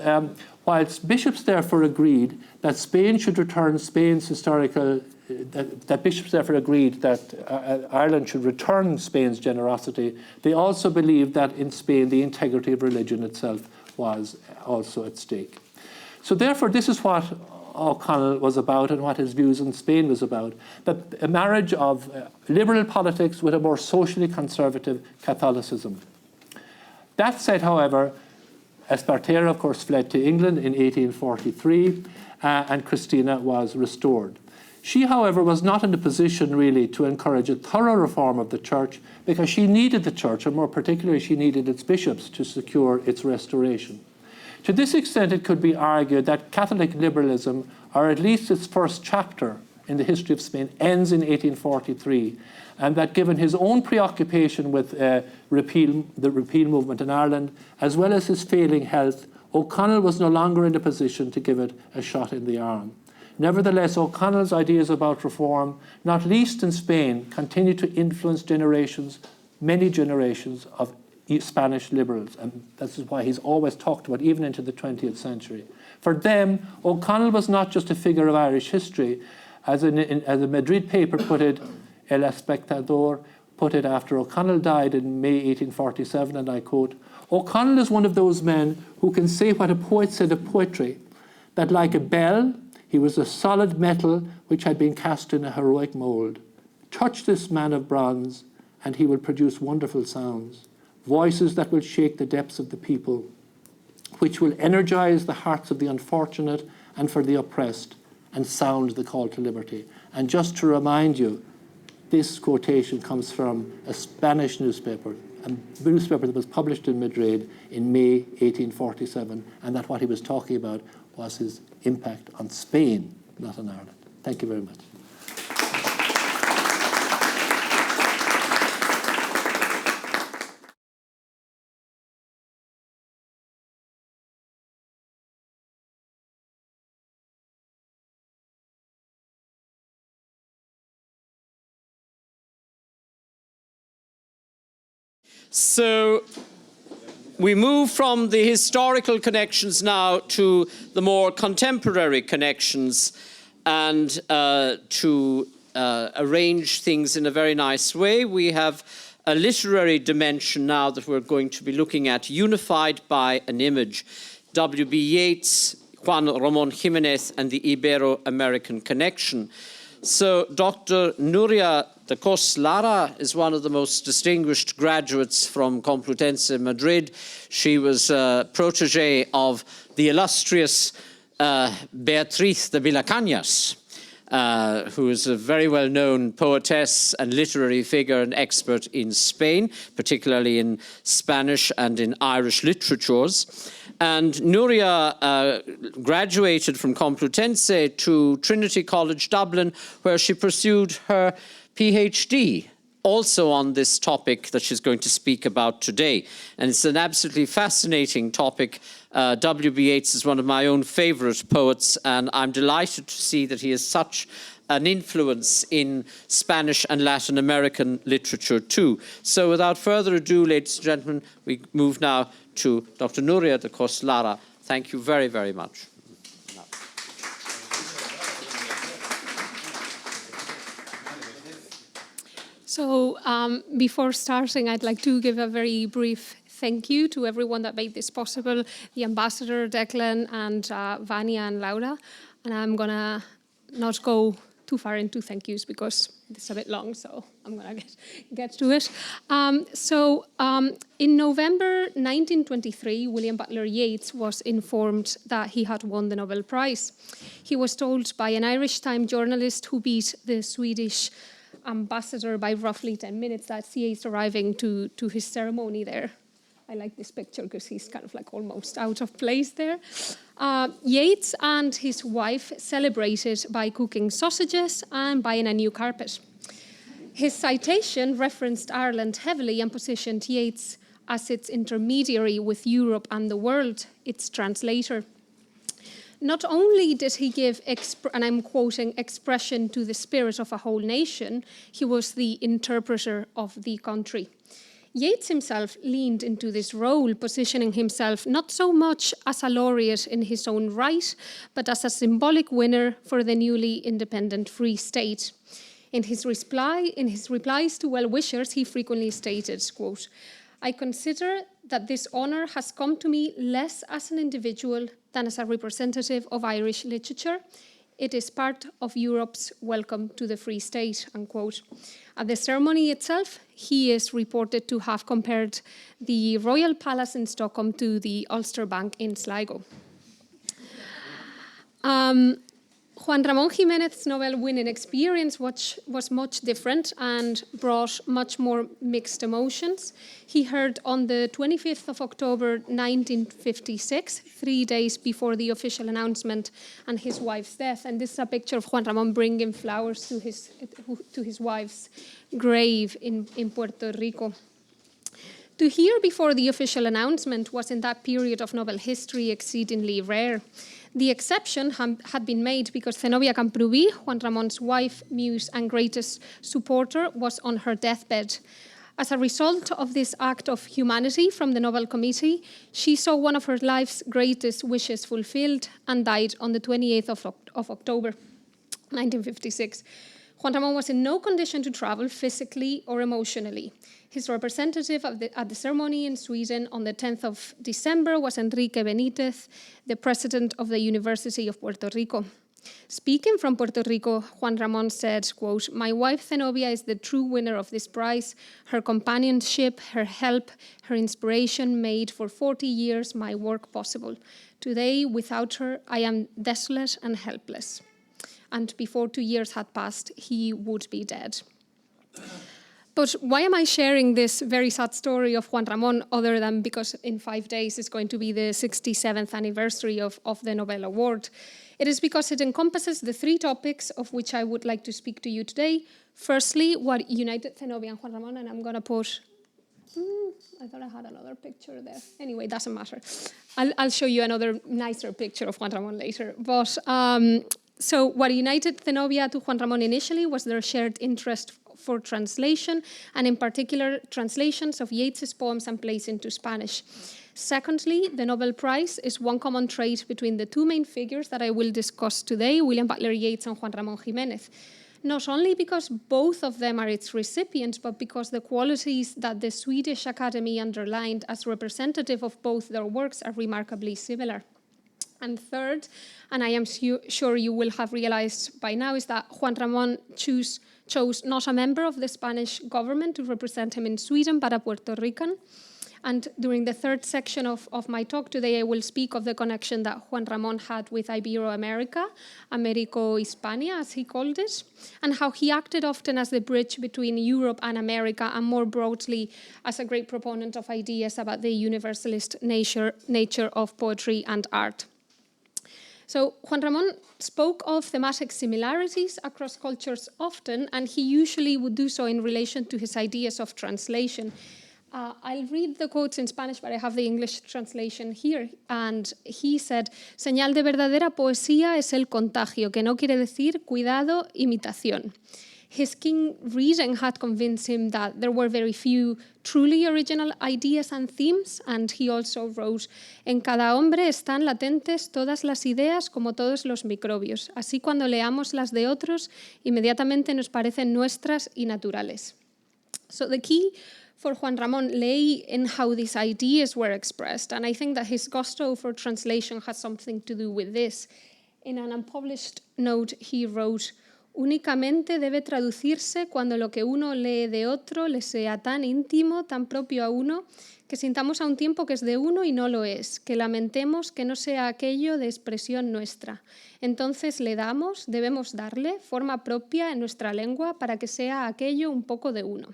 whilst bishops therefore agreed that Spain should return Spain's historical, that bishops therefore agreed that Ireland should return Spain's generosity, they also believed that in Spain the integrity of religion itself was also at stake. So therefore, this is what O'Connell was about and what his views on Spain was about, that a marriage of liberal politics with a more socially conservative Catholicism. That said, however, Espartero, of course, fled to England in 1843, and Christina was restored. She, however, was not in a position really to encourage a thorough reform of the church, because she needed the church, and more particularly she needed its bishops to secure its restoration. To this extent, it could be argued that Catholic liberalism, or at least its first chapter in the history of Spain, ends in 1843, and that given his own preoccupation with the repeal movement in Ireland, as well as his failing health, O'Connell was no longer in a position to give it a shot in the arm. Nevertheless, O'Connell's ideas about reform, not least in Spain, continued to influence many generations of Spanish liberals, and this is why he's always talked about, even into the 20th century. For them, O'Connell was not just a figure of Irish history. As a Madrid paper put it, El Espectador put it after O'Connell died in May 1847, and I quote, "O'Connell is one of those men who can say what a poet said of poetry, that like a bell, he was a solid metal which had been cast in a heroic mould. Touch this man of bronze, and he will produce wonderful sounds, voices that will shake the depths of the people, which will energize the hearts of the unfortunate and for the oppressed, and sound the call to liberty." And just to remind you, this quotation comes from a Spanish newspaper, a newspaper that was published in Madrid in May 1847, and that what he was talking about was his impact on Spain, not on Ireland. Thank you very much. So we move from the historical connections now to the more contemporary connections, and to arrange things in a very nice way. We have a literary dimension now that we're going to be looking at, unified by an image. W.B. Yeats, Juan Ramón Jiménez, and the Ibero-American connection. So Dr. Nuria de Cos Lara is one of the most distinguished graduates from Complutense Madrid. She was a protege of the illustrious Beatriz de Villacañas, who is a very well-known poetess and literary figure and expert in Spain, particularly in Spanish and in Irish literatures. And Nuria graduated from Complutense to Trinity College Dublin, where she pursued her PhD also on this topic that she's going to speak about today. And it's an absolutely fascinating topic. W.B. Yeats is one of my own favorite poets, and I'm delighted to see that he is such an influence in Spanish and Latin American literature too. So without further ado, ladies and gentlemen, we move now to Dr. Nuria de Cos Lara. Thank you very, very much. So before starting, I'd like to give a very brief thank you to everyone that made this possible, the ambassador, Declan, and Vania and Lara. And I'm going to not go too far into thank yous because it's a bit long, so I'm going to get to it. In November 1923, William Butler Yeats was informed that he had won the Nobel Prize. He was told by an Irish Times journalist who beat the Swedish ambassador by roughly 10 minutes that Yeats arriving to his ceremony there. I like this picture because he's kind of like almost out of place there. Yeats and his wife celebrated by cooking sausages and buying a new carpet. His citation referenced Ireland heavily and positioned Yeats as its intermediary with Europe and the world, its translator. Not only did he give, and I'm quoting, expression to the spirit of a whole nation, he was the interpreter of the country. Yeats himself leaned into this role, positioning himself not so much as a laureate in his own right, but as a symbolic winner for the newly independent Free State. In his replies to well-wishers, he frequently stated, quote, "I consider that this honour has come to me less as an individual than as a representative of Irish literature. It is part of Europe's welcome to the Free State," unquote. At the ceremony itself, he is reported to have compared the Royal Palace in Stockholm to the Ulster Bank in Sligo. Juan Ramón Jiménez's Nobel-winning experience was much different and brought much more mixed emotions. He heard on the 25th of October 1956, 3 days before the official announcement and his wife's death. And this is a picture of Juan Ramón bringing flowers to his wife's grave in Puerto Rico. To hear before the official announcement was in that period of Nobel history exceedingly rare. The exception had been made because Zenobia Camprubí, Juan Ramón's wife, muse, and greatest supporter, was on her deathbed. As a result of this act of humanity from the Nobel Committee, she saw one of her life's greatest wishes fulfilled and died on the 28th of October, 1956. Juan Ramón was in no condition to travel physically or emotionally. His representative at the ceremony in Sweden on the 10th of December was Enrique Benítez, the president of the University of Puerto Rico. Speaking from Puerto Rico, Juan Ramón said, quote, "My wife Zenobia is the true winner of this prize. Her companionship, her help, her inspiration made for 40 years my work possible. Today, without her, I am desolate and helpless." And before 2 years had passed, he would be dead. But why am I sharing this very sad story of Juan Ramón other than because in 5 days is going to be the 67th anniversary of the Nobel Award? It is because it encompasses the 3 topics of which I would like to speak to you today. Firstly, what united Zenobia and Juan Ramón, and I'm going to put, I thought I had another picture there. Anyway, doesn't matter. I'll show you another nicer picture of Juan Ramón later. But so what united Zenobia to Juan Ramón initially was their shared interest for translation, and in particular, translations of Yeats's poems and plays into Spanish. Secondly, the Nobel Prize is one common trait between the 2 main figures that I will discuss today, William Butler Yeats and Juan Ramón Jiménez. Not only because both of them are its recipients, but because the qualities that the Swedish Academy underlined as representative of both their works are remarkably similar. And third, and I am sure you will have realized by now, is that Juan Ramón chose not a member of the Spanish government to represent him in Sweden, but a Puerto Rican. And during the third section of my talk today, I will speak of the connection that Juan Ramón had with Ibero-America, Américo-Hispania, as he called it, and how he acted often as the bridge between Europe and America, and more broadly, as a great proponent of ideas about the universalist nature of poetry and art. So Juan Ramón spoke of thematic similarities across cultures often, and he usually would do so in relation to his ideas of translation. I'll read the quotes in Spanish, but I have the English translation here. And he said, señal de verdadera poesía es el contagio, que no quiere decir cuidado, imitación. His keen reading had convinced him that there were very few truly original ideas and themes, and he also wrote, en cada hombre están latentes todas las ideas como todos los microbios. Así cuando leamos las de otros, inmediatamente nos parecen nuestras y naturales. So the key for Juan Ramón lay in how these ideas were expressed, and I think that his gusto for translation has something to do with this. In an unpublished note, he wrote, únicamente debe traducirse cuando lo que uno lee de otro le sea tan íntimo, tan propio a uno, que sintamos a un tiempo que es de uno y no lo es, que lamentemos que no sea aquello de expresión nuestra. Entonces debemos darle forma propia en nuestra lengua para que sea aquello un poco de uno.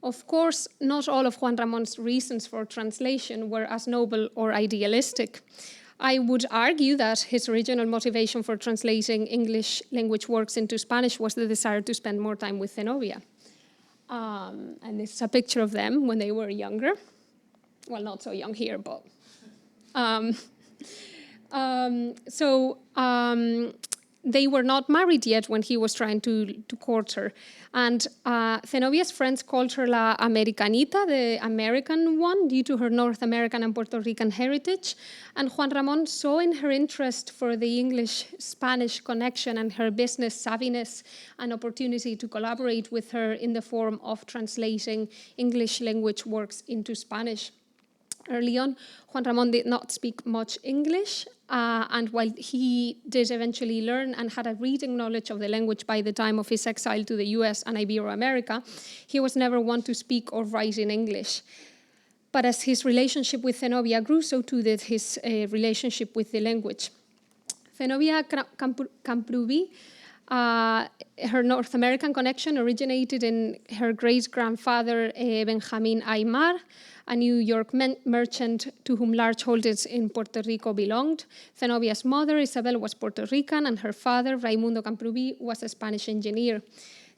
Of course, not all of Juan Ramón's reasons for translation were as noble or idealistic. I would argue that his original motivation for translating English language works into Spanish was the desire to spend more time with Zenobia. And this is a picture of them when they were younger. Well, not so young here, but... They were not married yet when he was trying to court her. And Zenobia's friends called her La Americanita, the American one, due to her North American and Puerto Rican heritage. And Juan Ramón saw in her interest for the English-Spanish connection and her business savviness an opportunity to collaborate with her in the form of translating English language works into Spanish. Early on, Juan Ramón did not speak much English, and while he did eventually learn and had a reading knowledge of the language by the time of his exile to the US and Ibero-America, he was never one to speak or write in English. But as his relationship with Zenobia grew, so too did his relationship with the language. Zenobia Camprubí, her North American connection originated in her great-grandfather Benjamin Aymar, a New York merchant to whom large holdings in Puerto Rico belonged. Zenobia's mother, Isabel, was Puerto Rican, and her father, Raimundo Camprubí, was a Spanish engineer.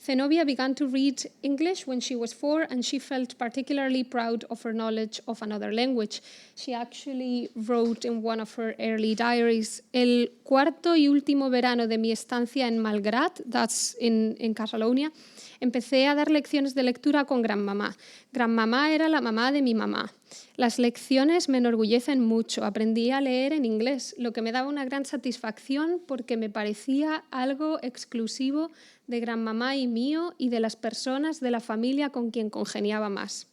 Zenobia began to read English when she was 4, and she felt particularly proud of her knowledge of another language. She actually wrote in one of her early diaries, el cuarto y último verano de mi estancia en Malgrat, that's in Catalonia, empecé a dar lecciones de lectura con Granmamá. Granmamá era la mamá de mi mamá. Las lecciones me enorgullecen mucho. Aprendí a leer en inglés, lo que me daba una gran satisfacción porque me parecía algo exclusivo de Granmamá y mío y de las personas de la familia con quien congeniaba más.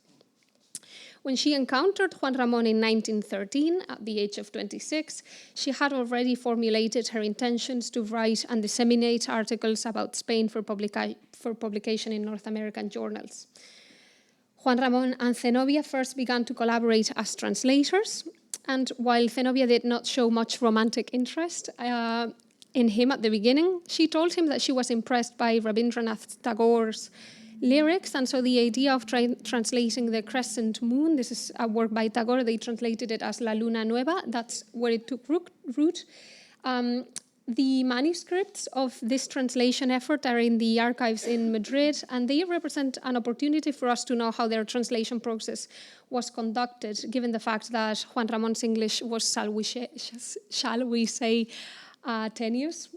When she encountered Juan Ramón in 1913, at the age of 26, she had already formulated her intentions to write and disseminate articles about Spain for publication in North American journals. Juan Ramón and Zenobia first began to collaborate as translators, and while Zenobia did not show much romantic interest in him at the beginning, she told him that she was impressed by Rabindranath Tagore's lyrics, and so the idea of translating the crescent moon, this is a work by Tagore, they translated it as La Luna Nueva, that's where it took root. The manuscripts of this translation effort are in the archives in Madrid, and they represent an opportunity for us to know how their translation process was conducted, given the fact that Juan Ramón's English was, shall we say, tenuous.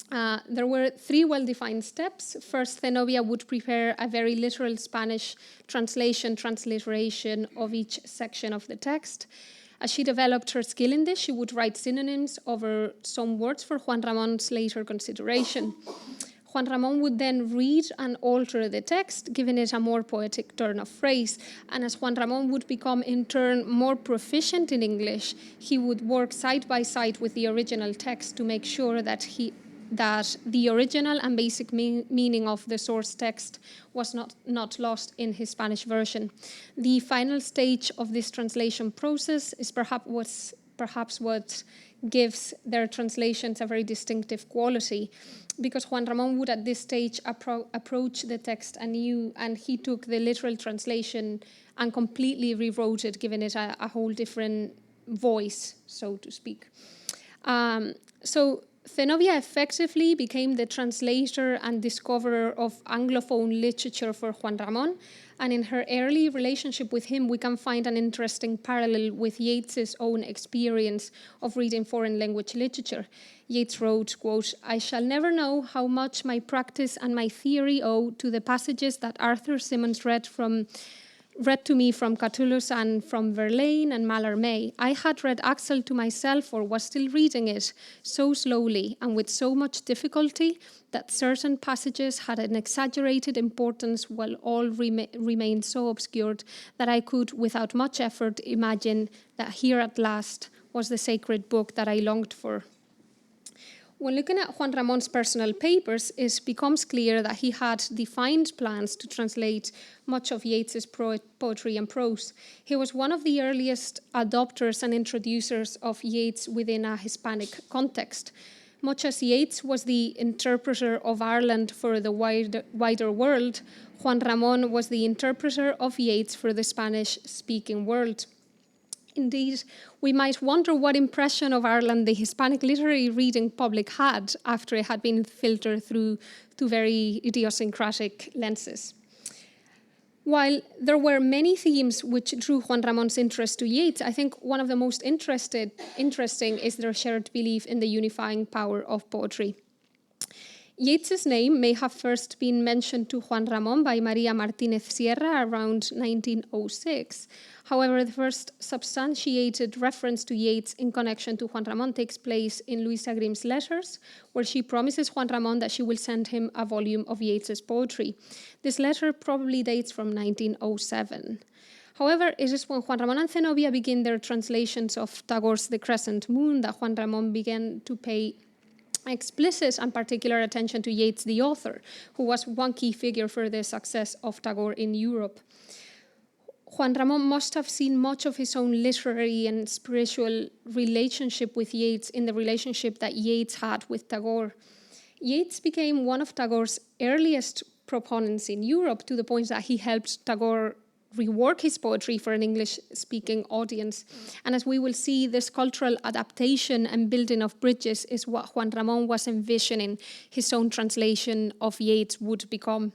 There were 3 well-defined steps. First, Zenobia would prepare a very literal Spanish transliteration of each section of the text. As she developed her skill in this, she would write synonyms over some words for Juan Ramón's later consideration. Juan Ramón would then read and alter the text, giving it a more poetic turn of phrase. And as Juan Ramón would become, in turn, more proficient in English, he would work side by side with the original text to make sure that the original and basic meaning of the source text was not lost in his Spanish version. The final stage of this translation process is perhaps what gives their translations a very distinctive quality, because Juan Ramón would at this stage approach the text anew, and he took the literal translation and completely rewrote it, giving it a whole different voice, so to speak. So Zenobia effectively became the translator and discoverer of Anglophone literature for Juan Ramón, and in her early relationship with him, we can find an interesting parallel with Yeats's own experience of reading foreign language literature. Yeats wrote, quote, "I shall never know how much my practice and my theory owe to the passages that Arthur Symons read to me from Catullus and from Verlaine and Mallarmé. I had read Axel to myself, or was still reading it, so slowly and with so much difficulty that certain passages had an exaggerated importance while all remained so obscured that I could, without much effort, imagine that here at last was the sacred book that I longed for." When looking at Juan Ramón's personal papers, it becomes clear that he had defined plans to translate much of Yeats's poetry and prose. He was one of the earliest adopters and introducers of Yeats within a Hispanic context. Much as Yeats was the interpreter of Ireland for the wider world, Juan Ramón was the interpreter of Yeats for the Spanish-speaking world. Indeed, we might wonder what impression of Ireland the Hispanic literary reading public had after it had been filtered through two very idiosyncratic lenses. While there were many themes which drew Juan Ramón's interest to Yeats, I think one of the most interesting is their shared belief in the unifying power of poetry. Yeats's name may have first been mentioned to Juan Ramón by María Martínez Sierra around 1906. However, the first substantiated reference to Yeats in connection to Juan Ramón takes place in Louisa Grimm's letters, where she promises Juan Ramón that she will send him a volume of Yeats's poetry. This letter probably dates from 1907. However, it is when Juan Ramón and Zenobia begin their translations of Tagore's The Crescent Moon that Juan Ramón began to pay explicit and particular attention to Yeats, the author, who was one key figure for the success of Tagore in Europe. Juan Ramón must have seen much of his own literary and spiritual relationship with Yeats in the relationship that Yeats had with Tagore. Yeats became one of Tagore's earliest proponents in Europe, to the point that he helped Tagore rework his poetry for an English-speaking audience. And as we will see, this cultural adaptation and building of bridges is what Juan Ramón was envisioning his own translation of Yeats would become.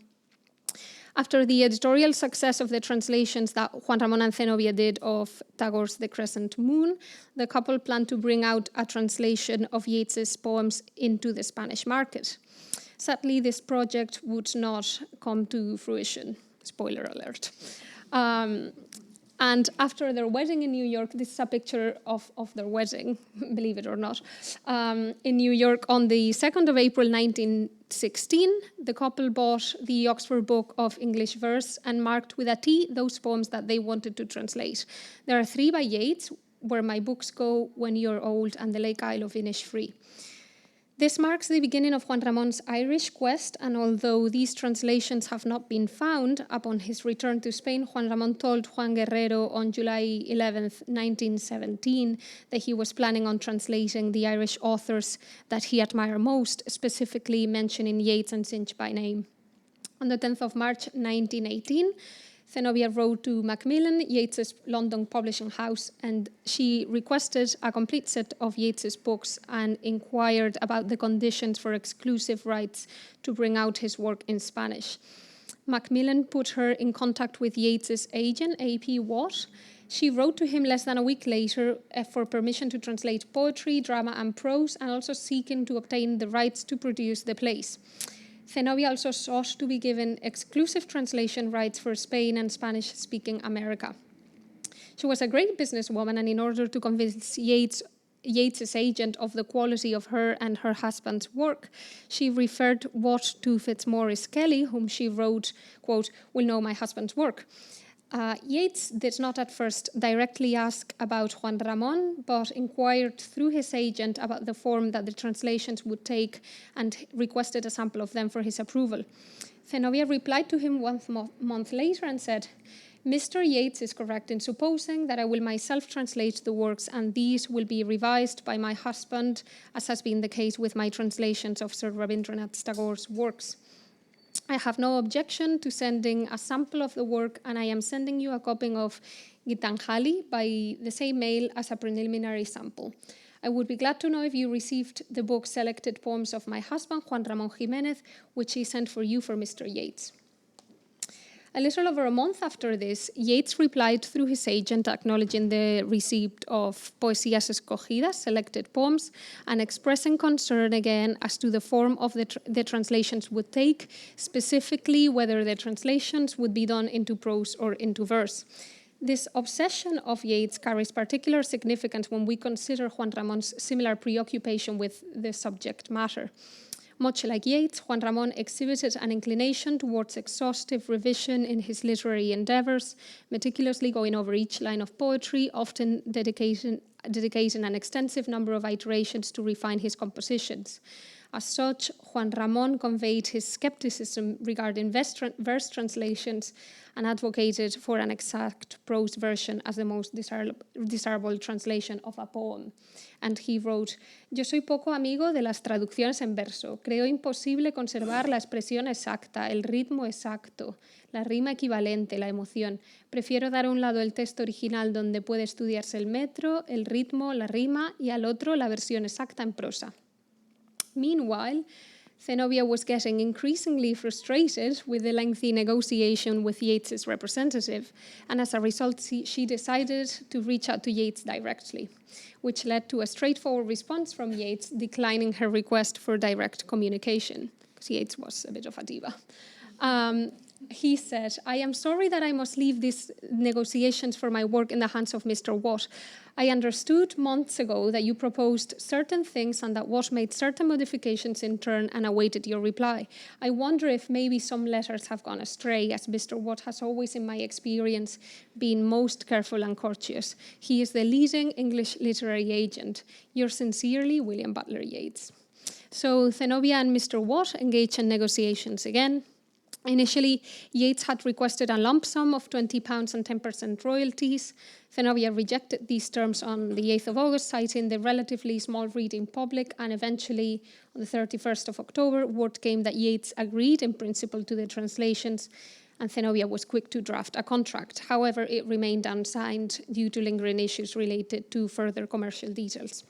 After the editorial success of the translations that Juan Ramón and Zenobia did of Tagore's The Crescent Moon, the couple planned to bring out a translation of Yeats's poems into the Spanish market. Sadly, this project would not come to fruition. Spoiler alert. And after their wedding in New York, this is a picture of their wedding, believe it or not, in New York on the 2nd of April 1916, the couple bought the Oxford Book of English Verse and marked with a T those poems that they wanted to translate. There are 3 by Yeats, Where My Books Go, When You're Old, and The Lake Isle of Innisfree. This marks the beginning of Juan Ramón's Irish quest, and although these translations have not been found, upon his return to Spain, Juan Ramón told Juan Guerrero on July 11, 1917, that he was planning on translating the Irish authors that he admired most, specifically mentioning Yeats and Synge by name. On the 10th of March 1918, Zenobia wrote to Macmillan, Yeats's London publishing house, and she requested a complete set of Yeats's books and inquired about the conditions for exclusive rights to bring out his work in Spanish. Macmillan put her in contact with Yeats's agent, A.P. Watt. She wrote to him less than a week later for permission to translate poetry, drama, and prose, and also seeking to obtain the rights to produce the plays. Zenobia also sought to be given exclusive translation rights for Spain and Spanish-speaking America. She was a great businesswoman, and in order to convince Yeats's agent of the quality of her and her husband's work, she referred Watt to Fitzmaurice Kelly, whom she wrote, quote, "will know my husband's work." Yeats did not at first directly ask about Juan Ramón, but inquired through his agent about the form that the translations would take and requested a sample of them for his approval. Zenobia replied to him 1 month later and said, "Mr. Yeats is correct in supposing that I will myself translate the works, and these will be revised by my husband, as has been the case with my translations of Sir Rabindranath Tagore's works. I have no objection to sending a sample of the work, and I am sending you a copy of Gitanjali by the same mail as a preliminary sample. I would be glad to know if you received the book Selected Poems of My Husband, Juan Ramón Jiménez, which he sent for you for Mr. Yeats. A little over a month after this, Yeats replied through his agent acknowledging the receipt of Poesías Escogidas, selected poems, and expressing concern again as to the form of the translations would take, specifically whether the translations would be done into prose or into verse. This obsession of Yeats carries particular significance when we consider Juan Ramón's similar preoccupation with the subject matter. Much like Yeats, Juan Ramón exhibited an inclination towards exhaustive revision in his literary endeavors, meticulously going over each line of poetry, often dedicating an extensive number of iterations to refine his compositions. As such, Juan Ramón conveyed his skepticism regarding verse translations and advocated for an exact prose version as the most desirable translation of a poem. And he wrote, "Yo soy poco amigo de las traducciones en verso. Creo imposible conservar la expresión exacta, el ritmo exacto, la rima equivalente, la emoción. Prefiero dar a un lado el texto original donde puede estudiarse el metro, el ritmo, la rima, y al otro la versión exacta en prosa." Meanwhile, Zenobia was getting increasingly frustrated with the lengthy negotiation with Yeats's representative, and as a result, she decided to reach out to Yeats directly, which led to a straightforward response from Yeats declining her request for direct communication, because Yeats was a bit of a diva. He said, "I am sorry that I must leave these negotiations for my work in the hands of Mr. Watt. I understood months ago that you proposed certain things and that Watt made certain modifications in turn and awaited your reply. I wonder if maybe some letters have gone astray, as Mr. Watt has always, in my experience, been most careful and courteous. He is the leading English literary agent. Yours sincerely, William Butler Yeats." So Zenobia and Mr. Watt engaged in negotiations again. Initially, Yeats had requested a lump sum of £20 and 10% royalties. Zenobia rejected these terms on the 8th of August, citing the relatively small reading public, and eventually, on the 31st of October, word came that Yeats agreed in principle to the translations, and Zenobia was quick to draft a contract. However, it remained unsigned due to lingering issues related to further commercial details.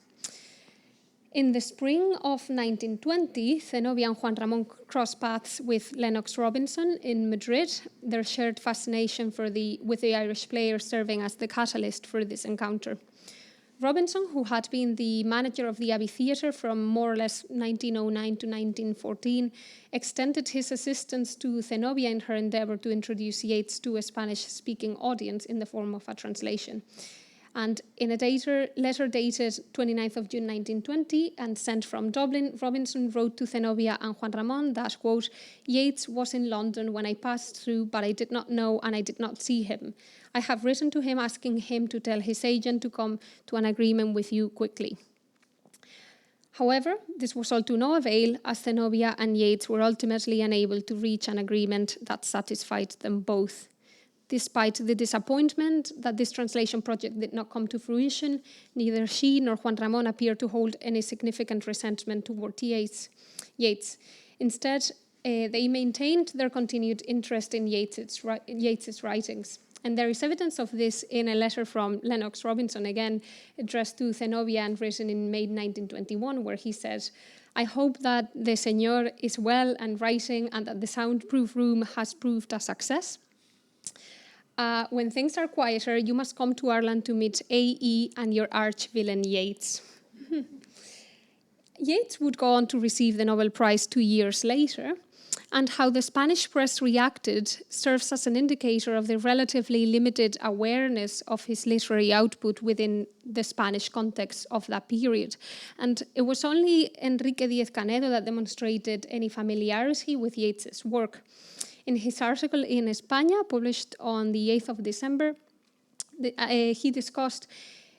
In the spring of 1920, Zenobia and Juan Ramón crossed paths with Lennox Robinson in Madrid, their shared fascination with the Irish player serving as the catalyst for this encounter. Robinson, who had been the manager of the Abbey Theatre from more or less 1909 to 1914, extended his assistance to Zenobia in her endeavor to introduce Yeats to a Spanish-speaking audience in the form of a translation. And in a letter dated 29th of June 1920 and sent from Dublin, Robinson wrote to Zenobia and Juan Ramón that, quote, "Yeats was in London when I passed through, but I did not know and I did not see him. I have written to him asking him to tell his agent to come to an agreement with you quickly." However, this was all to no avail, as Zenobia and Yeats were ultimately unable to reach an agreement that satisfied them both. Despite the disappointment that this translation project did not come to fruition, neither she nor Juan Ramón appeared to hold any significant resentment toward Yeats. Instead, they maintained their continued interest in Yeats's writings. And there is evidence of this in a letter from Lennox Robinson, again addressed to Zenobia and written in May 1921, where he says, "I hope that the Señor is well and writing and that the soundproof room has proved a success. When things are quieter, you must come to Ireland to meet A.E. and your arch-villain Yeats." Yeats would go on to receive the Nobel Prize 2 years later, and how the Spanish press reacted serves as an indicator of the relatively limited awareness of his literary output within the Spanish context of that period. And it was only Enrique Díez-Canedo that demonstrated any familiarity with Yeats's work. In his article in España, published on the 8th of December, he discussed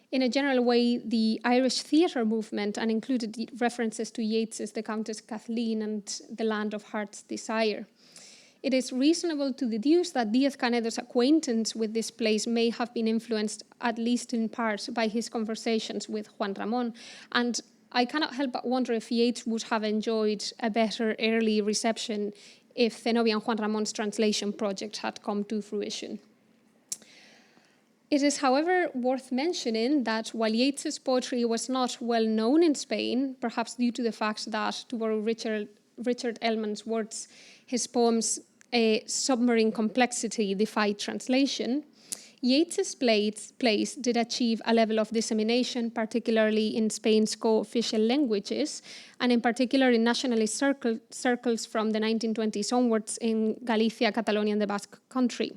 in a general way the Irish theatre movement and included references to Yeats's The Countess Kathleen and The Land of Heart's Desire. It is reasonable to deduce that Díez-Canedo's acquaintance with this place may have been influenced, at least in part, by his conversations with Juan Ramón, and I cannot help but wonder if Yeats would have enjoyed a better early reception if Zenobia and Juan Ramón's translation project had come to fruition. It is, however, worth mentioning that while Yeats's poetry was not well known in Spain, perhaps due to the fact that, to borrow Richard Ellman's words, his poems Submarine Complexity defied translation, Yeats's plays did achieve a level of dissemination, particularly in Spain's co-official languages, and in particular in nationalist circles from the 1920s onwards in Galicia, Catalonia, and the Basque country.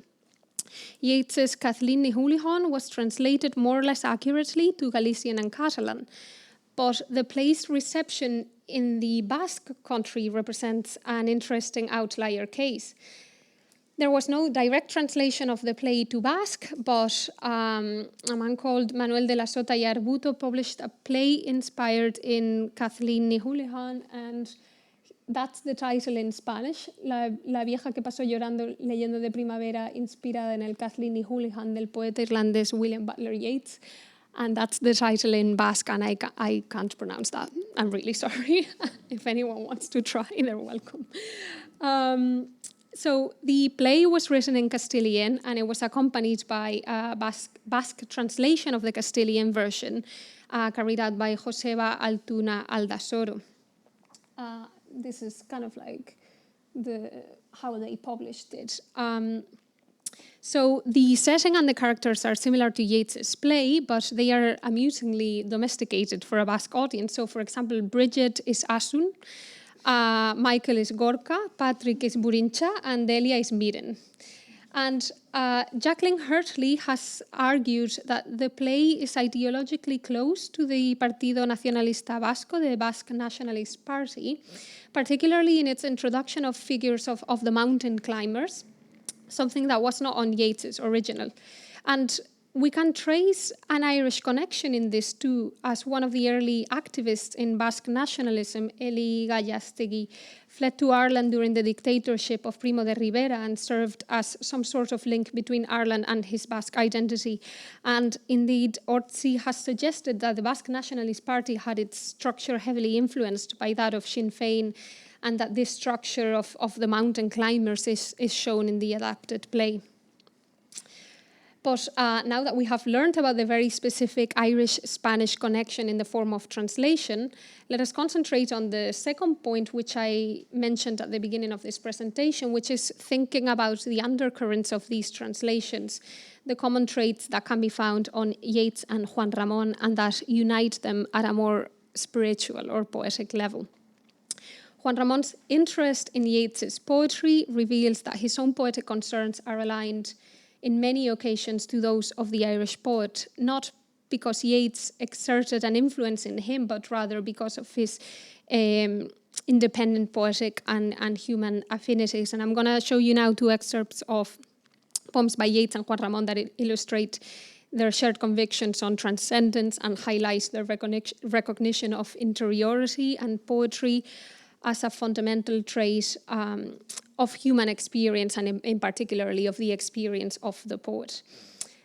Yeats's Kathleen ni Houlihan was translated more or less accurately to Galician and Catalan, but the play's reception in the Basque country represents an interesting outlier case. There was no direct translation of the play to Basque, but a man called Manuel de la Sota y Arbuto published a play inspired in Kathleen ni Houlihan, and that's the title in Spanish, La vieja que pasó llorando leyendo de primavera, inspirada en el Kathleen ni Houlihan del poeta irlandés William Butler Yeats. And that's the title in Basque, and I can't pronounce that. I'm really sorry. If anyone wants to try, they're welcome. So the play was written in Castilian, and it was accompanied by a Basque translation of the Castilian version, carried out by Joseba Altuna Aldasoro. This is kind of like how they published it. So the setting and the characters are similar to Yeats's play, but they are amusingly domesticated for a Basque audience. So, for example, Bridget is Asun, Michael is Gorka, Patrick is Burincha, and Delia is Miren. And Jacqueline Hurtley has argued that the play is ideologically close to the Partido Nacionalista Vasco, the Basque Nationalist Party, particularly in its introduction of figures of the mountain climbers, something that was not on Yeats's original. And we can trace an Irish connection in this too, as one of the early activists in Basque nationalism, Eli Gallastegui, fled to Ireland during the dictatorship of Primo de Rivera and served as some sort of link between Ireland and his Basque identity. And indeed, Ortzi has suggested that the Basque Nationalist Party had its structure heavily influenced by that of Sinn Féin, and that this structure of the mountain climbers is shown in the adapted play. But now that we have learned about the very specific Irish-Spanish connection in the form of translation, let us concentrate on the second point, which I mentioned at the beginning of this presentation, which is thinking about the undercurrents of these translations, the common traits that can be found on Yeats and Juan Ramón, and that unite them at a more spiritual or poetic level. Juan Ramón's interest in Yeats's poetry reveals that his own poetic concerns are aligned in many occasions to those of the Irish poet, not because Yeats exerted an influence in him, but rather because of his independent poetic and human affinities. And I'm going to show you now two excerpts of poems by Yeats and Juan Ramón that illustrate their shared convictions on transcendence and highlights their recognition of interiority and poetry as a fundamental trait of human experience, and in particularly of the experience of the poet.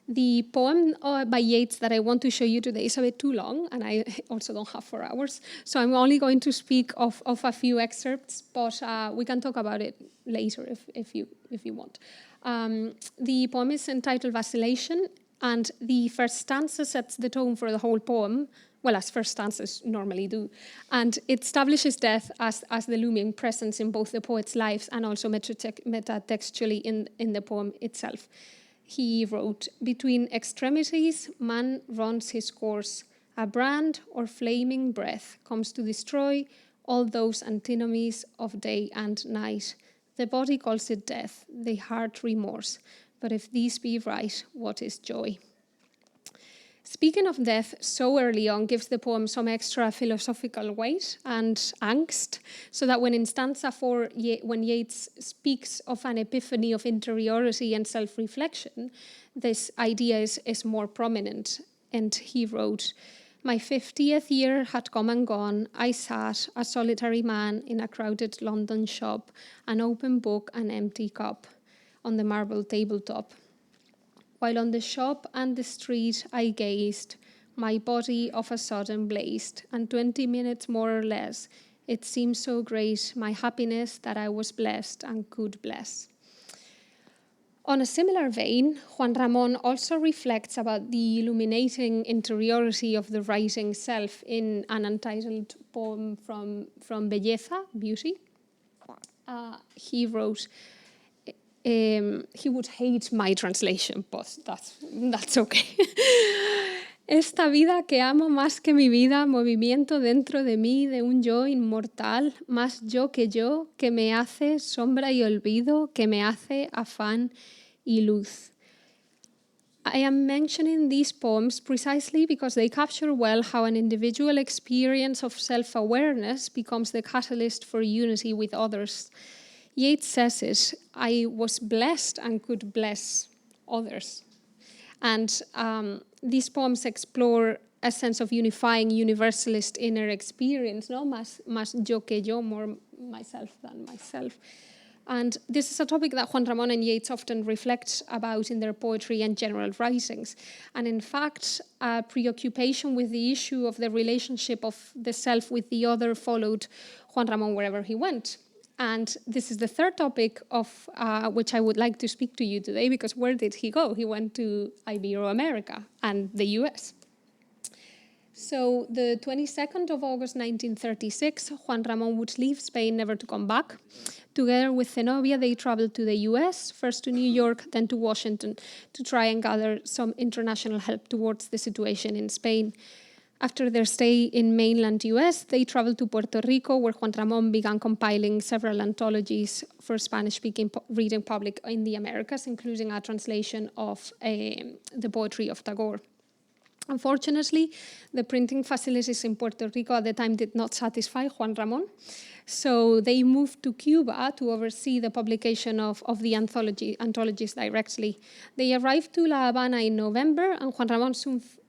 The poem by Yeats that I want to show you today is a bit too long, and I also don't have 4 hours, so I'm only going to speak of a few excerpts, but we can talk about it later if you want. The poem is entitled Vacillation, and the first stanza sets the tone for the whole poem, well, as first stanzas normally do. And it establishes death as the looming presence in both the poet's lives and also metatextually in the poem itself. He wrote, "Between extremities, man runs his course. A brand or flaming breath comes to destroy all those antinomies of day and night. The body calls it death, the heart remorse. But if these be right, what is joy?" Speaking of death so early on gives the poem some extra philosophical weight and angst, so that when in stanza 4, when Yeats speaks of an epiphany of interiority and self-reflection, this idea is more prominent. And he wrote, "My 50th year had come and gone. I sat, a solitary man, in a crowded London shop, an open book, an empty cup, on the marble tabletop. While on the shop and the street I gazed, my body of a sudden blazed, and 20 minutes more or less, it seemed so great, my happiness, that I was blessed and could bless." On a similar vein, Juan Ramón also reflects about the illuminating interiority of the writing self in an untitled poem from Belleza, Beauty. He wrote, he would hate my translation, but that's okay. Esta vida que amo más que mi vida, movimiento dentro de mí de un yo inmortal, más yo, que me hace sombra y olvido, que me hace afán y luz. I am mentioning these poems precisely because they capture well how an individual experience of self-awareness becomes the catalyst for unity with others. Yeats says it, I was blessed and could bless others. And these poems explore a sense of unifying universalist inner experience, no? Más yo que yo, more myself than myself. And this is a topic that Juan Ramón and Yeats often reflect about in their poetry and general writings. And in fact, a preoccupation with the issue of the relationship of the self with the other followed Juan Ramón wherever he went. And this is the third topic of which I would like to speak to you today, because where did he go? He went to Ibero-America and the US. So the 22nd of August 1936, Juan Ramón would leave Spain never to come back. Together with Zenobia, they traveled to the US, first to New York, then to Washington, to try and gather some international help towards the situation in Spain. After their stay in mainland US, they traveled to Puerto Rico, where Juan Ramón began compiling several anthologies for Spanish-speaking reading public in the Americas, including a translation of the poetry of Tagore. Unfortunately, the printing facilities in Puerto Rico at the time did not satisfy Juan Ramón, so they moved to Cuba to oversee the publication of the anthologies directly. They arrived to La Habana in November, and Juan Ramón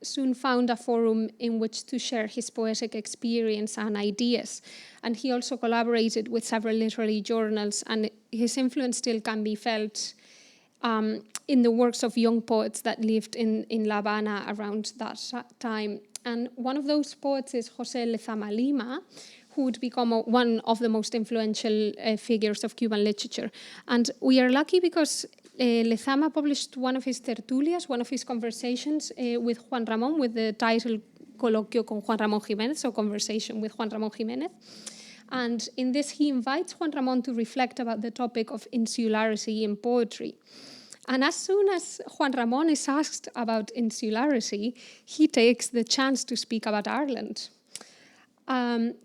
soon found a forum in which to share his poetic experience and ideas. And he also collaborated with several literary journals, and his influence still can be felt in the works of young poets that lived in La Habana around that time. And one of those poets is José Lezama Lima, who would become one of the most influential figures of Cuban literature. And we are lucky because Lezama published one of his tertulias, one of his conversations with Juan Ramón, with the title Coloquio con Juan Ramón Jiménez, so Conversation with Juan Ramón Jiménez. And in this, he invites Juan Ramón to reflect about the topic of insularity in poetry. And as soon as Juan Ramón is asked about insularity, he takes the chance to speak about Ireland. Juan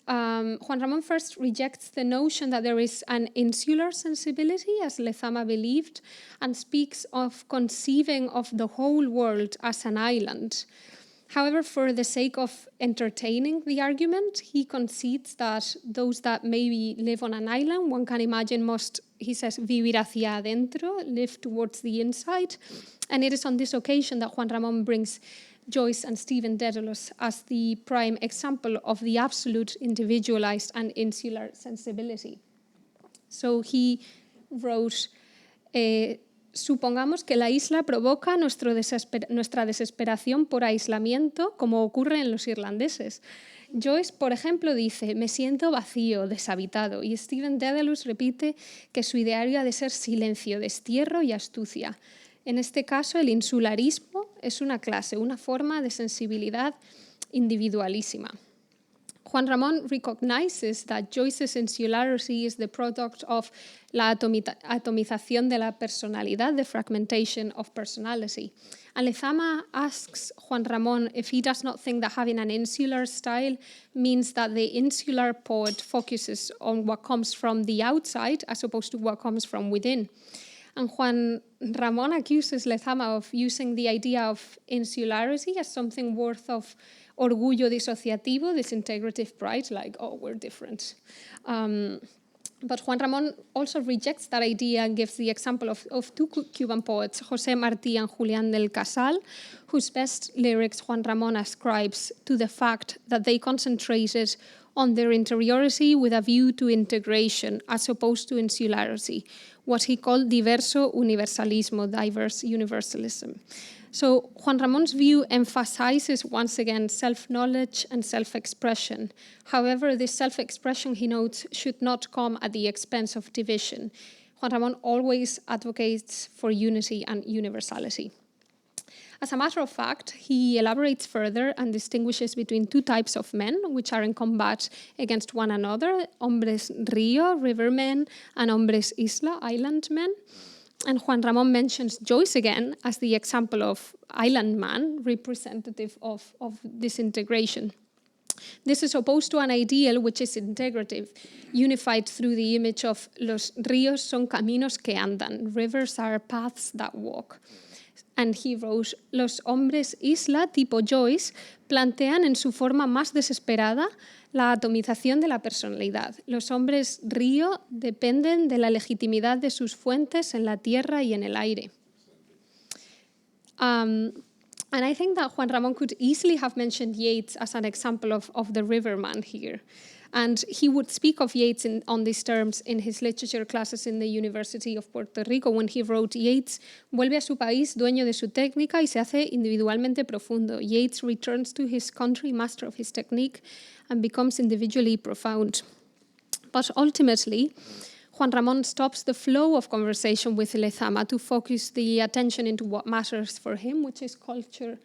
Ramón first rejects the notion that there is an insular sensibility, as Lezama believed, and speaks of conceiving of the whole world as an island. However, for the sake of entertaining the argument, he concedes that those that maybe live on an island, one can imagine must, he says, vivir hacia adentro, live towards the inside. And it is on this occasion that Juan Ramón brings Joyce and Stephen Dedalus as the prime example of the absolute individualized and insular sensibility. So he wrote, supongamos que la isla provoca nuestra desesperación por aislamiento, como ocurre en los irlandeses. Joyce, por ejemplo, dice, me siento vacío, deshabitado, y Stephen Dedalus repite que su ideario ha de ser silencio, destierro y astucia. En este caso, el insularismo es una clase, una forma de sensibilidad individualísima. Juan Ramón recognizes that Joyce's insularity is the product of la atomización de la personalidad, the fragmentation of personality. And Lezama asks Juan Ramón if he does not think that having an insular style means that the insular poet focuses on what comes from the outside as opposed to what comes from within. And Juan Ramón accuses Lezama of using the idea of insularity as something worth of orgullo disociativo, this integrative pride, like, oh, we're different. But Juan Ramón also rejects that idea and gives the example of two Cuban poets, José Martí and Julián del Casal, whose best lyrics Juan Ramón ascribes to the fact that they concentrated on their interiority with a view to integration as opposed to insularity, what he called diverso universalismo, diverse universalism. So Juan Ramón's view emphasizes once again self-knowledge and self-expression. However, this self-expression, he notes, should not come at the expense of division. Juan Ramón always advocates for unity and universality. As a matter of fact, he elaborates further and distinguishes between two types of men which are in combat against one another, hombres río, rivermen, and hombres isla, island men. And Juan Ramón mentions Joyce again as the example of island man, representative of disintegration. This is opposed to an ideal which is integrative, unified through the image of los ríos son caminos que andan, rivers are paths that walk. And he wrote, los hombres isla tipo Joyce plantean en su forma más desesperada la atomización de la personalidad. Los hombres río dependen de la legitimidad de sus fuentes en la tierra y en el aire. And I think that Juan Ramón could easily have mentioned Yeats as an example of the riverman here. And he would speak of Yeats on these terms in his literature classes in the University of Puerto Rico when he wrote, Yeats vuelve a su país dueño de su técnica y se hace individualmente profundo. Yeats returns to his country master of his technique and becomes individually profound. But ultimately, Juan Ramón stops the flow of conversation with Lezama to focus the attention into what matters for him, which is culture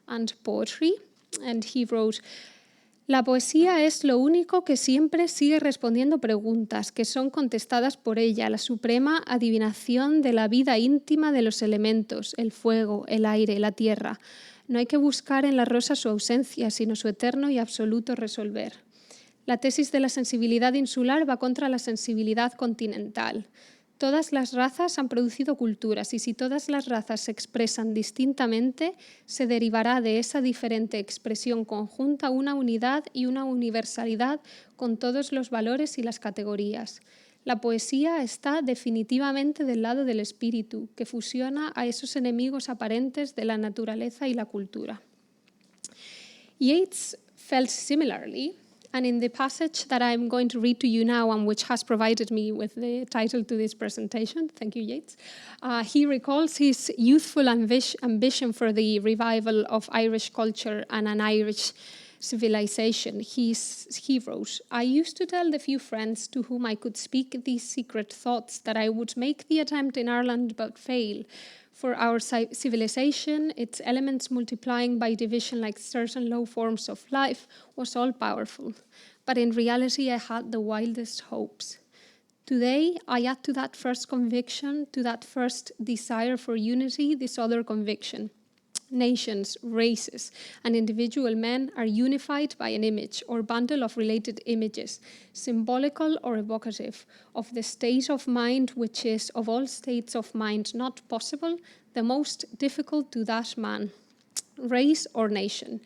and poetry. And he wrote, la poesía es lo único que siempre sigue respondiendo preguntas que son contestadas por ella, la suprema adivinación de la vida íntima de los elementos, el fuego, el aire, la tierra. No hay que buscar en la rosa su ausencia, sino su eterno y absoluto resolver. La tesis de la sensibilidad insular va contra la sensibilidad continental. Todas las razas han producido culturas y si todas las razas se expresan distintamente, se derivará de esa diferente expresión conjunta una unidad y una universalidad con todos los valores y las categorías. La poesía está definitivamente del lado del espíritu, que fusiona a esos enemigos aparentes de la naturaleza y la cultura. Yeats felt similarly. And in the passage that I'm going to read to you now, and which has provided me with the title to this presentation, thank you, Yeats, he recalls his youthful ambition for the revival of Irish culture and an Irish civilization. He wrote, I used to tell the few friends to whom I could speak these secret thoughts that I would make the attempt in Ireland but fail. For our civilization, its elements multiplying by division like certain low forms of life, was all-powerful. But in reality, I had the wildest hopes. Today, I add to that first conviction, to that first desire for unity, this other conviction. Nations, races, and individual men are unified by an image or bundle of related images, symbolical or evocative, of the state of mind which is, of all states of mind not possible, the most difficult to that man, race or nation,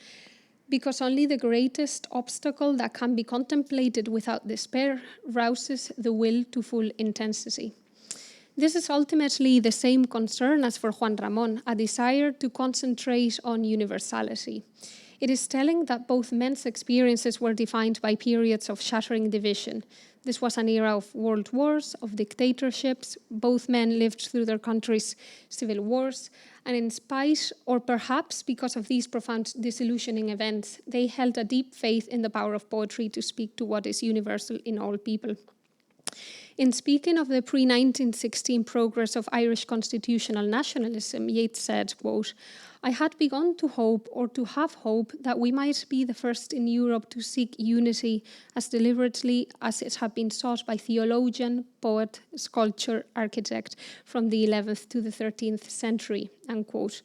because only the greatest obstacle that can be contemplated without despair rouses the will to full intensity. This is ultimately the same concern as for Juan Ramón, a desire to concentrate on universality. It is telling that both men's experiences were defined by periods of shattering division. This was an era of world wars, of dictatorships. Both men lived through their country's civil wars, and in spite, or perhaps because of these profound disillusioning events, they held a deep faith in the power of poetry to speak to what is universal in all people. In speaking of the pre-1916 progress of Irish constitutional nationalism, Yeats said, quote, I had begun to hope, or to have hope, that we might be the first in Europe to seek unity as deliberately as it had been sought by theologian, poet, sculptor, architect from the 11th to the 13th century, unquote.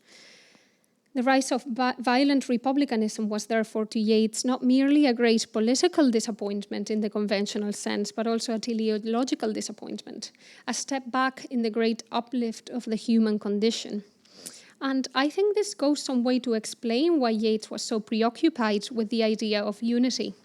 The rise of violent republicanism was therefore to Yeats not merely a great political disappointment in the conventional sense, but also a teleological disappointment, a step back in the great uplift of the human condition. And I think this goes some way to explain why Yeats was so preoccupied with the idea of unity.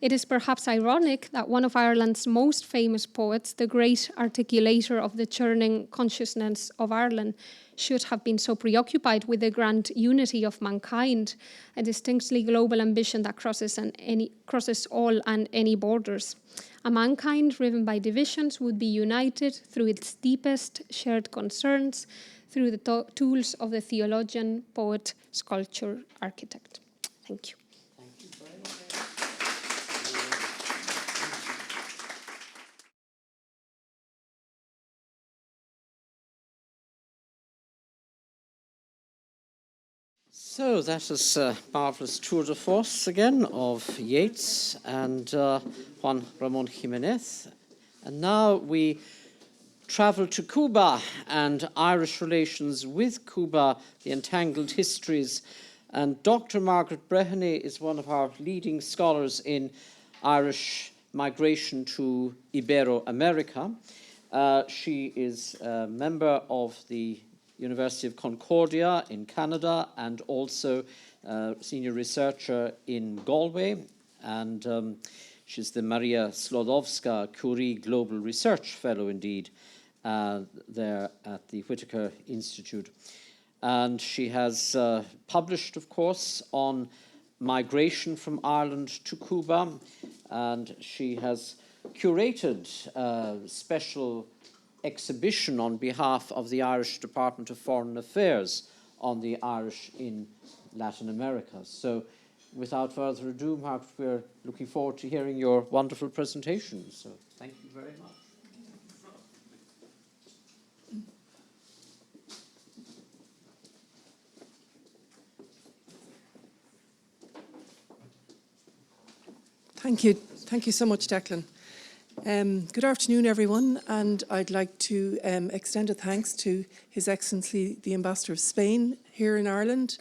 It is perhaps ironic that one of Ireland's most famous poets, the great articulator of the churning consciousness of Ireland, should have been so preoccupied with the grand unity of mankind, a distinctly global ambition that crosses all and any borders. A mankind driven by divisions would be united through its deepest shared concerns, through the tools of the theologian, poet, sculptor, architect. Thank you. So that is a marvelous tour de force again of Yeats and Juan Ramón Jiménez. And now we travel to Cuba and Irish relations with Cuba, the entangled histories. And Dr. Margaret Brehony is one of our leading scholars in Irish migration to Ibero-America. She is a member of the University of Concordia in Canada and also senior researcher in Galway. And she's the Maria Sklodowska-Curie Global Research Fellow indeed there at the Whitaker Institute. And she has published, of course, on migration from Ireland to Cuba. And she has curated a special exhibition on behalf of the Irish Department of Foreign Affairs on the Irish in Latin America. So without further ado, Margaret, we're looking forward to hearing your wonderful presentation. So thank you very much. Thank you. Thank you so much, Declan. Good afternoon, everyone, and I'd like to extend a thanks to His Excellency the Ambassador of Spain here in Ireland,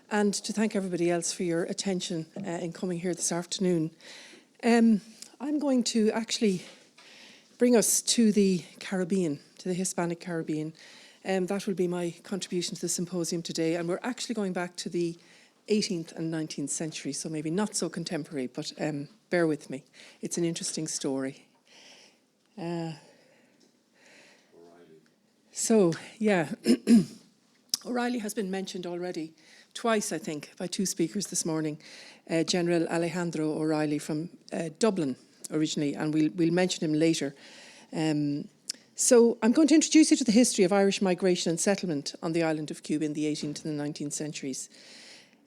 and to thank everybody else for your attention in coming here this afternoon. I'm going to actually bring us to the Caribbean, to the Hispanic Caribbean. That will be my contribution to the symposium today, and we're actually going back to the 18th and 19th century, so maybe not so contemporary, but bear with me. It's an interesting story. O'Reilly has been mentioned already twice, I think, by two speakers this morning. General Alejandro O'Reilly from Dublin originally, and we'll mention him later. So I'm going to introduce you to the history of Irish migration and settlement on the island of Cuba in the 18th and the 19th centuries.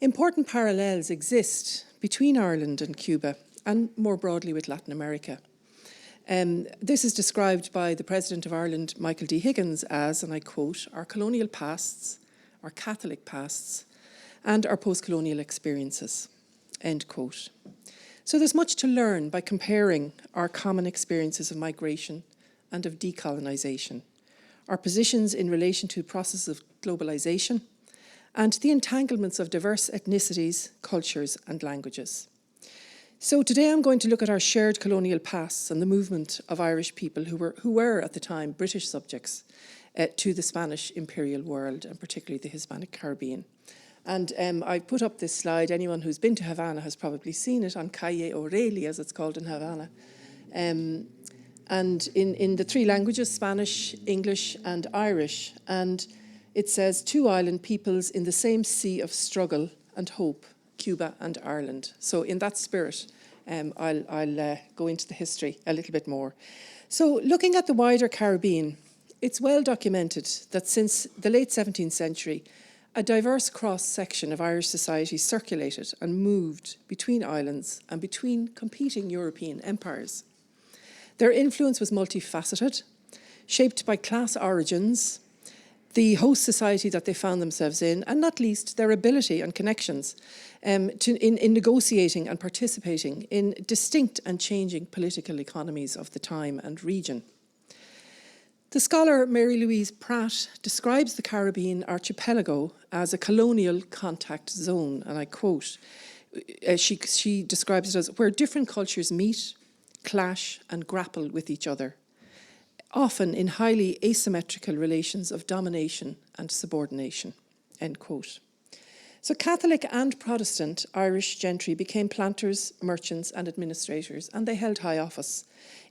Important parallels exist between Ireland and Cuba, and more broadly with Latin America. This is described by the President of Ireland, Michael D. Higgins, as, and I quote, our colonial pasts, our Catholic pasts, and our post-colonial experiences, end quote. So there's much to learn by comparing our common experiences of migration and of decolonisation, our positions in relation to the process of globalisation, and the entanglements of diverse ethnicities, cultures, and languages. So today I'm going to look at our shared colonial pasts and the movement of Irish people who were at the time British subjects to the Spanish imperial world, and particularly the Hispanic Caribbean. And I put up this slide. Anyone who's been to Havana has probably seen it on Calle O'Reilly, as it's called in Havana. And in the three languages, Spanish, English, and Irish. And it says, two island peoples in the same sea of struggle and hope, Cuba and Ireland. So in that spirit, I'll go into the history a little bit more. So looking at the wider Caribbean, it's well documented that since the late 17th century, a diverse cross-section of Irish society circulated and moved between islands and between competing European empires. Their influence was multifaceted, shaped by class origins, the host society that they found themselves in, and not least their ability and connections in negotiating and participating in distinct and changing political economies of the time and region. The scholar Mary Louise Pratt describes the Caribbean archipelago as a colonial contact zone, and I quote, she describes it as where different cultures meet, clash, and grapple with each other, often in highly asymmetrical relations of domination and subordination, end quote. So Catholic and Protestant Irish gentry became planters, merchants, and administrators, and they held high office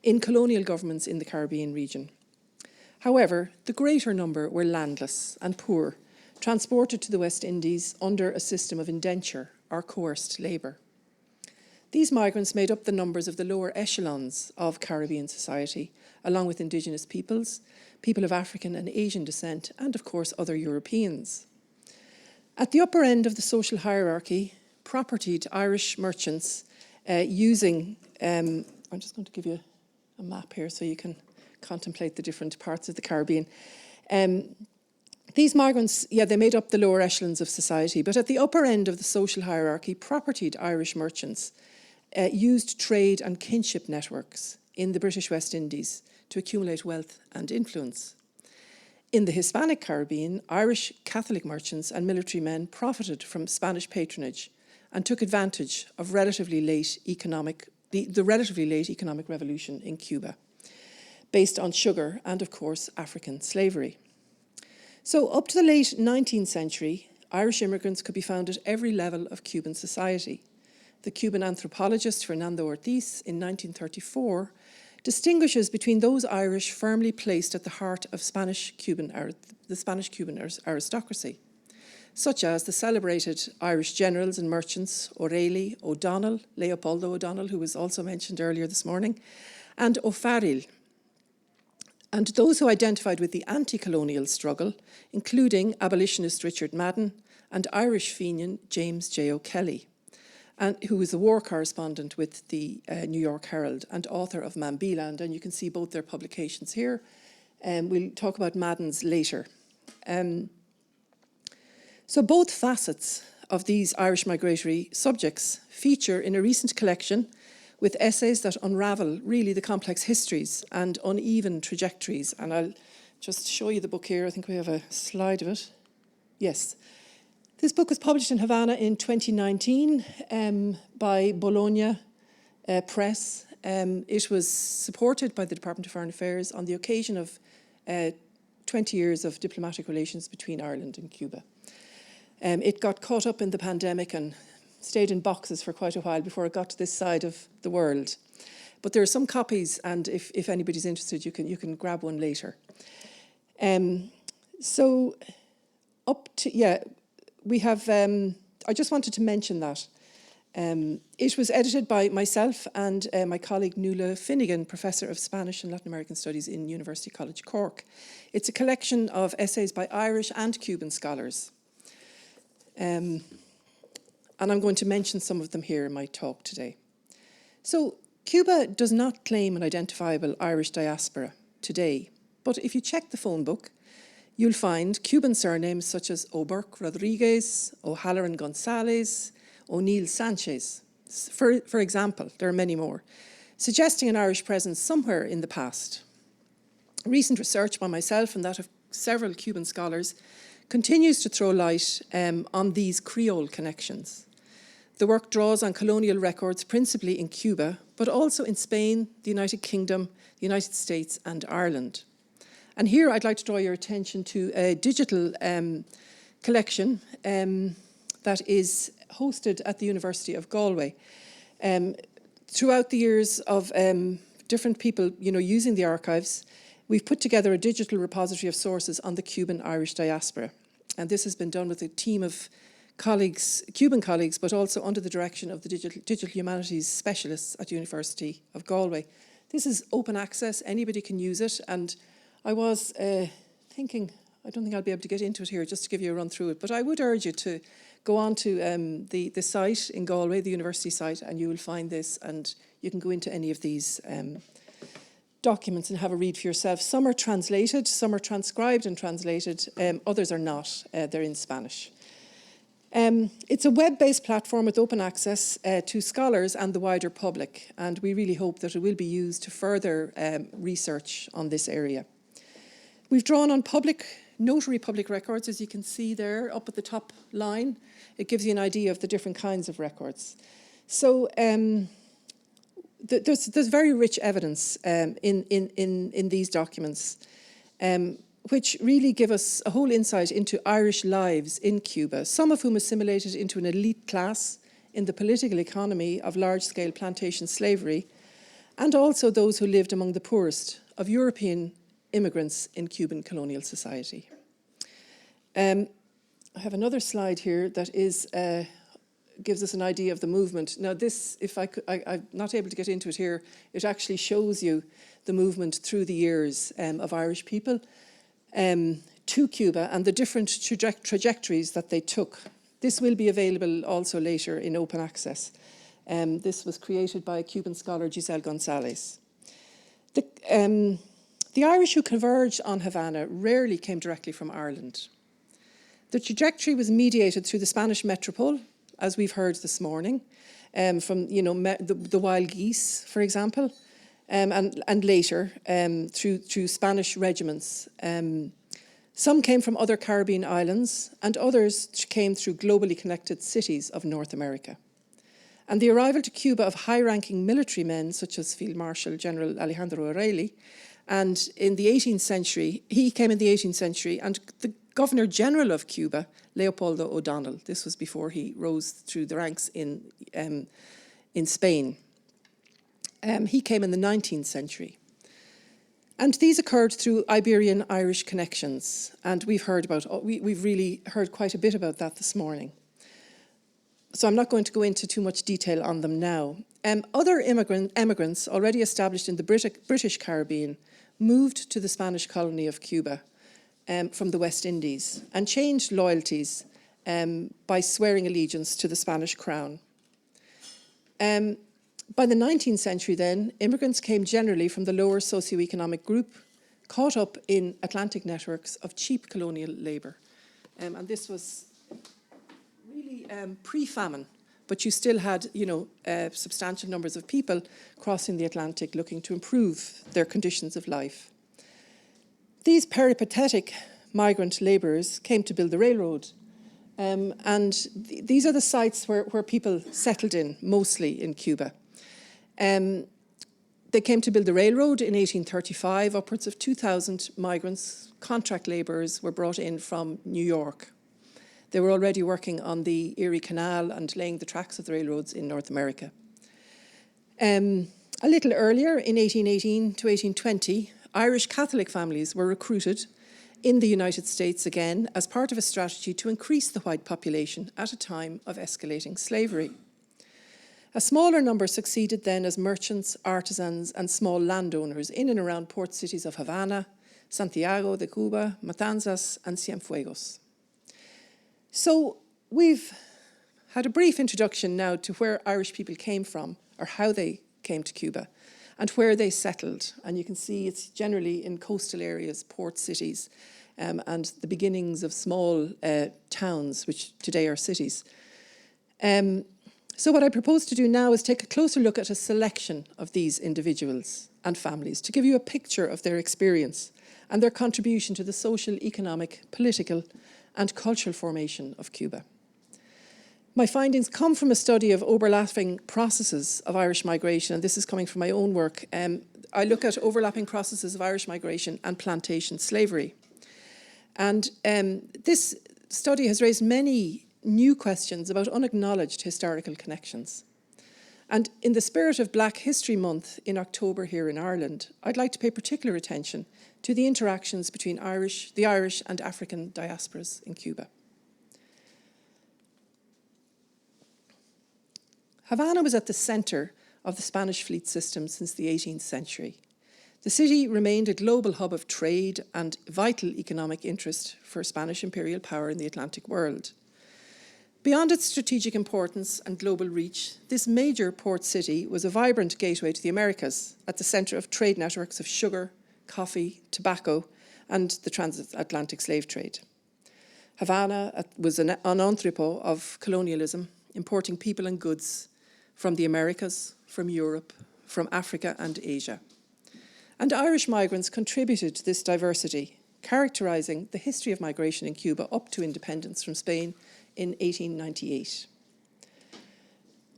in colonial governments in the Caribbean region. However, the greater number were landless and poor, transported to the West Indies under a system of indenture or coerced labour. These migrants made up the numbers of the lower echelons of Caribbean society, along with indigenous peoples, people of African and Asian descent, and of course other Europeans. At the upper end of the social hierarchy, propertied Irish merchants using, I'm just going to give you a the map here so you can contemplate the different parts of the Caribbean. The These migrants, yeah, they made up the lower echelons of society, but at the upper end of the social hierarchy, propertied Irish merchants used trade and kinship networks in the British West Indies to accumulate wealth and influence. In the Hispanic Caribbean, Irish Catholic merchants and military men profited from Spanish patronage and took advantage of the relatively late economic revolution in Cuba, based on sugar and, of course, African slavery. So up to the late 19th century, Irish immigrants could be found at every level of Cuban society. The Cuban anthropologist Fernando Ortiz in 1934 distinguishes between those Irish firmly placed at the heart of the Spanish-Cuban aristocracy, such as the celebrated Irish generals and merchants O'Reilly, O'Donnell, Leopoldo O'Donnell, who was also mentioned earlier this morning, and O'Farrill, and those who identified with the anti-colonial struggle, including abolitionist Richard Madden and Irish Fenian James J. O'Kelly, and who was a war correspondent with the New York Herald and author of Mambiland, and you can see both their publications here. We'll talk about Madden's later. So both facets of these Irish migratory subjects feature in a recent collection with essays that unravel really the complex histories and uneven trajectories. And I'll just show you the book here. I think we have a slide of it. Yes. This book was published in Havana in 2019 by Bologna Press. It was supported by the Department of Foreign Affairs on the occasion of 20 years of diplomatic relations between Ireland and Cuba. It got caught up in the pandemic and stayed in boxes for quite a while before it got to this side of the world. But there are some copies, and if anybody's interested, you can grab one later. So up to, yeah, we have, I just wanted to mention that. It was edited by myself and my colleague Nuala Finnegan, Professor of Spanish and Latin American Studies in University College Cork. It's a collection of essays by Irish and Cuban scholars. And I'm going to mention some of them here in my talk today. So Cuba does not claim an identifiable Irish diaspora today, but if you check the phone book, you'll find Cuban surnames such as O'Burke Rodriguez, O'Halloran Gonzalez, O'Neill Sanchez. For example, there are many more, suggesting an Irish presence somewhere in the past. Recent research by myself and that of several Cuban scholars continues to throw light on these Creole connections. The work draws on colonial records principally in Cuba, but also in Spain, the United Kingdom, the United States and Ireland. And here I'd like to draw your attention to a digital collection that is hosted at the University of Galway. Throughout the years of different people, using the archives, we've put together a digital repository of sources on the Cuban Irish diaspora. And this has been done with a team of colleagues, Cuban colleagues, but also under the direction of the digital humanities specialists at the University of Galway. This is open access, anybody can use it. And I was thinking, I don't think I'll be able to get into it here just to give you a run through it, but I would urge you to go on to the site in Galway, the university site, and you will find this, and you can go into any of these documents and have a read for yourself. Some are translated, some are transcribed and translated, others are not, they're in Spanish. It's a web-based platform with open access to scholars and the wider public, and we really hope that it will be used to further research on this area. We've drawn on notary public records, as you can see there up at the top line. It gives you an idea of the different kinds of records. So there's very rich evidence in these documents, which really give us a whole insight into Irish lives in Cuba, some of whom assimilated into an elite class in the political economy of large-scale plantation slavery, and also those who lived among the poorest of European immigrants in Cuban colonial society. I have another slide here that is gives us an idea of the movement. Now this, I'm not able to get into it here, it actually shows you the movement through the years of Irish people to Cuba and the different trajectories that they took. This will be available also later in open access. This was created by Cuban scholar Giselle Gonzalez. The Irish who converged on Havana rarely came directly from Ireland. The trajectory was mediated through the Spanish metropole, as we've heard this morning, from the wild geese, for example, and later through Spanish regiments. Some came from other Caribbean islands, and others came through globally connected cities of North America. And the arrival to Cuba of high-ranking military men, such as Field Marshal General Alejandro O'Reilly, and in the 18th century, he came in the 18th century, and the Governor General of Cuba, Leopoldo O'Donnell, this was before he rose through the ranks in Spain. He came in the 19th century. And these occurred through Iberian-Irish connections, and we've really heard quite a bit about that this morning. So I'm not going to go into too much detail on them now. Other immigrants already established in the British Caribbean moved to the Spanish colony of Cuba from the West Indies and changed loyalties by swearing allegiance to the Spanish crown. By the 19th century then, immigrants came generally from the lower socioeconomic group, caught up in Atlantic networks of cheap colonial labour. And this was really pre-famine, but you still had, substantial numbers of people crossing the Atlantic looking to improve their conditions of life. These peripatetic migrant labourers came to build the railroad. These are the sites where people settled in, mostly in Cuba. They came to build the railroad in 1835. Upwards of 2,000 migrants, contract labourers, were brought in from New York. They were already working on the Erie Canal and laying the tracks of the railroads in North America. A little earlier, in 1818 to 1820, Irish Catholic families were recruited in the United States again as part of a strategy to increase the white population at a time of escalating slavery. A smaller number succeeded then as merchants, artisans, and small landowners in and around port cities of Havana, Santiago de Cuba, Matanzas, and Cienfuegos. So we've had a brief introduction now to where Irish people came from, or how they came to Cuba, and where they settled. And you can see it's generally in coastal areas, port cities, and the beginnings of small towns, which today are cities. So what I propose to do now is take a closer look at a selection of these individuals and families to give you a picture of their experience and their contribution to the social, economic, political, and cultural formation of Cuba. My findings come from a study of overlapping processes of Irish migration, and this is coming from my own work. I look at overlapping processes of Irish migration and plantation slavery. And this study has raised many new questions about unacknowledged historical connections. And in the spirit of Black History Month in October here in Ireland, I'd like to pay particular attention to the interactions between the Irish and African diasporas in Cuba. Havana was at the centre of the Spanish fleet system since the 18th century. The city remained a global hub of trade and vital economic interest for Spanish imperial power in the Atlantic world. Beyond its strategic importance and global reach, this major port city was a vibrant gateway to the Americas at the centre of trade networks of sugar, coffee, tobacco, and the transatlantic slave trade. Havana was an entrepot of colonialism, importing people and goods from the Americas, from Europe, from Africa and Asia. And Irish migrants contributed to this diversity, characterising the history of migration in Cuba up to independence from Spain in 1898.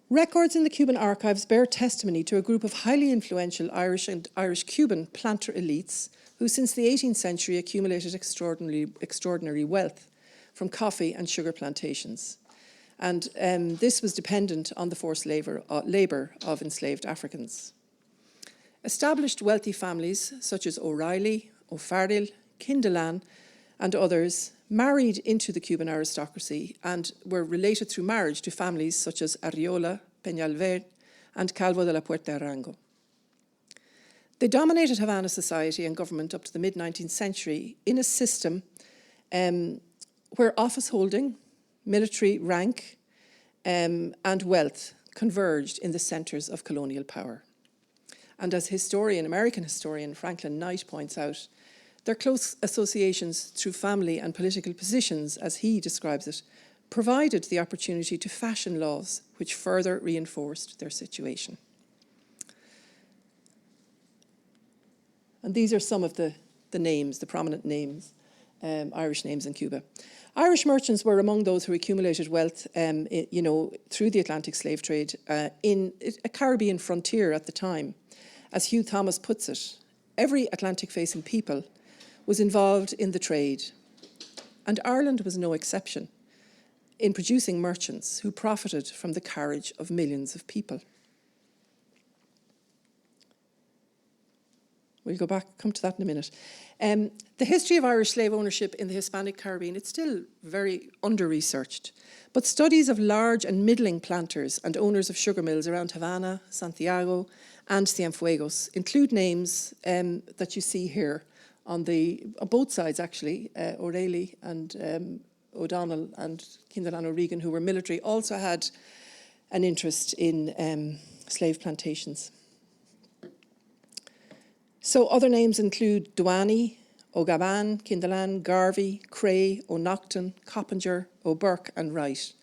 Records in the Cuban archives bear testimony to a group of highly influential Irish and Irish-Cuban planter elites who since the 18th century accumulated extraordinary wealth from coffee and sugar plantations. And this was dependent on the forced labour of enslaved Africans. Established wealthy families such as O'Reilly, O'Farrell, Kindelan, and others married into the Cuban aristocracy and were related through marriage to families such as Arriola, Peñalver, and Calvo de la Puerta Arango. They dominated Havana society and government up to the mid-19th century in a system where office holding, military rank, and wealth converged in the centres of colonial power. And as American historian Franklin Knight points out, Their close associations through family and political positions, as he describes it, provided the opportunity to fashion laws which further reinforced their situation. And these are some of the names, the prominent names, Irish names in Cuba. Irish merchants were among those who accumulated wealth, through the Atlantic slave trade in a Caribbean frontier at the time. As Hugh Thomas puts it, every Atlantic-facing people was involved in the trade, and Ireland was no exception in producing merchants who profited from the carriage of millions of people. We'll come to that in a minute. The history of Irish slave ownership in the Hispanic Caribbean, it's still very under-researched, but studies of large and middling planters and owners of sugar mills around Havana, Santiago and Cienfuegos include names that you see here on both sides actually. O'Reilly and O'Donnell and Kinderlan O'Regan, who were military, also had an interest in slave plantations. So other names include Downey, O'Gaban, Kinderlan, Garvey, Cray, O'Nocton, Coppinger, O'Burke and Wright.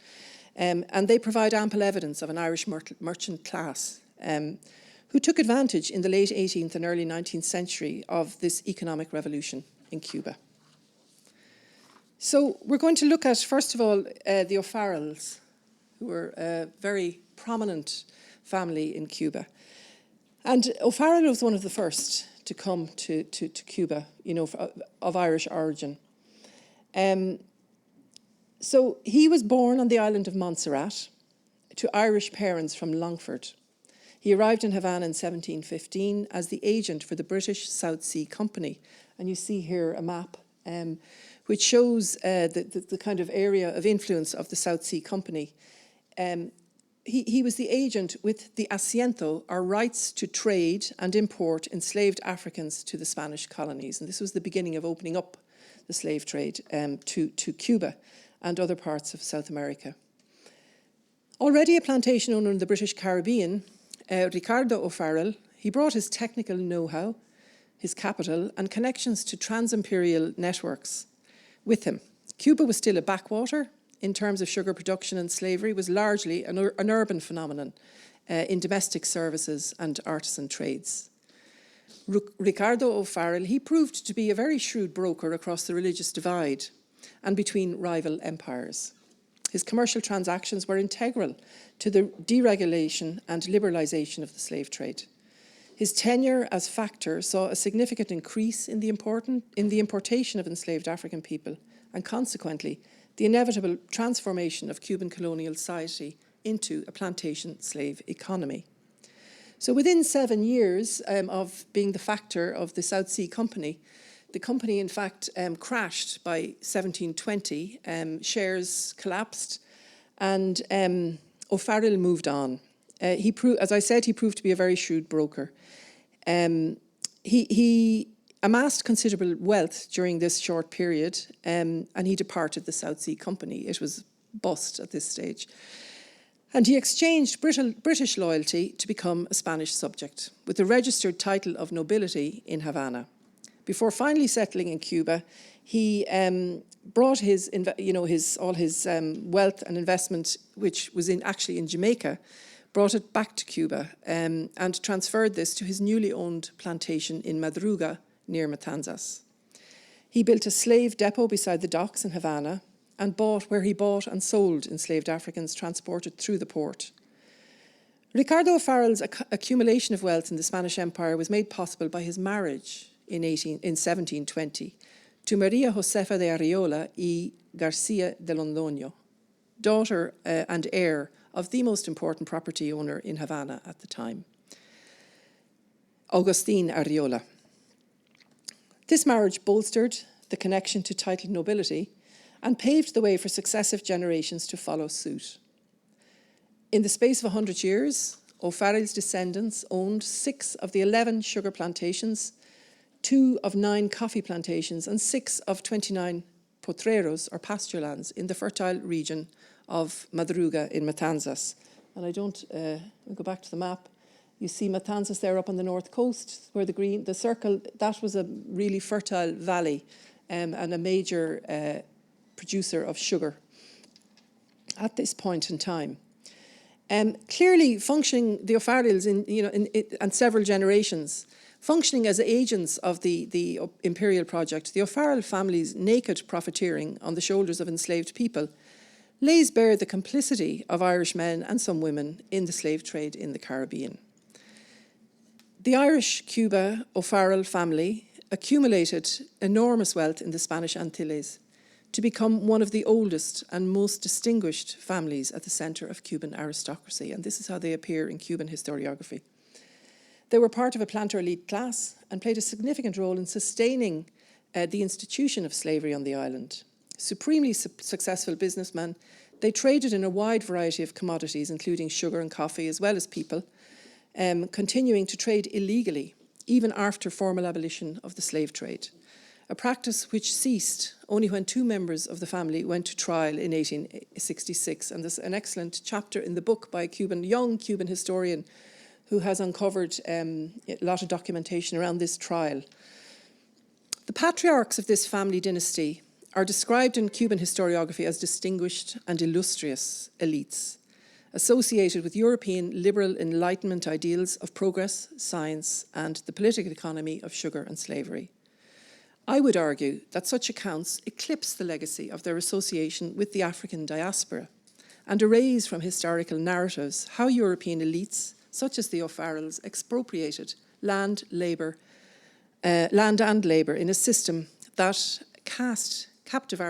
And they provide ample evidence of an Irish merchant class who took advantage in the late 18th and early 19th century of this economic revolution in Cuba. So we're going to look at, first of all, the O'Farrells, who were a very prominent family in Cuba. And O'Farrell was one of the first to come to Cuba, of Irish origin. So he was born on the island of Montserrat to Irish parents from Longford. He arrived in Havana in 1715 as the agent for the British South Sea Company. And you see here a map which shows the kind of area of influence of the South Sea Company. He was the agent with the asiento, or rights to trade and import enslaved Africans to the Spanish colonies. And this was the beginning of opening up the slave trade to Cuba and other parts of South America. Already a plantation owner in the British Caribbean, Ricardo O'Farrell, he brought his technical know-how, his capital and connections to trans-imperial networks with him. Cuba was still a backwater in terms of sugar production, and slavery was largely an urban phenomenon in domestic services and artisan trades. Ricardo O'Farrell, he proved to be a very shrewd broker across the religious divide and between rival empires. His commercial transactions were integral to the deregulation and liberalisation of the slave trade. His tenure as factor saw a significant increase in the importation of enslaved African people, and consequently, the inevitable transformation of Cuban colonial society into a plantation slave economy. So within 7 years of being the factor of the South Sea Company, the company in fact crashed by 1720, shares collapsed, and O'Farrell moved on. As I said, he proved to be a very shrewd broker. He amassed considerable wealth during this short period, and he departed the South Sea Company. It was bust at this stage. And he exchanged British loyalty to become a Spanish subject, with a registered title of nobility in Havana. Before finally settling in Cuba, he brought all his wealth and investment, which was actually in Jamaica, brought it back to Cuba and transferred this to his newly owned plantation in Madruga, near Matanzas. He built a slave depot beside the docks in Havana and where he bought and sold enslaved Africans transported through the port. Ricardo O'Farrell's accumulation of wealth in the Spanish Empire was made possible by his marriage in 1720 to Maria Josefa de Arriola y Garcia de Londoño, daughter and heir of the most important property owner in Havana at the time, Agustin Arriola. This marriage bolstered the connection to titled nobility and paved the way for successive generations to follow suit. In the space of 100 years, O'Farrell's descendants owned 6 of the 11 sugar plantations, 2 of 9 coffee plantations, and 6 of 29 potreros, or pasture lands, in the fertile region of Madruga in Matanzas. And I'll go back to the map. You see Matanzas there up on the north coast, where the circle, that was a really fertile valley and a major producer of sugar at this point in time. Clearly functioning, the O'Farrells and several generations, functioning as agents of the imperial project, the O'Farrell family's naked profiteering on the shoulders of enslaved people lays bare the complicity of Irish men and some women in the slave trade in the Caribbean. The Irish Cuba O'Farrell family accumulated enormous wealth in the Spanish Antilles to become one of the oldest and most distinguished families at the centre of Cuban aristocracy, and this is how they appear in Cuban historiography. They were part of a planter elite class and played a significant role in sustaining the institution of slavery on the island. Supremely successful businessmen, they traded in a wide variety of commodities, including sugar and coffee, as well as people, continuing to trade illegally, even after formal abolition of the slave trade, a practice which ceased only when 2 members of the family went to trial in 1866. And there's an excellent chapter in the book by a young Cuban historian who has uncovered a lot of documentation around this trial. The patriarchs of this family dynasty are described in Cuban historiography as distinguished and illustrious elites, associated with European liberal Enlightenment ideals of progress, science, and the political economy of sugar and slavery. I would argue that such accounts eclipse the legacy of their association with the African diaspora and erase from historical narratives how European elites, such as the O'Farrells, expropriated land and labour in a system that cast captive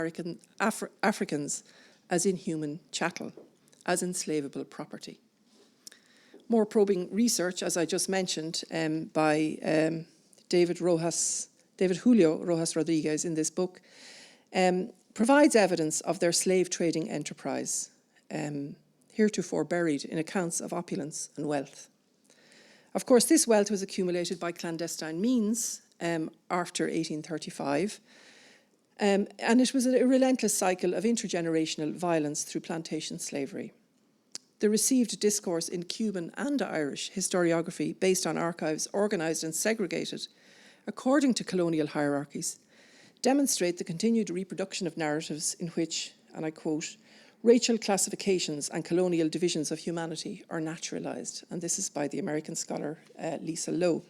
Africans as inhuman chattel, as enslavable property. More probing research, as I just mentioned, by David Julio Rojas Rodriguez in this book, provides evidence of their slave trading enterprise, heretofore buried in accounts of opulence and wealth. Of course, this wealth was accumulated by clandestine means after 1835, and it was a relentless cycle of intergenerational violence through plantation slavery. The received discourse in Cuban and Irish historiography, based on archives organised and segregated according to colonial hierarchies, demonstrate the continued reproduction of narratives in which, and I quote, racial classifications and colonial divisions of humanity are naturalised. And this is by the American scholar Lisa Lowe.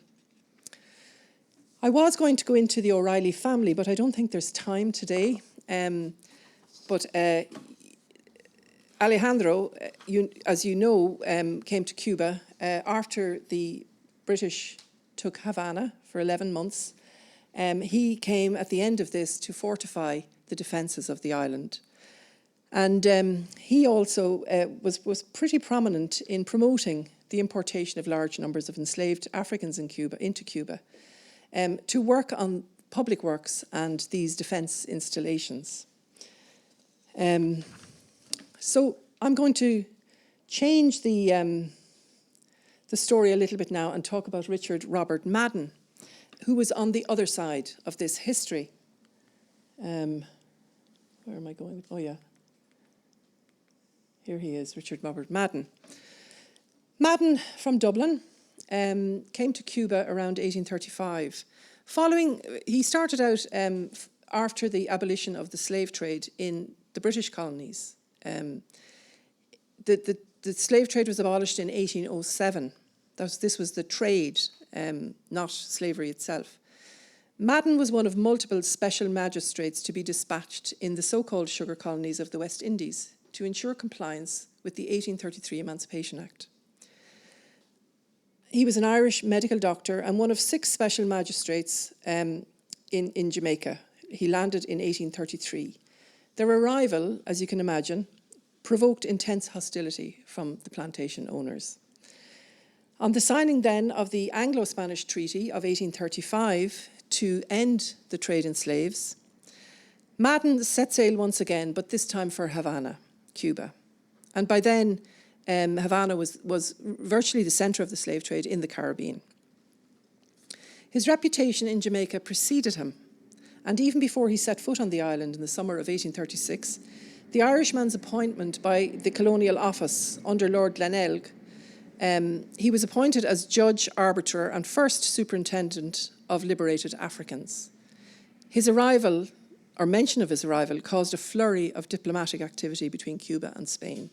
I was going to go into the O'Reilly family, but I don't think there's time today. But Alejandro, as you know, came to Cuba after the British took Havana for 11 months. He came at the end of this to fortify the defences of the island. And he also was pretty prominent in promoting the importation of large numbers of enslaved Africans into Cuba to work on public works and these defence installations. So I'm going to change the story a little bit now and talk about Richard Robert Madden, who was on the other side of this history. Where am I going? Oh, yeah. Here he is, Richard Robert Madden. Madden from Dublin came to Cuba around 1835. He started out after the abolition of the slave trade in the British colonies. The slave trade was abolished in 1807. This was the trade, not slavery itself. Madden was one of multiple special magistrates to be dispatched in the so-called sugar colonies of the West Indies to ensure compliance with the 1833 Emancipation Act. He was an Irish medical doctor and one of 6 special magistrates in Jamaica. He landed in 1833. Their arrival, as you can imagine, provoked intense hostility from the plantation owners. On the signing then of the Anglo-Spanish Treaty of 1835 to end the trade in slaves, Madden set sail once again, but this time for Havana, Cuba. And by then, Havana was virtually the centre of the slave trade in the Caribbean. His reputation in Jamaica preceded him, and even before he set foot on the island in the summer of 1836, the Irishman's appointment by the Colonial Office under Lord Glenelg He was appointed as judge, arbiter, and first superintendent of liberated Africans. His arrival, or mention of his arrival, caused a flurry of diplomatic activity between Cuba and Spain.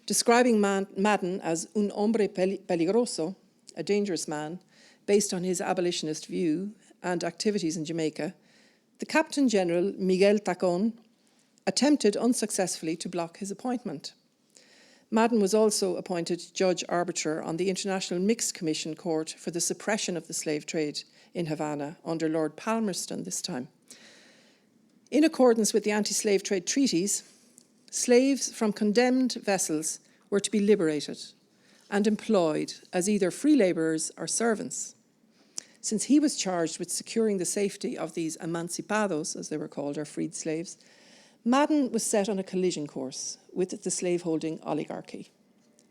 Describing Madden as un hombre peligroso, a dangerous man, based on his abolitionist view and activities in Jamaica, the Captain General, Miguel Tacón, attempted unsuccessfully to block his appointment. Madden was also appointed judge-arbiter on the International Mixed Commission Court for the suppression of the slave trade in Havana under Lord Palmerston this time. In accordance with the anti-slave trade treaties, slaves from condemned vessels were to be liberated and employed as either free labourers or servants. Since he was charged with securing the safety of these emancipados, as they were called, or freed slaves, Madden was set on a collision course with the slaveholding oligarchy.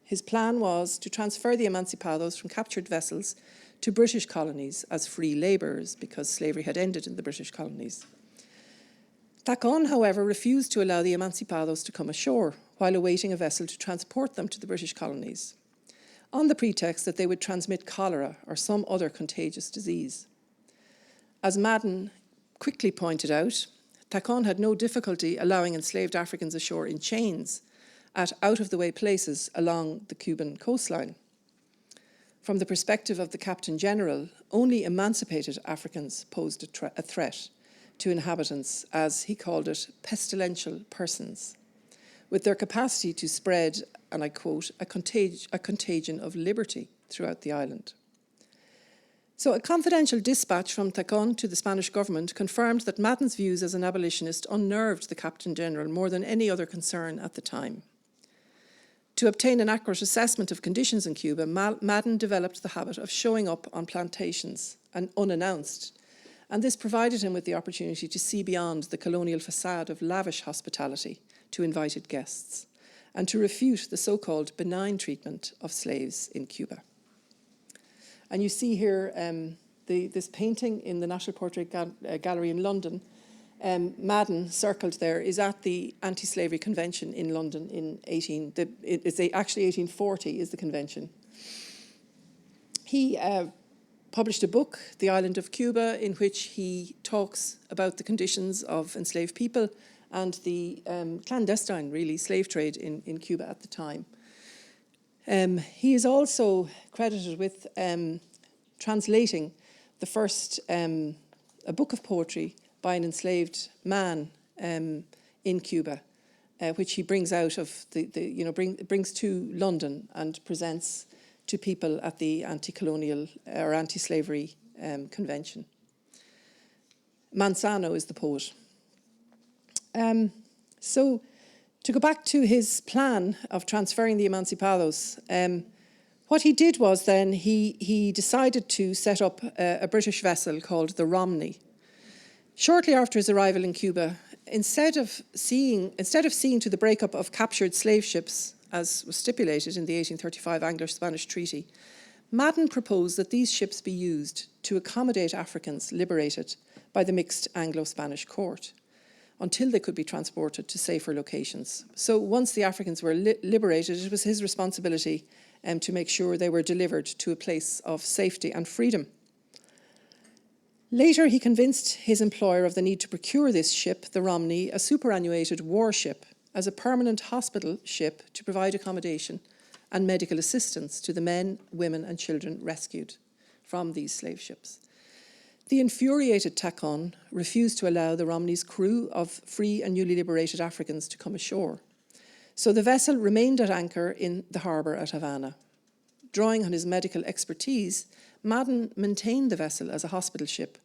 His plan was to transfer the emancipados from captured vessels to British colonies as free labourers, because slavery had ended in the British colonies. Tacón, however, refused to allow the emancipados to come ashore while awaiting a vessel to transport them to the British colonies, on the pretext that they would transmit cholera or some other contagious disease. As Madden quickly pointed out, Tacón had no difficulty allowing enslaved Africans ashore in chains at out-of-the-way places along the Cuban coastline. From the perspective of the Captain General, only emancipated Africans posed a threat to inhabitants, as he called it, pestilential persons, with their capacity to spread, and I quote, a contagion of liberty throughout the island. So a confidential dispatch from Tacón to the Spanish government confirmed that Madden's views as an abolitionist unnerved the Captain General more than any other concern at the time. To obtain an accurate assessment of conditions in Cuba, Madden developed the habit of showing up on plantations and unannounced, and this provided him with the opportunity to see beyond the colonial facade of lavish hospitality to invited guests, and to refute the so-called benign treatment of slaves in Cuba. And you see here this painting in the National Portrait Gallery in London. Madden, circled there, is at the Anti-Slavery Convention in London in actually 1840 is the convention. He published a book, The Island of Cuba, in which he talks about the conditions of enslaved people and the clandestine, really, slave trade in Cuba at the time. He is also credited with translating the first, a book of poetry by an enslaved man in Cuba, which he brings out of brings to London and presents to people at the anti-colonial or anti-slavery convention. Manzano is the poet. So to go back to his plan of transferring the emancipados, what he did was then he decided to set up a British vessel called the Romney. Shortly after his arrival in Cuba, instead of seeing to the breakup of captured slave ships, as was stipulated in the 1835 Anglo-Spanish Treaty, Madden proposed that these ships be used to accommodate Africans liberated by the mixed Anglo-Spanish court until they could be transported to safer locations. So once the Africans were liberated, it was his responsibility to make sure they were delivered to a place of safety and freedom. Later, he convinced his employer of the need to procure this ship, the Romney, a superannuated warship, as a permanent hospital ship to provide accommodation and medical assistance to the men, women and children rescued from these slave ships. The infuriated Tacón refused to allow the Romney's crew of free and newly liberated Africans to come ashore. So the vessel remained at anchor in the harbour at Havana. Drawing on his medical expertise, Madden maintained the vessel as a hospital ship,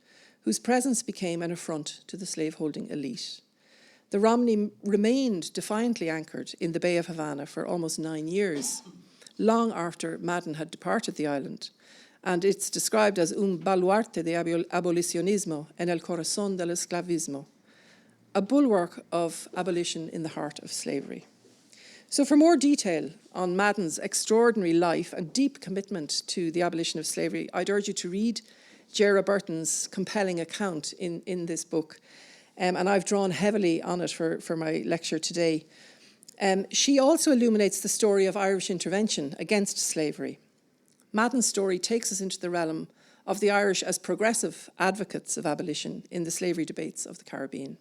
whose presence became an affront to the slaveholding elite. The Romney remained defiantly anchored in the Bay of Havana for almost 9 years, long after Madden had departed the island, and it's described as un baluarte de abolicionismo en el corazón del esclavismo, a bulwark of abolition in the heart of slavery. So for more detail on Madden's extraordinary life and deep commitment to the abolition of slavery, I'd urge you to read Gera Burton's compelling account in this book, and I've drawn heavily on it for my lecture today. She also illuminates the story of Irish intervention against slavery. Madden's story takes us into the realm of the Irish as progressive advocates of abolition in the slavery debates of the Caribbean.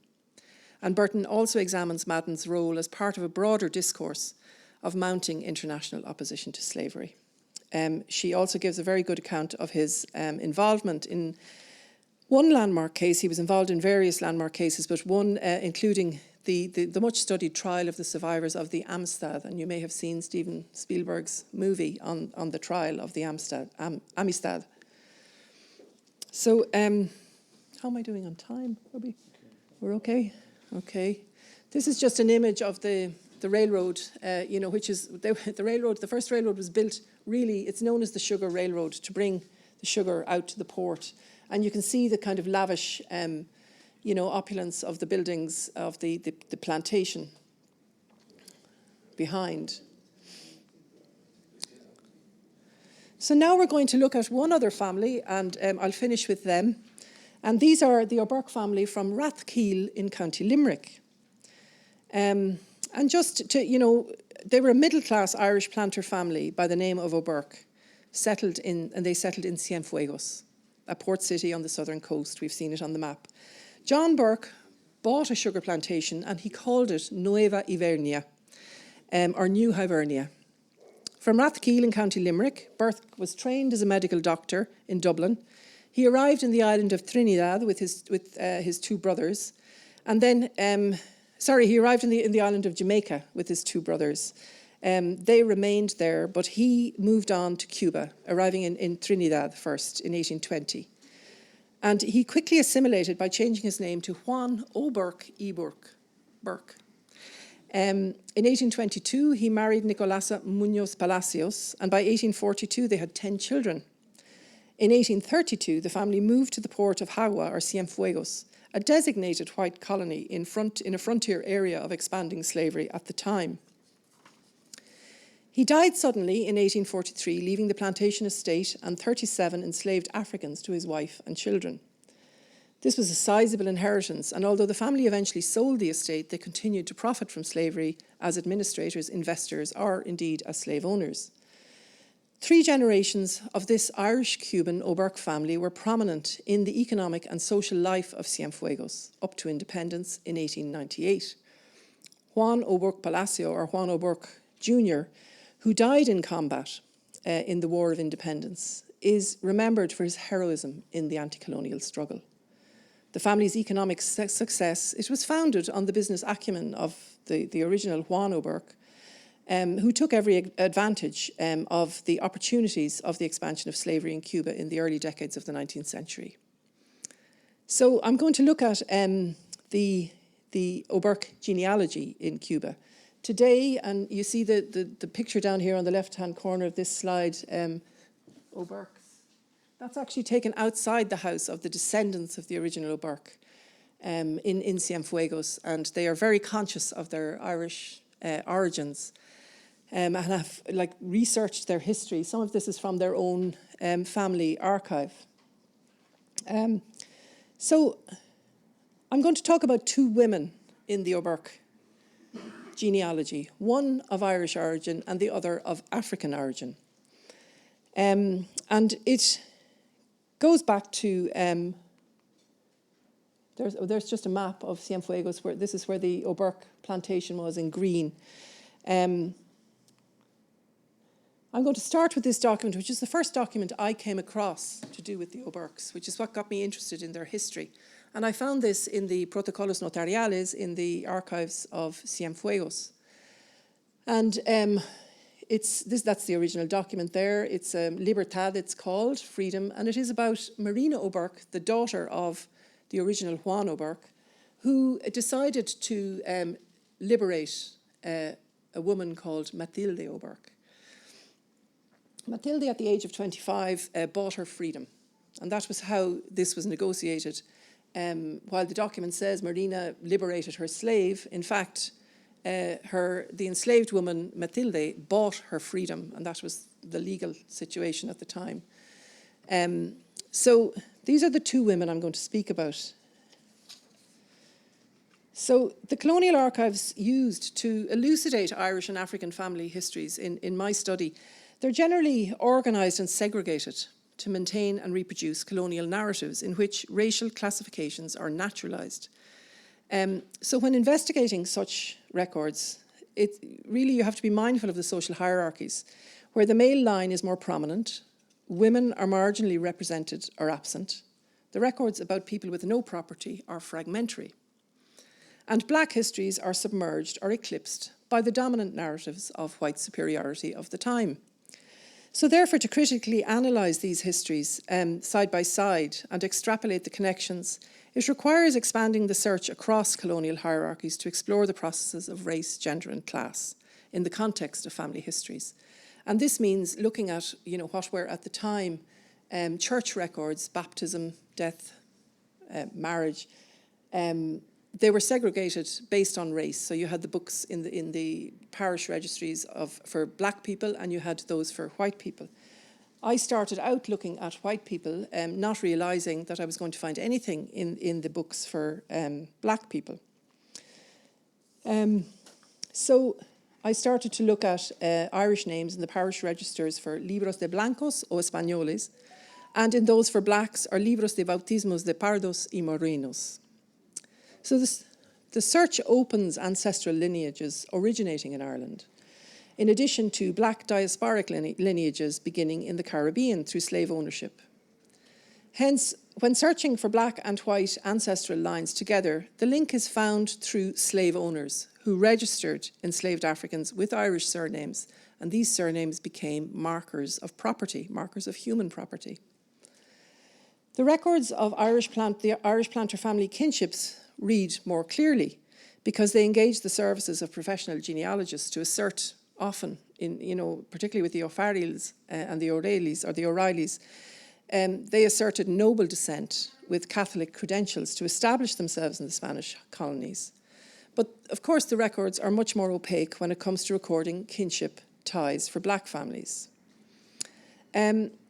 And Burton also examines Madden's role as part of a broader discourse of mounting international opposition to slavery. She also gives a very good account of his involvement in one landmark case. He was involved in various landmark cases, but one including the much-studied trial of the survivors of the Amistad. And you may have seen Steven Spielberg's movie on the trial of the Amistad. So, how am I doing on time? We're okay? Okay. This is just an image of the railroad, which is the railroad. The first railroad was built, really, it's known as the Sugar Railroad, to bring the sugar out to the port. And you can see the kind of lavish, opulence of the buildings of the plantation behind. So now we're going to look at one other family, and I'll finish with them. And these are the O'Burke family from Rathkeil in County Limerick. And just to, they were a middle-class Irish planter family by the name of O'Burke, and they settled in Cienfuegos, a port city on the southern coast. We've seen it on the map. John Burke bought a sugar plantation and he called it Nueva Ivernia, or New Hibernia. From Rathkeil in County Limerick, Burke was trained as a medical doctor in Dublin. He arrived in the island of Trinidad with his two brothers, and then, he arrived in the island of Jamaica with his two brothers. They remained there, but he moved on to Cuba, arriving in Trinidad first in 1820. And he quickly assimilated by changing his name to Juan O'Burke Burke. In 1822, he married Nicolasa Muñoz Palacios, and by 1842, they had 10 children. In 1832, the family moved to the port of Jagua, or Cienfuegos, a designated white colony in a frontier area of expanding slavery at the time. He died suddenly in 1843, leaving the plantation estate and 37 enslaved Africans to his wife and children. This was a sizable inheritance, and although the family eventually sold the estate, they continued to profit from slavery as administrators, investors, or indeed as slave owners. 3 generations of this Irish-Cuban O'Burke family were prominent in the economic and social life of Cienfuegos up to independence in 1898. Juan O'Burke Palacio, or Juan O'Burke Jr., who died in combat in the War of Independence, is remembered for his heroism in the anti-colonial struggle. The family's economic success, it was founded on the business acumen of the original Juan O'Burke, who took every advantage of the opportunities of the expansion of slavery in Cuba in the early decades of the 19th century. So I'm going to look at the O'Burke genealogy in Cuba. Today, and you see the picture down here on the left-hand corner of this slide, O'Burke's. That's actually taken outside the house of the descendants of the original O'Burke in Cienfuegos, and they are very conscious of their Irish origins and have researched their history. Some of this is from their own family archive. So I'm going to talk about 2 women in the O'Burke genealogy, one of Irish origin and the other of African origin. And it goes back to, there's just a map of Cienfuegos, where this is where the O'Burke plantation was in green. I'm going to start with this document, which is the first document I came across to do with the O'Burkes, which is what got me interested in their history. And I found this in the Protocolos Notariales in the archives of Cienfuegos. And that's the original document there. It's Libertad, it's called, freedom, and it is about Marina O'Burke, the daughter of the original Juan O'Burke, who decided to liberate a woman called Matilde O'Burke. Matilde, at the age of 25, bought her freedom, and that was how this was negotiated. While the document says Marina liberated her slave, in fact, the enslaved woman, Matilde, bought her freedom, and that was the legal situation at the time. So these are the 2 women I'm going to speak about. So the colonial archives used to elucidate Irish and African family histories in my study, they're generally organised and segregated to maintain and reproduce colonial narratives in which racial classifications are naturalised. So when investigating such records, really you have to be mindful of the social hierarchies, where the male line is more prominent, women are marginally represented or absent, the records about people with no property are fragmentary, and black histories are submerged or eclipsed by the dominant narratives of white superiority of the time. So therefore, to critically analyse these histories side by side and extrapolate the connections, it requires expanding the search across colonial hierarchies to explore the processes of race, gender and class in the context of family histories. And this means looking at, what were at the time church records, baptism, death, marriage. They were segregated based on race. So you had the books in the parish registries for black people, and you had those for white people. I started out looking at white people, not realising that I was going to find anything in the books for black people. So I started to look at Irish names in the parish registers for libros de blancos o españoles, and in those for blacks are libros de bautismos de pardos y morenos. So the search opens ancestral lineages originating in Ireland, in addition to black diasporic lineages beginning in the Caribbean through slave ownership. Hence, when searching for black and white ancestral lines together, the link is found through slave owners who registered enslaved Africans with Irish surnames, and these surnames became markers of property, markers of human property. The records of the Irish planter family kinships read more clearly because they engage the services of professional genealogists to assert often, particularly with the O'Farrells and the O'Reillys or the O'Reillys, they asserted noble descent with Catholic credentials to establish themselves in the Spanish colonies. But of course the records are much more opaque when it comes to recording kinship ties for black families.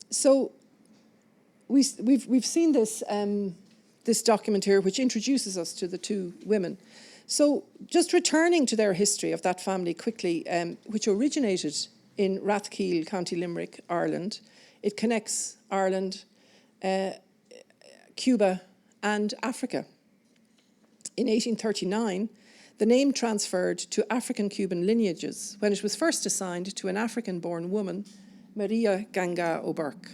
So we've seen this this document here, which introduces us to the two women. So just returning to their history of that family quickly, which originated in Rathkeale, County Limerick, Ireland. It connects Ireland, Cuba and Africa. In 1839, the name transferred to African-Cuban lineages when it was first assigned to an African-born woman, Maria Ganga O'Burke,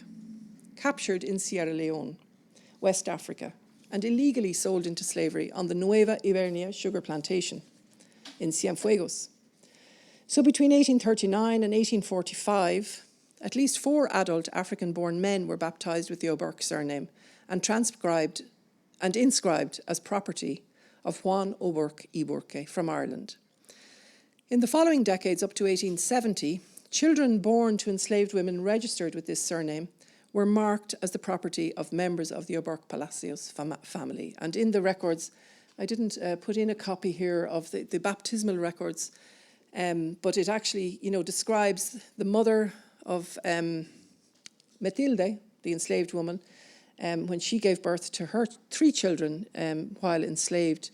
captured in Sierra Leone, West Africa, and illegally sold into slavery on the Nueva Ibernia sugar plantation in Cienfuegos. So between 1839 and 1845, at least 4 adult African-born men were baptised with the O'Burke surname and transcribed and inscribed as property of Juan O'Burke Iburke from Ireland. In the following decades, up to 1870, children born to enslaved women registered with this surname were marked as the property of members of the O'Burke Palacios family. And in the records, I didn't put in a copy here of the baptismal records, but it actually, describes the mother of Matilde, the enslaved woman, when she gave birth to her 3 children while enslaved.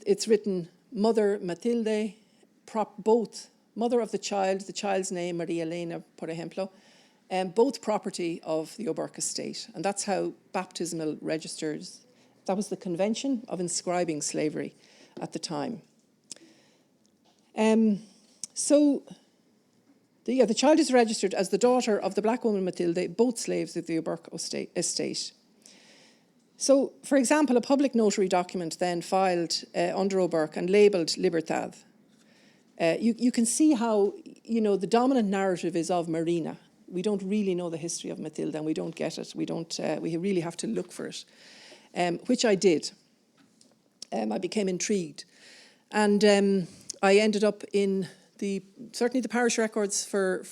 It's written Mother Matilde, both mother of the child's name, Maria Elena, por ejemplo, both property of the O'Burke estate. And that's how baptismal registers, that was the convention of inscribing slavery at the time. So the child is registered as the daughter of the black woman Matilde, both slaves of the O'Burke estate. So, for example, a public notary document then filed under O'Burke and labelled Libertad. You can see how, the dominant narrative is of Marina. We don't really know the history of Matilda, and we don't get it. We really have to look for it, which I did. I became intrigued. And I ended up in certainly the parish records for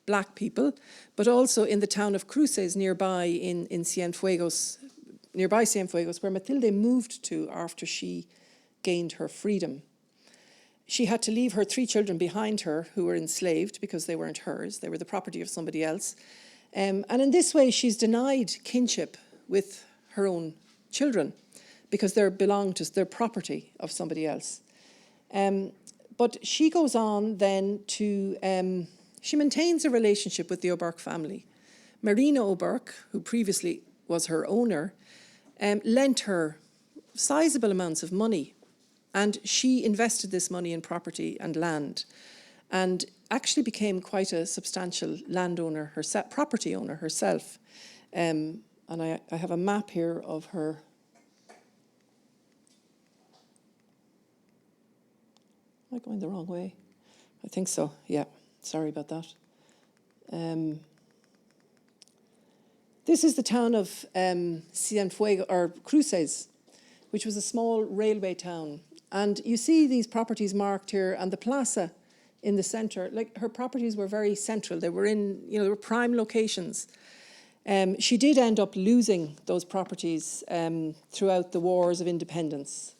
black people, but also in the town of Cruces nearby in Cienfuegos, where Matilde moved to after she gained her freedom. She had to leave her 3 children behind her who were enslaved because they weren't hers. They were the property of somebody else. And in this way, she's denied kinship with her own children because they're property of somebody else. But she goes on then to, she maintains a relationship with the O'Burke family. Marina O'Burke, who previously was her owner, lent her sizable amounts of money, and she invested this money in property and land, and actually became quite a substantial landowner herself, property owner herself. And I have a map here of her. Am I going the wrong way? I think so, yeah. Sorry about that. This is the town of Cienfuegos, or Cruces, which was a small railway town. And you see these properties marked here, and the plaza in the centre. Like, her properties were very central. They were in, they were prime locations. She did end up losing those properties throughout the wars of independence.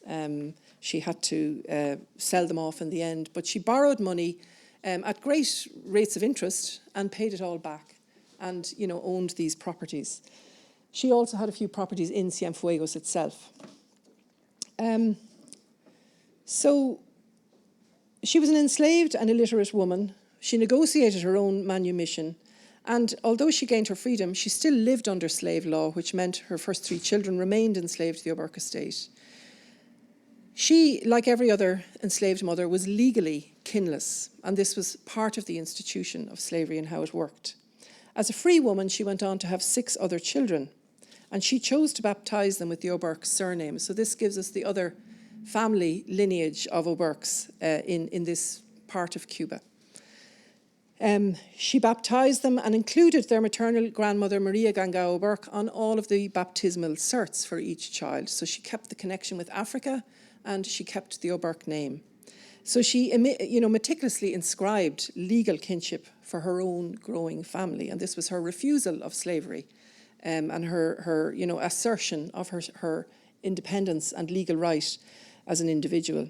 She had to sell them off in the end, but she borrowed money at great rates of interest and paid it all back, and owned these properties. She also had a few properties in Cienfuegos itself. So she was an enslaved and illiterate woman. She negotiated her own manumission, and although she gained her freedom, she still lived under slave law, which meant her first 3 children remained enslaved to the O'Burke estate. She, like every other enslaved mother, was legally kinless, and this was part of the institution of slavery and how it worked. As a free woman, she went on to have 6 other children, and she chose to baptise them with the O'Burke surname. So this gives us the other family lineage of O'Burkes in this part of Cuba. She baptised them and included their maternal grandmother, Maria Ganga O'Burke, on all of the baptismal certs for each child. So she kept the connection with Africa, and she kept the O'Burke name. So she, meticulously inscribed legal kinship for her own growing family, and this was her refusal of slavery, and her assertion of her independence and legal right as an individual.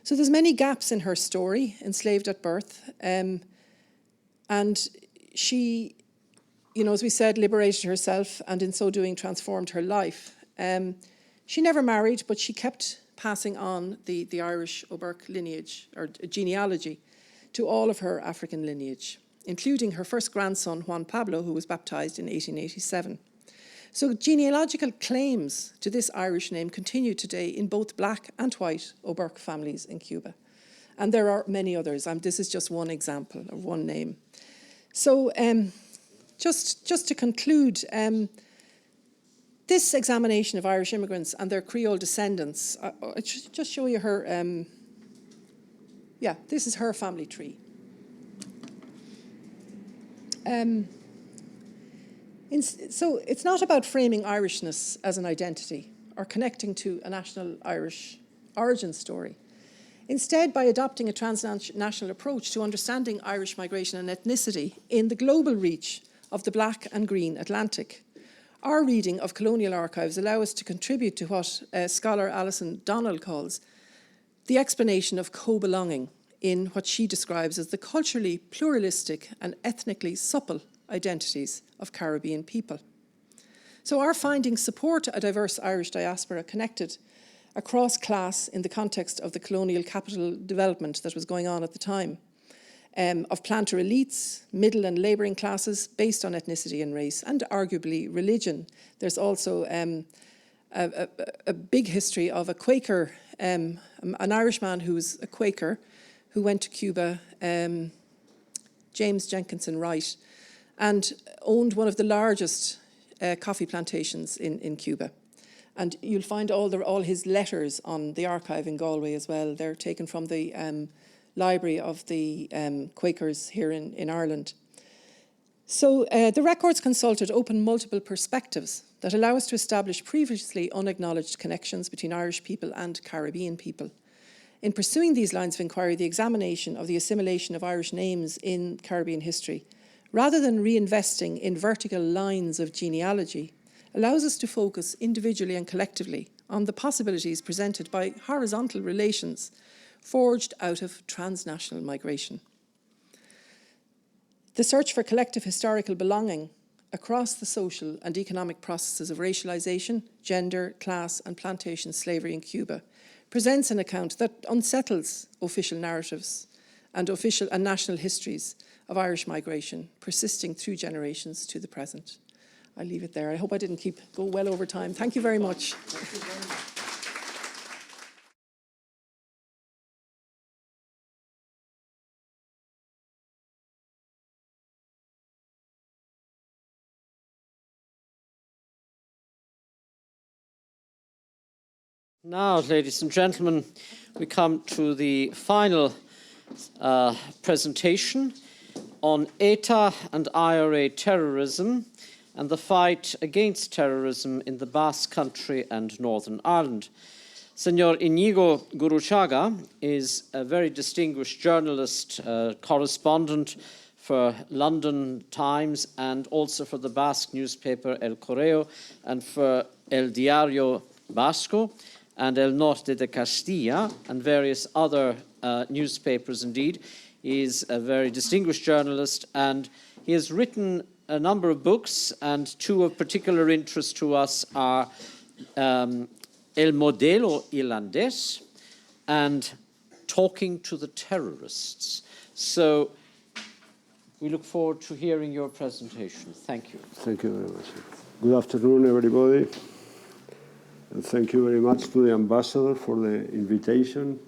So there's many gaps in her story, enslaved at birth, and she, as we said, liberated herself, and in so doing transformed her life. She never married, but she kept passing on the Irish O'Burke lineage, or genealogy, to all of her African lineage, including her first grandson, Juan Pablo, who was baptised in 1887. So genealogical claims to this Irish name continue today in both black and white O'Burke families in Cuba. And there are many others. This is just one example of one name. So just to conclude, this examination of Irish immigrants and their Creole descendants, I should just show you her, this is her family tree. So it's not about framing Irishness as an identity or connecting to a national Irish origin story. Instead, by adopting a transnational approach to understanding Irish migration and ethnicity in the global reach of the Black and Green Atlantic, our reading of colonial archives allow us to contribute to what scholar Alison Donnell calls the explanation of co-belonging in what she describes as the culturally pluralistic and ethnically supple identities of Caribbean people. So our findings support a diverse Irish diaspora connected across class in the context of the colonial capital development that was going on at the time, of planter elites, middle and labouring classes based on ethnicity and race, and arguably religion. There's also a big history of a Quaker, an Irishman who was a Quaker, who went to Cuba, James Jenkinson Wright, and owned one of the largest coffee plantations in Cuba. And you'll find all his letters on the archive in Galway as well. They're taken from the library of the Quakers here in Ireland. So the records consulted open multiple perspectives that allow us to establish previously unacknowledged connections between Irish people and Caribbean people. In pursuing these lines of inquiry, the examination of the assimilation of Irish names in Caribbean history, rather than reinvesting in vertical lines of genealogy, allows us to focus individually and collectively on the possibilities presented by horizontal relations forged out of transnational migration. The search for collective historical belonging across the social and economic processes of racialization, gender, class and plantation slavery in Cuba presents an account that unsettles official narratives and official and national histories of Irish migration persisting through generations to the present. I'll leave it there. I hope I didn't go well over time. Thank you very much. Thank you very much. Now, ladies and gentlemen, we come to the final presentation on ETA and IRA terrorism and the fight against terrorism in the Basque Country and Northern Ireland. Senor Íñigo Gurruchaga is a very distinguished journalist, correspondent for London Times and also for the Basque newspaper El Correo and for El Diario Vasco and El Norte de Castilla and various other newspapers indeed. He is a very distinguished journalist and he has written a number of books, and two of particular interest to us are El Modelo Irlandés and Talking to the Terrorists. So we look forward to hearing your presentation. Thank you. Thank you very much. Good afternoon, everybody. And thank you very much to the ambassador for the invitation,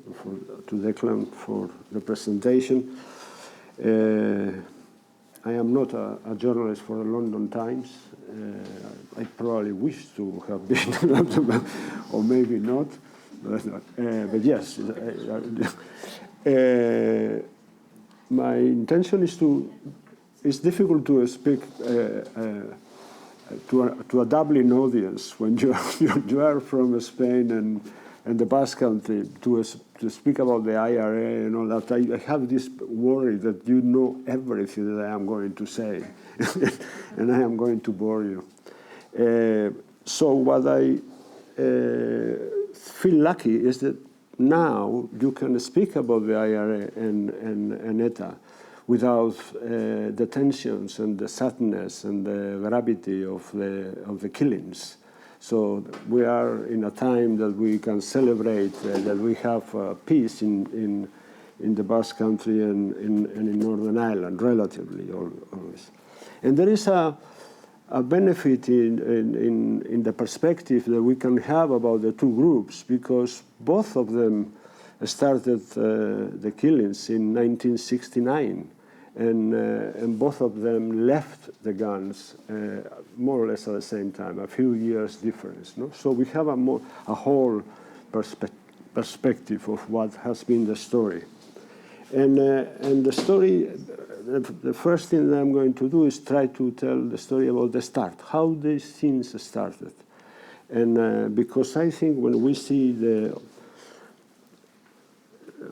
to Declan for the presentation. I am not a journalist for the London Times. I probably wish to have been, or maybe not. But yes, my intention is to. It's difficult to speak to a Dublin audience when you are from Spain and the Basque Country to speak about the IRA and all that. I have this worry that you know everything that I am going to say, and I am going to bore you. So what I feel lucky is that now you can speak about the IRA and ETA without the tensions and the sadness and the gravity of the killings. So we are in a time that we can celebrate that we have peace in the Basque Country and in Northern Ireland, relatively always. And there is a benefit in the perspective that we can have about the two groups, because both of them started the killings in 1969. And both of them left the guns more or less at the same time, a few years difference. No? So we have a whole perspective of what has been the story. And the story, the first thing that I'm going to do is try to tell the story about the start, how these things started. And because I think when we see the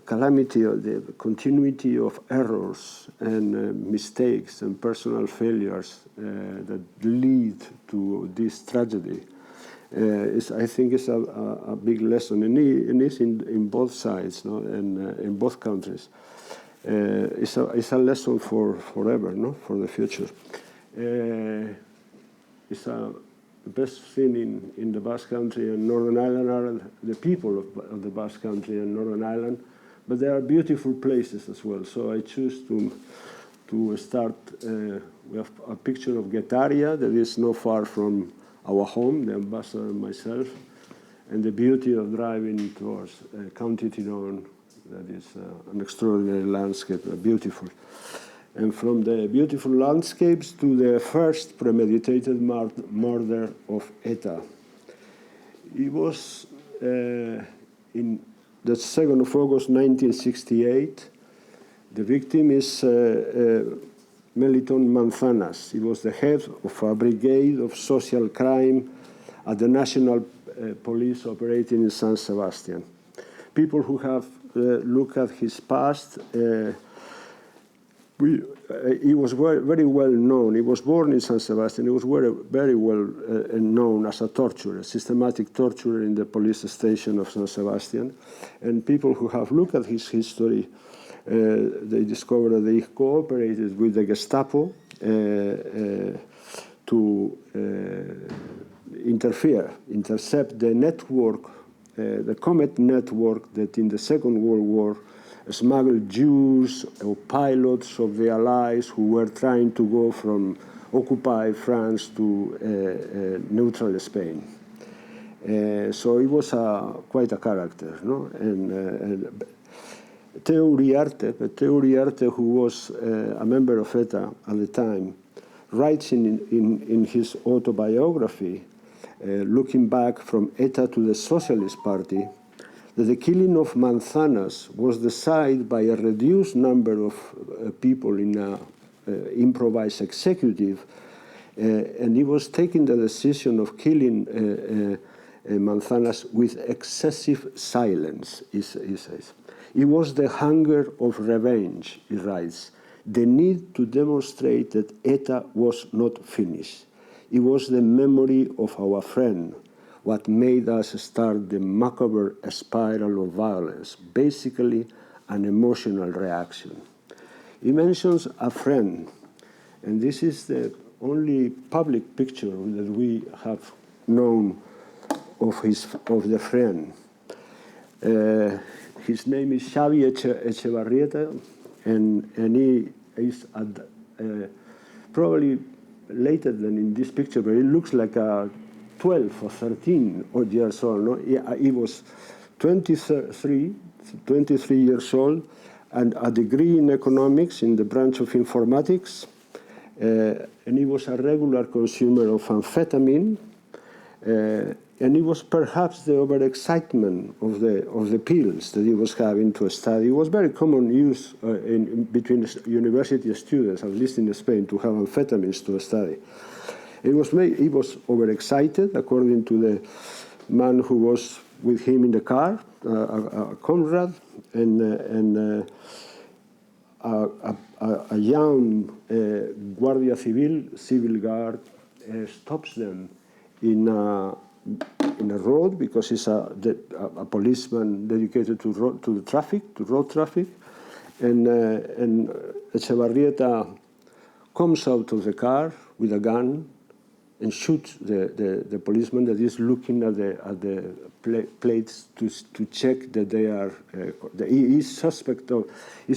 calamity or the continuity of errors and mistakes and personal failures that lead to this tragedy, I think it's a big lesson, and it's in both sides, no? And in both countries. It's a lesson for forever, no? For the future. It's the best thing in the Basque Country and Northern Ireland are the people of the Basque Country and Northern Ireland. But there are beautiful places as well. So I choose to start. We have a picture of Getaria that is not far from our home, the ambassador and myself, and the beauty of driving towards County Tyrone. That is an extraordinary landscape, beautiful. And from the beautiful landscapes to the first premeditated murder of ETA. It was in the 2nd of August 1968. The victim is Melitón Manzanas. He was the head of a brigade of social crime at the National Police operating in San Sebastian. People who have looked at his past, he was very well known. He was born in San Sebastian. He was very well known as a torturer, systematic torturer in the police station of San Sebastian. And people who have looked at his history, they discovered that he cooperated with the Gestapo to to intercept the network, the Comet network that in the Second World War smuggled Jews or pilots of the Allies who were trying to go from occupied France to neutral Spain. So he was quite a character, no? And Teo Uriarte, who was a member of ETA at the time, writes in his autobiography, looking back from ETA to the Socialist Party, that the killing of Manzanas was decided by a reduced number of people in an improvised executive, and he was taking the decision of killing Manzanas with excessive silence, he says. It was the hunger of revenge, he writes, the need to demonstrate that ETA was not finished. It was the memory of our friend what made us start the macabre spiral of violence, basically an emotional reaction. He mentions a friend, and this is the only public picture that we have known of the friend. His name is Xavi Echevarrieta, and he is probably later than in this picture, but he looks like a 12 or 13 years old. No? He was 23 years old, and a degree in economics in the branch of informatics, and he was a regular consumer of amphetamine, and it was perhaps the overexcitement of the pills that he was having to study. It was very common use between university students, at least in Spain, to have amphetamines to study. He was overexcited, according to the man who was with him in the car, a comrade, and a young Guardia civil guard, stops them in a road, because he's a policeman dedicated to road traffic, and Echevarrieta comes out of the car with a gun and shoots the policeman that is looking at the plates to check that they are. He is suspect of. He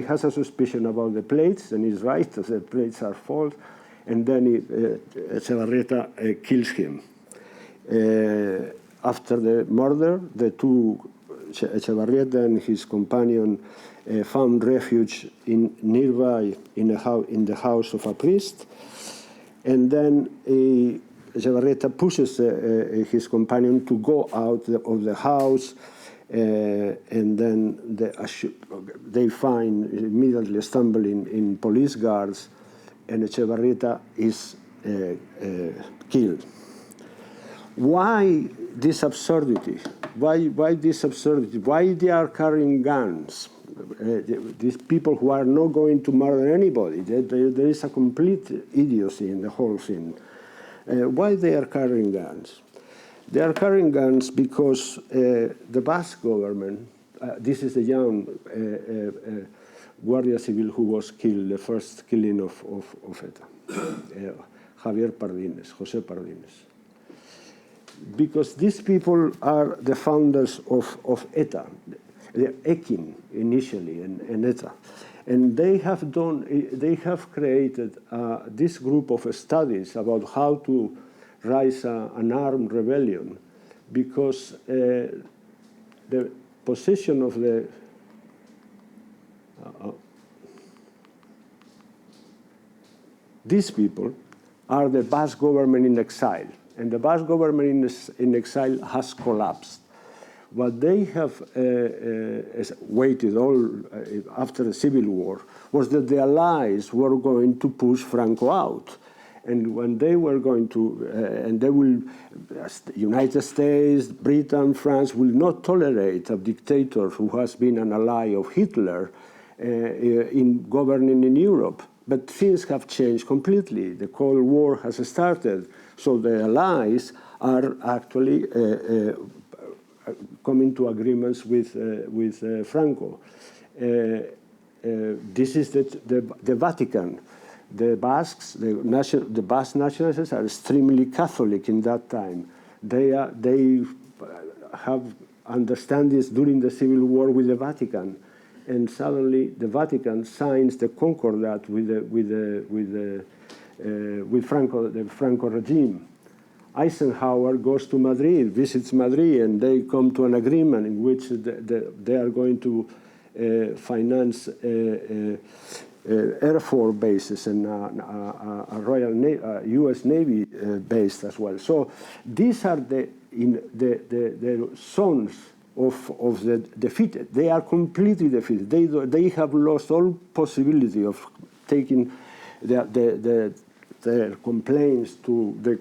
has a suspicion about the plates, and he's right that the plates are false, and then Echevarrieta kills him. After the murder, the two, Echevarrieta and his companion, found refuge nearby in the house of a priest, and then Echevarrieta pushes his companion to go out of the house, and then they find immediately stumbling in police guards, and Echevarrieta is killed. Why this absurdity? Why this absurdity? Why they are carrying guns? These people who are not going to murder anybody. There is a complete idiocy in the whole thing. Why they are carrying guns? They are carrying guns because the Basque government, this is the young Guardia Civil who was killed, the first killing of ETA, José Pardines. Because these people are the founders of ETA, the EKIN initially, and ETA. And they have created this group of studies about how to rise an armed rebellion, because the position of the these people are the Basque government in exile, and the Basque government in exile has collapsed. What they have waited all after the Civil War was that the Allies were going to push Franco out. And when they were going to, and they will, United States, Britain, France will not tolerate a dictator who has been an ally of Hitler in governing in Europe. But things have changed completely. The Cold War has started, so the Allies are actually coming to agreements with Franco. This is the Vatican. The Basques, the Basque nationalists are extremely Catholic in that time. They have understand this during the Civil War with the Vatican, and suddenly the Vatican signs the Concordat with Franco, the Franco regime. Eisenhower goes to Madrid, visits Madrid, and they come to an agreement in which they are going to finance Air Force bases and a U.S. Navy base as well. So these are the sons of the defeated. They are completely defeated. They have lost all possibility of taking their complaints to the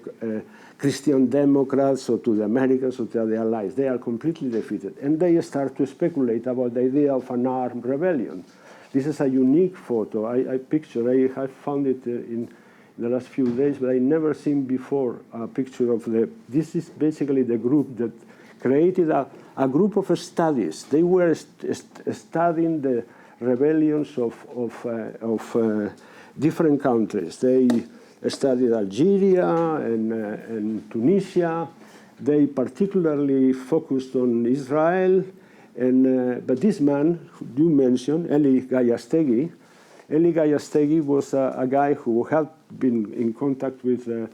Christian Democrats or to the Americans or to the Allies. They are completely defeated. And they start to speculate about the idea of an armed rebellion. This is a unique photo. I found it in the last few days, but I never seen before a picture of this is basically the group that created a group of studies. They were studying the rebellions of different countries. They studied Algeria and Tunisia. They particularly focused on Israel. But this man you mentioned, Eli Gallastegi was a guy who had been in contact with the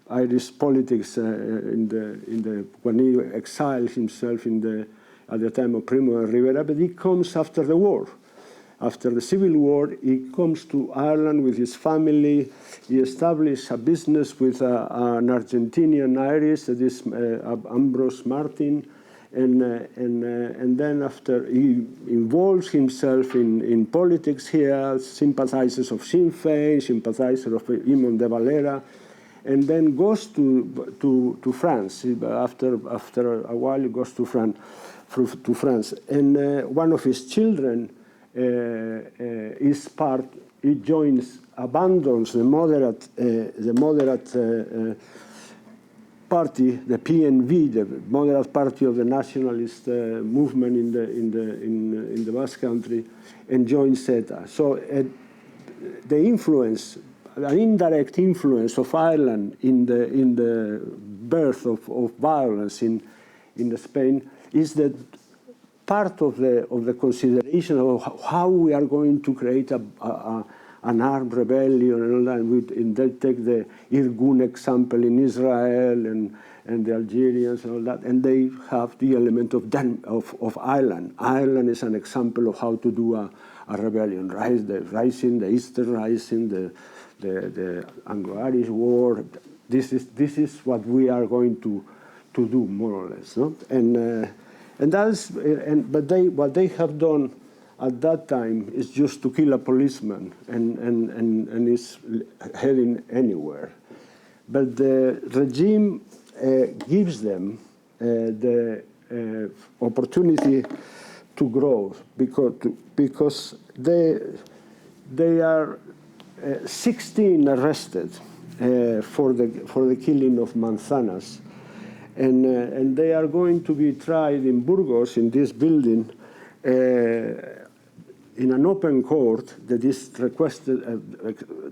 Irish politics when he exiled himself at the time of Primo de Rivera. But he comes after the war. After the Civil War, he comes to Ireland with his family. He established a business with an Argentinian Irish, that is Ambrose Martin, and then after he involves himself in politics here, sympathizes of Sinn Féin, sympathizes of Imon de Valera, and then goes to France. After a while, he goes to France, and one of his children abandons the moderate party, the PNV, the moderate party of the nationalist movement in the Basque country, and joins ETA. So the influence, an indirect influence of Ireland in the birth of violence in Spain is that part of the consideration of how we are going to create an armed rebellion and all that. And they take the Irgun example in Israel and the Algerians and all that, and they have the element of Ireland. Ireland is an example of how to do a rebellion, right? The Easter Rising, the Anglo-Irish War. This is what we are going to do, more or less, no? What they have done at that time is just to kill a policeman and is heading anywhere. But the regime gives them the opportunity to grow because they are 16 arrested for the killing of Manzanas. And they are going to be tried in Burgos, in this building, in an open court that is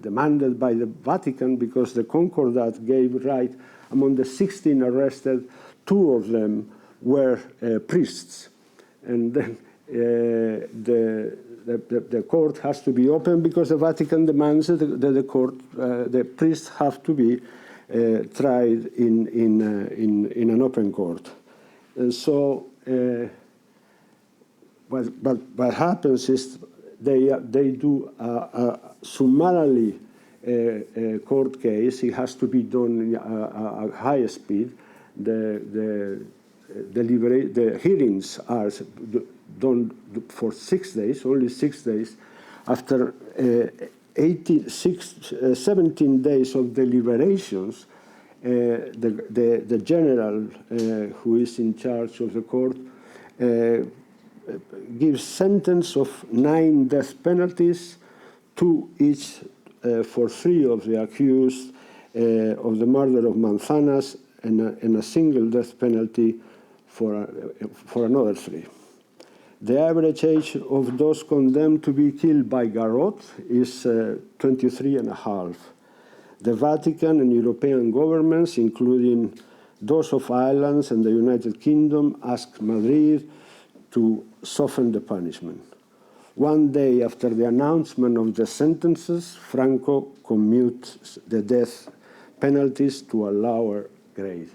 demanded by the Vatican, because the Concordat gave right. Among the 16 arrested, 2 of them were priests. And then the court has to be open because the Vatican demands that the priests have to be tried in an open court. And so what happens is they do a summarily court case. It has to be done at high speed. The hearings are done for 6 days, only 6 days. After 17 days of deliberations, the general who is in charge of the court gives sentence of 9 death penalties, 2 each for 3 of the accused of the murder of Manzanas, and a single death penalty for another 3. The average age of those condemned to be killed by garrote is 23 and a half. The Vatican and European governments, including those of Ireland and the United Kingdom, asked Madrid to soften the punishment. One day after the announcement of the sentences, Franco commutes the death penalties to a lower grade.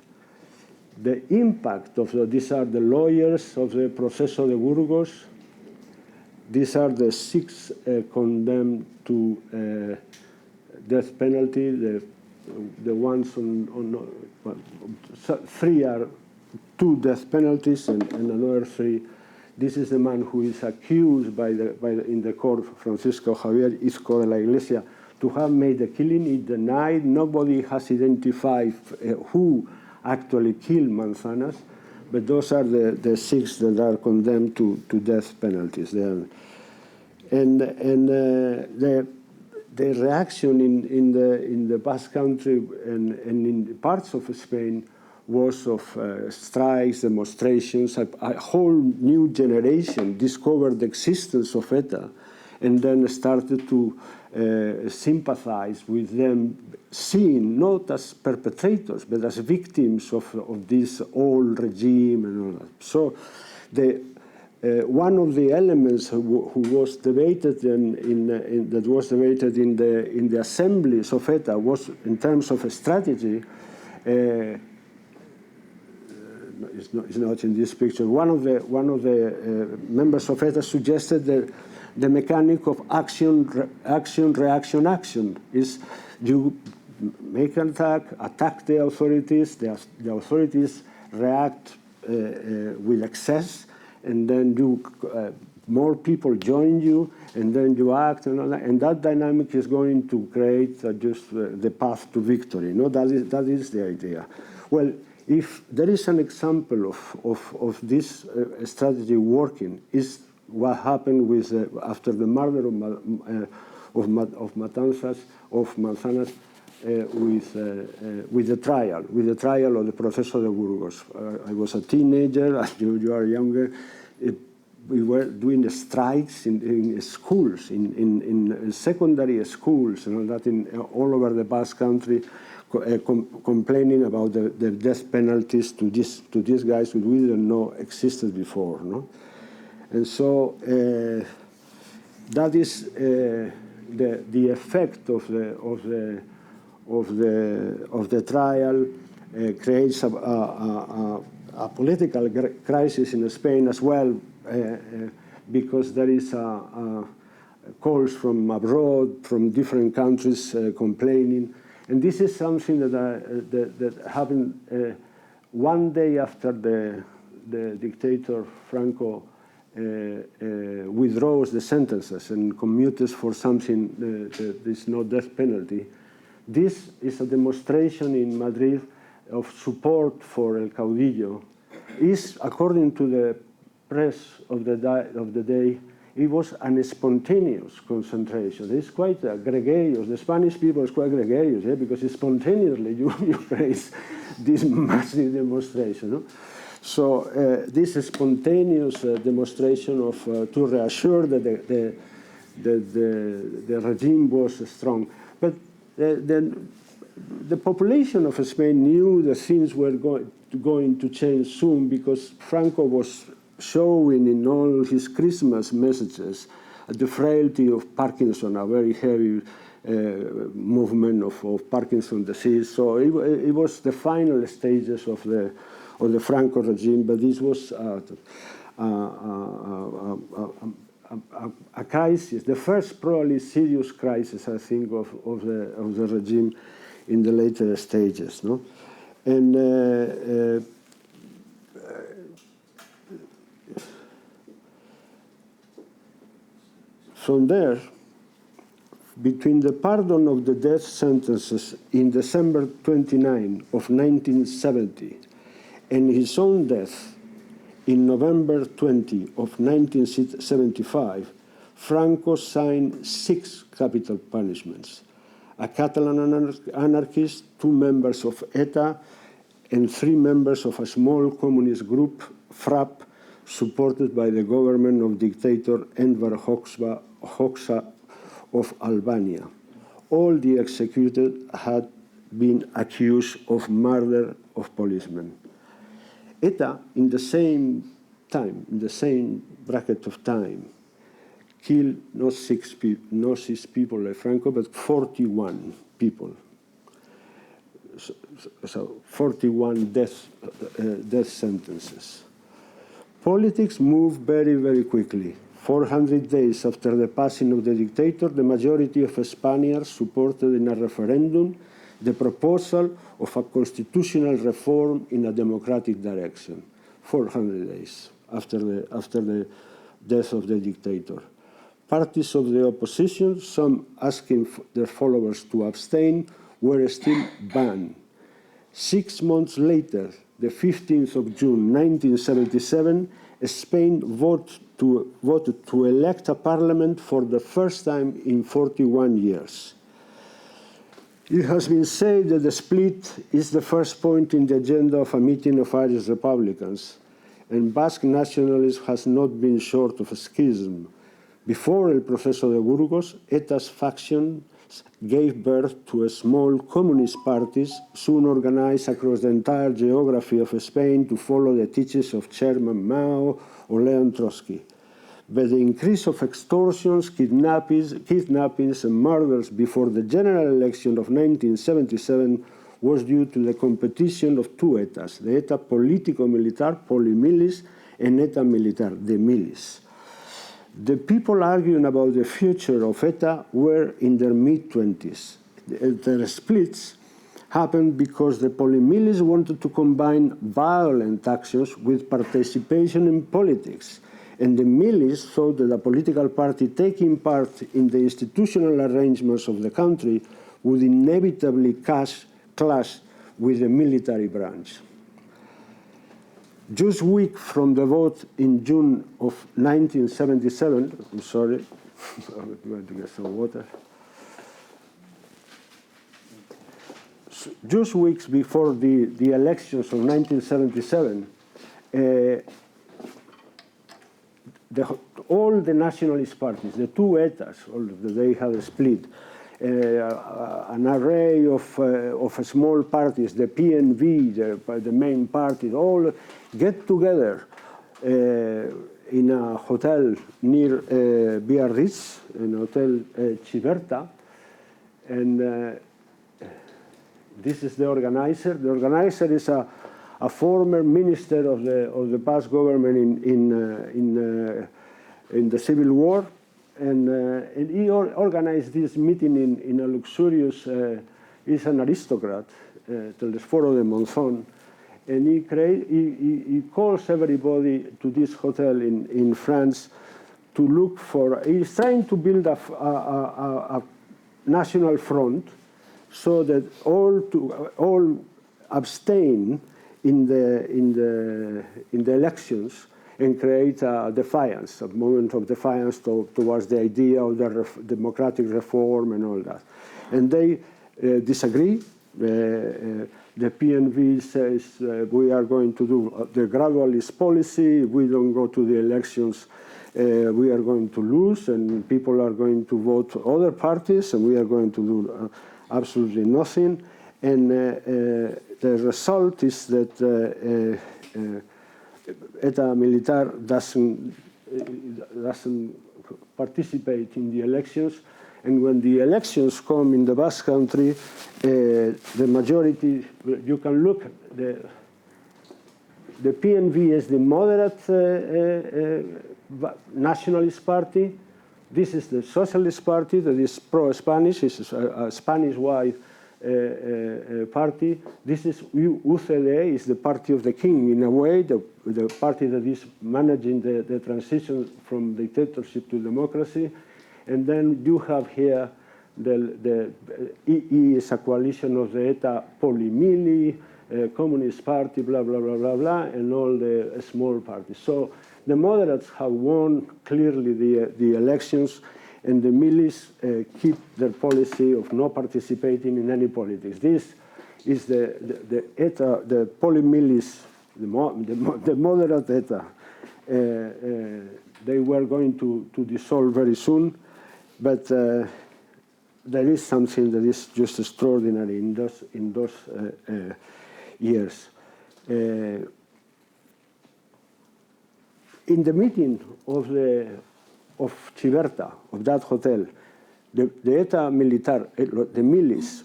The impact of these are the lawyers of the Proceso de Burgos. These are the 6 condemned to death penalty. The ones well, 3 are 2 death penalties and another 3. This is the man who is accused in the court, Francisco Javier Isco de la Iglesia, to have made the killing. He denied. Nobody has identified who actually killed Manzanas, but those are the 6 that are condemned to death penalties. And the reaction in the Basque Country and in parts of Spain was of strikes, demonstrations. A whole new generation discovered the existence of ETA and then started to sympathize with them, seen not as perpetrators, but as victims of this old regime and all that. So one of the elements who was debated that was debated in the assemblies of ETA was, in terms of a strategy, it's not in this picture. One of the members of ETA suggested that the mechanic of action, reaction, action is you make an attack the authorities, the authorities react with excess, and then more people join you, and then you act, and that dynamic is going to create just the path to victory. No, that is the idea. Well, if there is an example of this strategy working, is what happened with after the murder of Manzanas with the trial of the Proceso de Burgos. I was a teenager, you are younger. We were doing the strikes in schools, in secondary schools, and all that all over the Basque Country, complaining about the death penalties to these guys who we didn't know existed before, no? And so that is the effect of the trial creates a political crisis in Spain as well, because there is calls from abroad, from different countries complaining. And this is something that happened one day after the dictator Franco withdraws the sentences and commutes for something that is no death penalty. This is a demonstration in Madrid of support for El Caudillo. Is, according to the press of the day, it was a spontaneous concentration. It's quite gregarious. The Spanish people is quite gregarious, because spontaneously you raise this massive demonstration. No? So this spontaneous demonstration to reassure that the regime was strong. But the population of Spain knew that things were going to change soon, because Franco was showing in all his Christmas messages the frailty of Parkinson, a very heavy movement of Parkinson disease. So it was the final stages of the Franco regime, but this was a crisis, the first probably serious crisis, I think, of the regime in the later stages. No? And from there, between the pardon of the death sentences in December 29 of 1970 and his own death in November 20 of 1975, Franco signed 6 capital punishments: a Catalan anarchist, 2 members of ETA, and 3 members of a small communist group, FRAP, supported by the government of dictator Enver Hoxha of Albania. All the executed had been accused of murder of policemen. ETA, in the same time, in the same bracket of time, killed not six people like Franco, but 41 people. So 41 death sentences. Politics moved very, very quickly. 400 days after the passing of the dictator, the majority of Spaniards supported in a referendum the proposal of a constitutional reform in a democratic direction. 400 days after the death of the dictator. Parties of the opposition, some asking their followers to abstain, were still banned. 6 months later, the 15th of June 1977, Spain voted to elect a parliament for the first time in 41 years. It has been said that the split is the first point in the agenda of a meeting of Irish Republicans, and Basque nationalism has not been short of a schism. Before El Proceso de Burgos, ETA's faction gave birth to a small communist parties, soon organized across the entire geography of Spain to follow the teachings of Chairman Mao or Leon Trotsky. But the increase of extortions, kidnappings and murders before the general election of 1977 was due to the competition of two ETAs, the ETA Político-Militar, Polimilis, and ETA Militar, the Milis. The people arguing about the future of ETA were in their mid-20s. The splits happened because the Polimilis wanted to combine violent actions with participation in politics, and the Milis thought that a political party taking part in the institutional arrangements of the country would inevitably clash with the military branch. Just a week from the vote in June of 1977, I'm sorry, I'm going to get some water. Just weeks before the elections of 1977, all the nationalist parties, the two ETAs, they had a split, an array of small parties, the PNV, the main parties, all get together in a hotel near Biarritz, in Hotel Ciberta, and this is the organizer. The organizer is a former minister of the Basque government in the Civil War, and he organized this meeting in a luxurious. He's an aristocrat, Telesforo de Monzón, and he calls everybody to this hotel in France to look for. He's trying to build a national front, so that all abstain in the elections and create a defiance, a moment of defiance towards the idea of the democratic reform and all that. And they disagree. The PNV says we are going to do the gradualist policy. If we don't go to the elections, we are going to lose, and people are going to vote for other parties, and we are going to do absolutely nothing. And the result is that ETA Militar doesn't participate in the elections. And when the elections come in the Basque Country, the majority, you can look, the PNV is the moderate nationalist party. This is the Socialist Party that is pro-Spanish. It's a Spanish-wide party. This is UCD, is the party of the king, in a way, the party that is managing the transition from dictatorship to democracy. And then you have here the EE is a coalition of the ETA Polimili, Communist Party, blah, blah, blah, blah, blah, and all the small parties. So the moderates have won clearly the elections, and the Milis keep their policy of not participating in any politics. This is the ETA, the Polymilis, the moderate ETA. They were going to dissolve very soon, but there is something that is just extraordinary in those years. In the meeting of Chiberta, of that hotel, the ETA militar, the milice,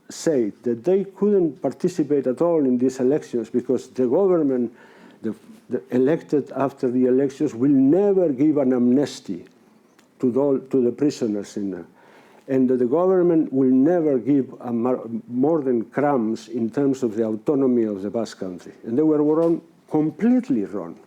said that they couldn't participate at all in these elections because the government, the elected after the elections, will never give an amnesty to the prisoners in there. And the government will never give more than crumbs in terms of the autonomy of the Basque country. And they were wrong, completely wrong.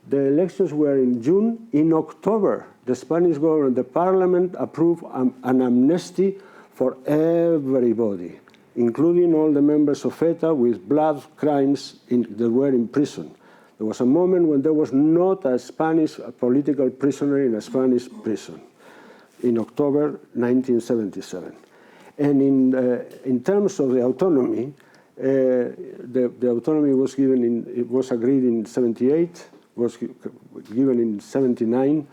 The elections were in June. In October, the Spanish government, the parliament, approved an amnesty for everybody, including all the members of ETA with blood crimes that were in prison. There was a moment when there was not a Spanish political prisoner in a Spanish prison, in October 1977. And in terms of the autonomy, the autonomy was given it was agreed in 78, was given in 79.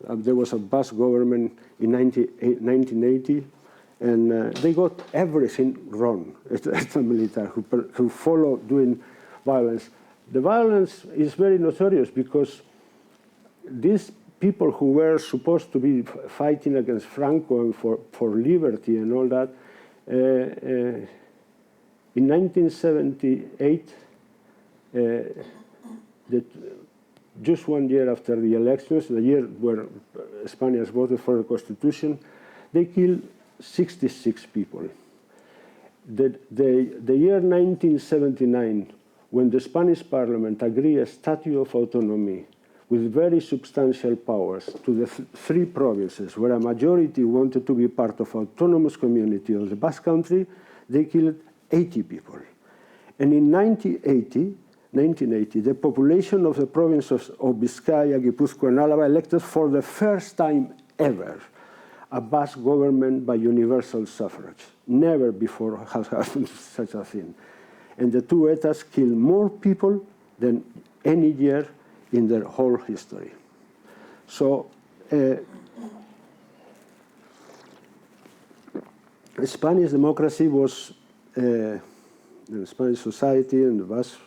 There was a Basque government in 1980, and they got everything wrong. It's the military who follow doing violence. The violence is very notorious because these people who were supposed to be fighting against Franco and for liberty and all that, in 1978, just 1 year after the elections, the year where Spaniards voted for the Constitution, they killed 66 people. The year 1979, when the Spanish Parliament agreed a statute of autonomy with very substantial powers to the three provinces where a majority wanted to be part of autonomous community of the Basque country, they killed 80 people. And in 1980, the population of the provinces of Vizcaya, Gipuzkoa, and Álava elected for the first time ever a Basque government by universal suffrage. Never before has happened such a thing. And the two ETAs killed more people than any year in their whole history. So Spanish democracy was, the Spanish society and the Basque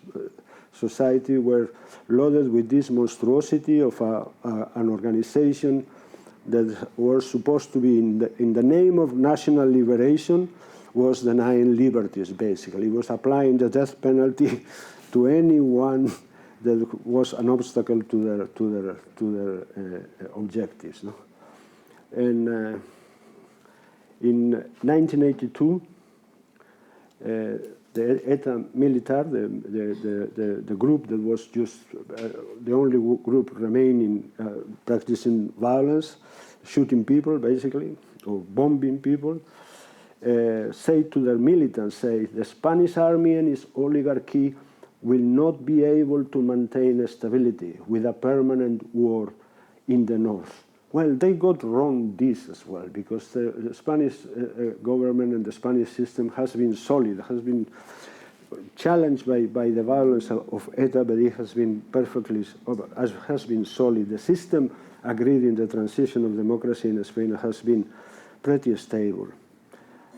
society were loaded with this monstrosity of an organization that was supposed to be in the name of national liberation, was denying liberties, basically. It was applying the death penalty to anyone that was an obstacle to their objectives. No? And in 1982, the ETA militar, the group that was just the only group remaining practicing violence, shooting people basically, or bombing people, say to their militants, the Spanish army and its oligarchy will not be able to maintain stability with a permanent war in the north. Well, they got wrong this as well, because the Spanish government and the Spanish system has been solid, has been challenged by the violence of ETA, but it has been has been solid. The system agreed in the transition of democracy in Spain has been pretty stable.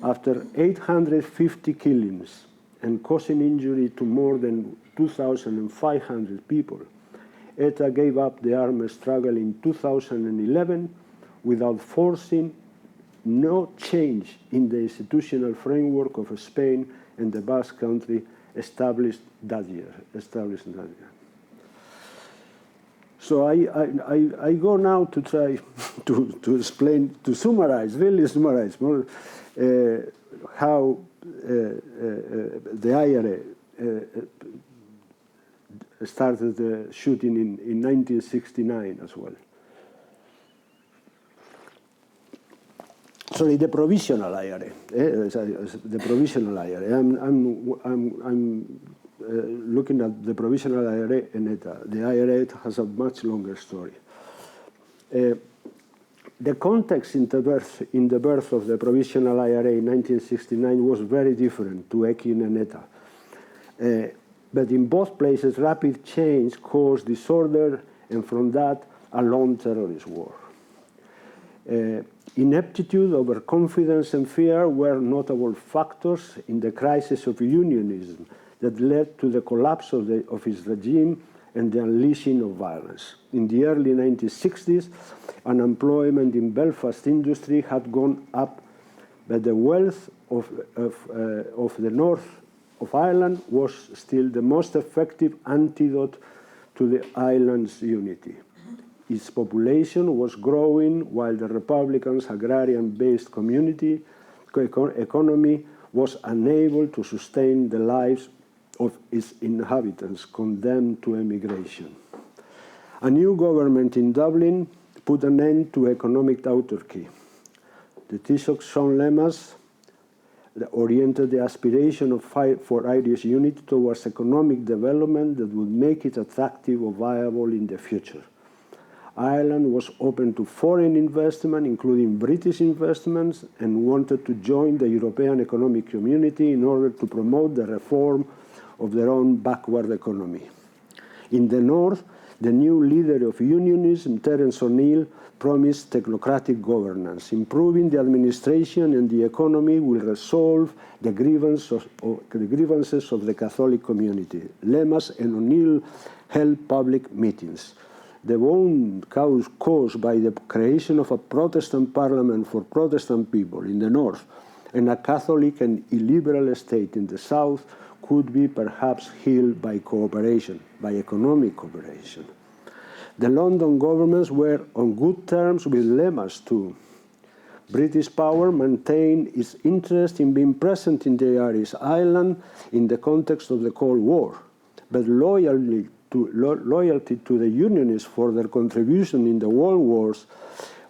After 850 killings and causing injury to more than 2,500 people, ETA gave up the armed struggle in 2011 without forcing no change in the institutional framework of Spain and the Basque country established that year. So I go now to try to explain, to summarize, really summarize more how the IRA started shooting in 1969 as well. Sorry, the provisional IRA. The provisional IRA. I'm looking at the provisional IRA and ETA. The IRA has a much longer story. The context in the birth of the provisional IRA in 1969 was very different to EKIN and ETA. But in both places, rapid change caused disorder and from that, a long terrorist war. Ineptitude, overconfidence, and fear were notable factors in the crisis of unionism that led to the collapse of his regime and the unleashing of violence. In the early 1960s, unemployment in Belfast industry had gone up, but the wealth of the north of Ireland was still the most effective antidote to the island's unity. Its population was growing while the Republicans' agrarian-based economy was unable to sustain the lives of its inhabitants, condemned to emigration. A new government in Dublin put an end to economic autarky. The Taoiseach Sean Lemas oriented the aspiration for Irish unity towards economic development that would make it attractive or viable in the future. Ireland was open to foreign investment, including British investments, and wanted to join the European Economic Community in order to promote the reform of their own backward economy. In the north, the new leader of unionism, Terence O'Neill, promised technocratic governance. Improving the administration and the economy will resolve the grievances of the Catholic community. Lemas and O'Neill held public meetings. The wound caused by the creation of a Protestant parliament for Protestant people in the north and a Catholic and illiberal state in the south could be perhaps healed by cooperation, by economic cooperation. The London governments were on good terms with Lemas too. British power maintained its interest in being present in the Irish island in the context of the Cold War, but loyalty to the Unionists for their contribution in the world wars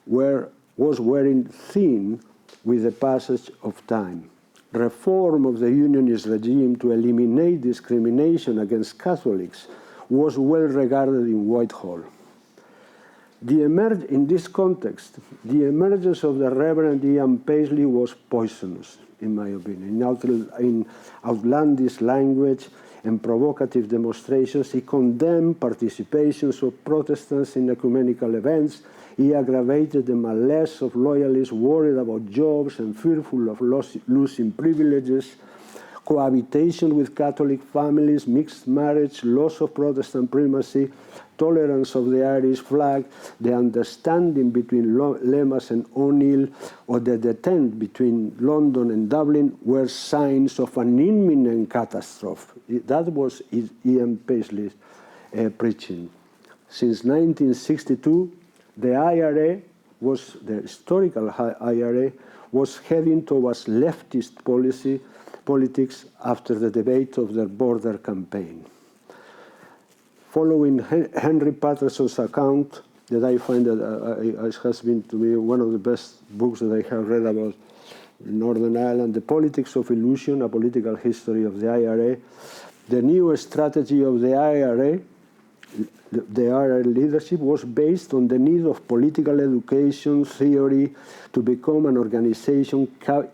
was wearing thin with the passage of time. Reform of the Unionist regime to eliminate discrimination against Catholics was well regarded in Whitehall. In this context, the emergence of the Reverend Ian Paisley was poisonous, in my opinion. In outlandish language and provocative demonstrations, he condemned participations of Protestants in ecumenical events. He aggravated the malaise of loyalists worried about jobs and fearful of losing privileges, cohabitation with Catholic families, mixed marriage, loss of Protestant primacy, tolerance of the Irish flag, the understanding between Lemas and O'Neill, or the detente between London and Dublin were signs of an imminent catastrophe. That was Ian Paisley's preaching. Since 1962, the IRA the historical IRA was heading towards leftist politics after the debate of their border campaign. Following Henry Patterson's account, that I find that has been to me one of the best books that I have read about Northern Ireland, The Politics of Illusion, A Political History of the IRA, the new strategy of the IRA leadership was based on the need of political education theory to become an organization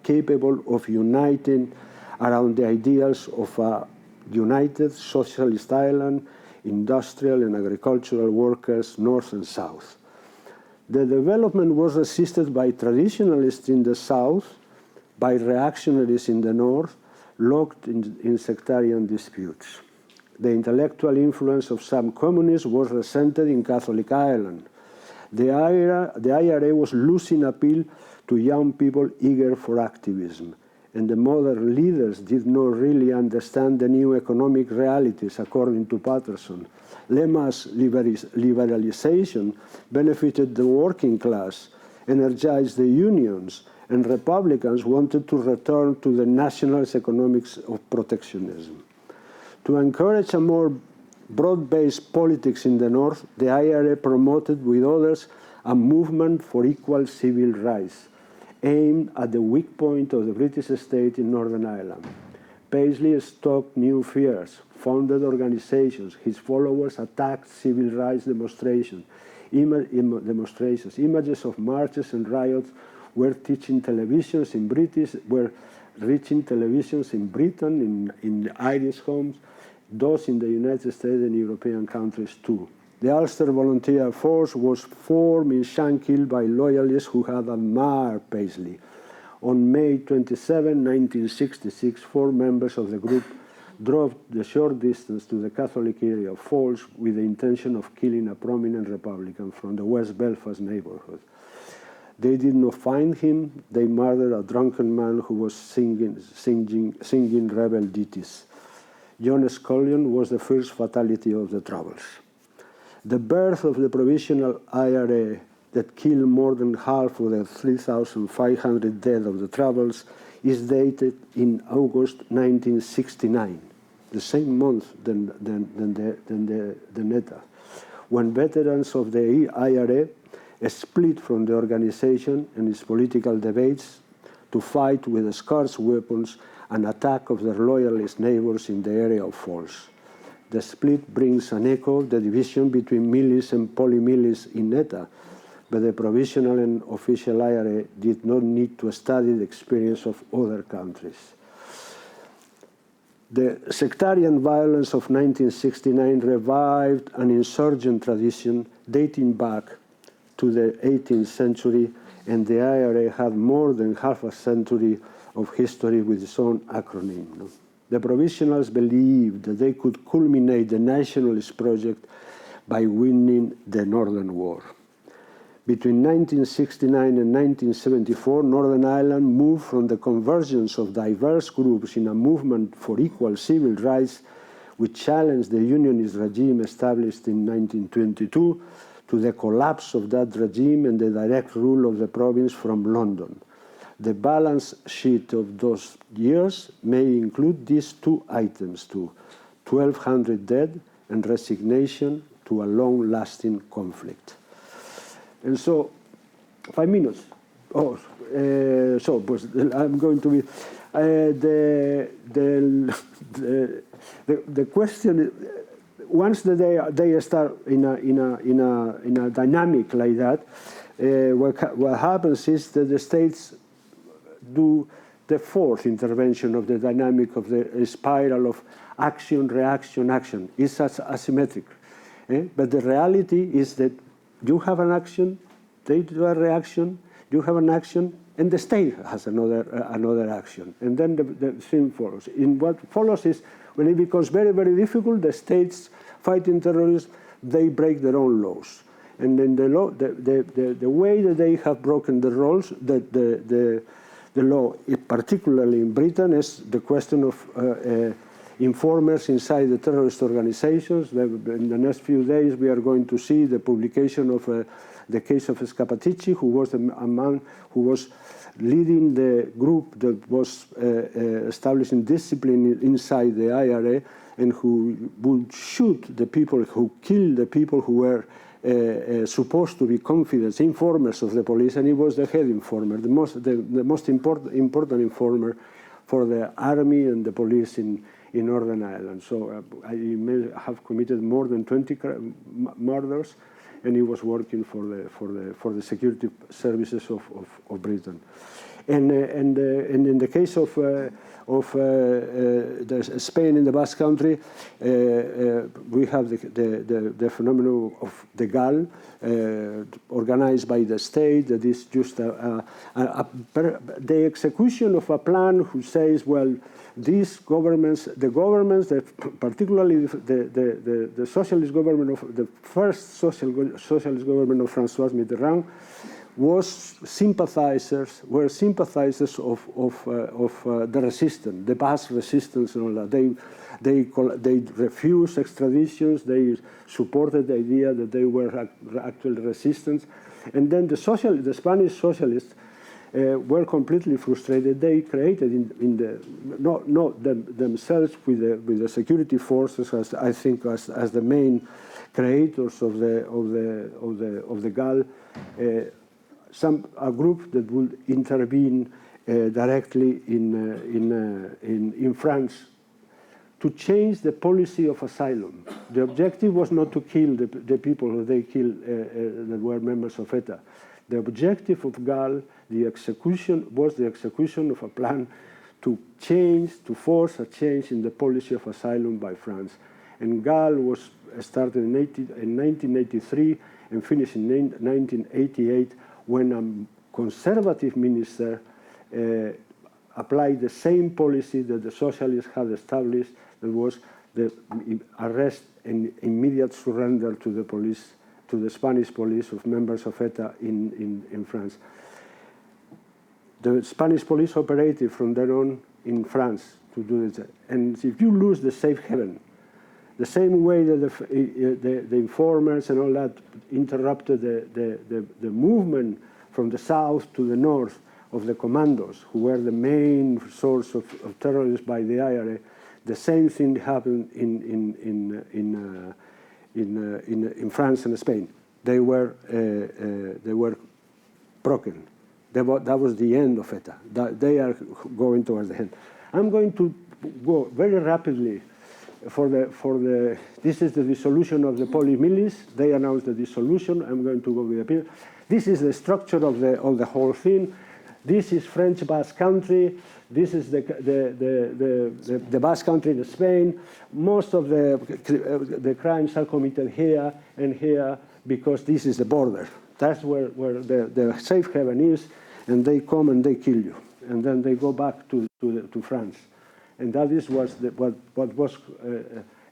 capable of uniting around the ideals of a united socialist Ireland, industrial and agricultural workers, north and south. The development was resisted by traditionalists in the south, by reactionaries in the north, locked in sectarian disputes. The intellectual influence of some communists was resented in Catholic Ireland. The IRA was losing appeal to young people eager for activism, and the modern leaders did not really understand the new economic realities, according to Patterson. Lemas' liberalization benefited the working class, energized the unions, and Republicans wanted to return to the nationalist economics of protectionism. To encourage a more broad-based politics in the North, the IRA promoted with others a movement for equal civil rights, aimed at the weak point of the British state in Northern Ireland. Paisley stoked new fears, founded organizations. His followers attacked civil rights demonstrations. Images of marches and riots were reaching televisions in Britain, in Irish homes, those in the United States and European countries too. The Ulster Volunteer Force was formed in Shankill by loyalists who had admired Paisley. On May 27, 1966, 4 members of the group drove the short distance to the Catholic area of Falls with the intention of killing a prominent Republican from the West Belfast neighbourhood. They did not find him. They murdered a drunken man who was singing rebel ditties. John Scullion was the first fatality of the Troubles. The birth of the provisional IRA that killed more than half of the 3,500 dead of the Troubles is dated in August 1969, the same month than the NETA, when veterans of the IRA split from the organization and its political debates to fight with scarce weapons an attack of their loyalist neighbors in the area of Falls. The split brings an echo of the division between milice and polymilice in NETA, but the provisional and official IRA did not need to study the experience of other countries. The sectarian violence of 1969 revived an insurgent tradition dating back to the 18th century, and the IRA had more than half a century of history with its own acronym. The provisionals believed that they could culminate the nationalist project by winning the Northern War. Between 1969 and 1974, Northern Ireland moved from the convergence of diverse groups in a movement for equal civil rights, which challenged the unionist regime established in 1922, to the collapse of that regime and the direct rule of the province from London. The balance sheet of those years may include these 2 items too: 1,200 dead and resignation to a long-lasting conflict. And so, 5 minutes. I'm going to be the question. Once they start in a dynamic like that, what happens is that the states do the 4th intervention of the dynamic of the spiral of action, reaction, action. It's asymmetric. But the reality is that you have an action, they do a reaction, you have an action, and the state has another action. And then the thing follows. In what follows is, when it becomes very, very difficult, the states fighting terrorism, they break their own laws. And then the way that they have broken the rules, the law, particularly in Britain, is the question of informers inside the terrorist organizations. In the next few days, we are going to see the publication of the case of Scapatici, who was a man who was leading the group that was establishing discipline inside the IRA, and who would shoot the people, who killed the people who were supposed to be confidence informers of the police, and he was the head informer, the most important informer for the army and the police in Northern Ireland. So he may have committed more than 20 murders, and he was working for the security services of Britain. And in the case of Spain in the Basque Country, we have the phenomenon of the GAL, organized by the state, that is just the execution of a plan who says, well, these governments, particularly the socialist government of the first socialist government of François Mitterrand, were sympathizers of the resistance, the Basque resistance, and all that. They refused extraditions. They supported the idea that they were actual resistance, and then the Spanish socialists were completely frustrated. They created not themselves with the security forces as I think as the main creators of the GAL. A group that would intervene directly in France to change the policy of asylum. The objective was not to kill the people who they killed that were members of ETA. The objective of GAL, was the execution of a plan to force a change in the policy of asylum by France. And GAL was started in 1983 and finished in 1988 when a conservative minister applied the same policy that the socialists had established, that was the arrest and immediate surrender to the police, to the Spanish police, of members of ETA in France. The Spanish police operated from then on in France to do this. And if you lose the safe haven, the same way that the informers and all that interrupted the movement from the south to the north of the commandos, who were the main source of terrorism by the IRA, the same thing happened in France and Spain. They were broken. That was the end of ETA. They are going towards the end. I'm going to go very rapidly this is the dissolution of the Poly-Milice. They announced the dissolution. I'm going to go with the period. This is the structure of the whole thing. This is French Basque Country. This is the Basque Country in Spain. Most of the crimes are committed here and here because this is the border. That's where the safe haven is, and they come and they kill you, and then they go back to France. And that is what was,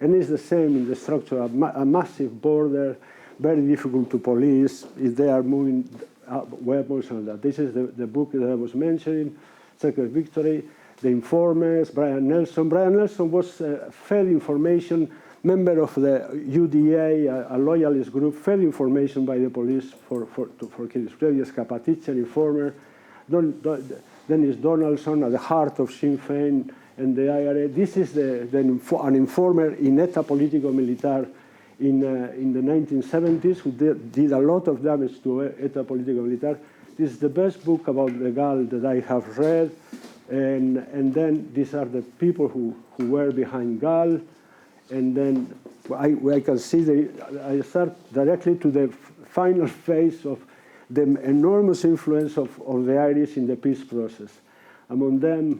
and it's the same in the structure, a massive border, very difficult to police if they are moving weapons and that. This is the book that I was mentioning, Secret Victory, the informers, Brian Nelson. Brian Nelson was fed information, member of the UDA, a loyalist group, fed information by the police for his previous teacher, informer. Dennis Donaldson at the heart of Sinn Féin and the IRA. This is an informer in ETA Político Militar in the 1970s who did a lot of damage to ETA Político Militar. This is the best book about the GAL that I have read. And then these are the people who were behind GAL. And then I can see I start directly to the final phase of the enormous influence of the Irish in the peace process. Among them,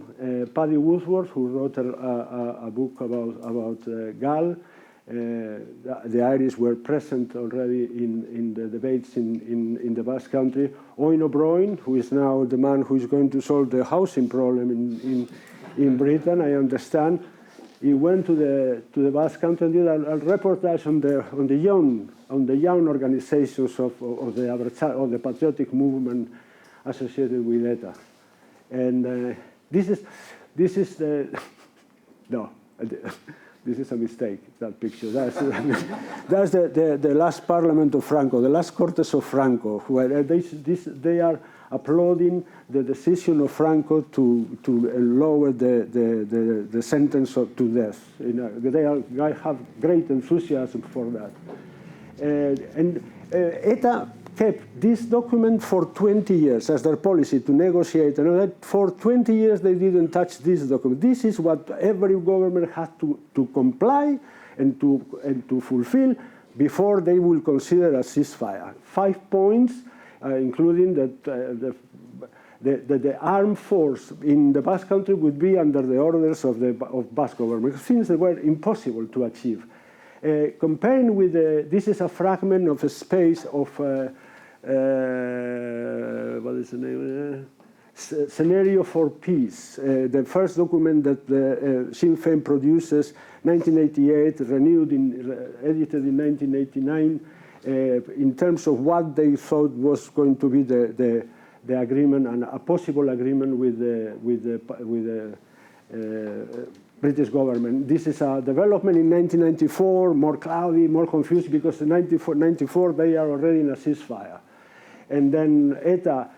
Paddy Woodward, who wrote a book about GAL. The Irish were present already in the debates in the Basque Country. Owen O'Brien, who is now the man who is going to solve the housing problem in Britain, I understand. He went to the Basque Country and did a reportage on the young organizations of the patriotic movement associated with ETA. And this is a mistake, that picture. That's the last Parliament of Franco, the last Cortes of Franco, where they are applauding the decision of Franco to lower the sentence to death. They have great enthusiasm for that. And ETA kept this document for 20 years as their policy to negotiate. And for 20 years, they didn't touch this document. This is what every government has to comply and to fulfill before they will consider a ceasefire. 5 points, including that the armed force in the Basque Country would be under the orders of Basque government, things that were impossible to achieve. Comparing with this is a fragment of a space of what is the name? Scenario for Peace, the first document that Sinn Féin produces, 1988, edited in 1989, in terms of what they thought was going to be the agreement and a possible agreement with the British government. This is a development in 1994, more cloudy, more confused, because in 1994 they are already in a ceasefire. And then ETA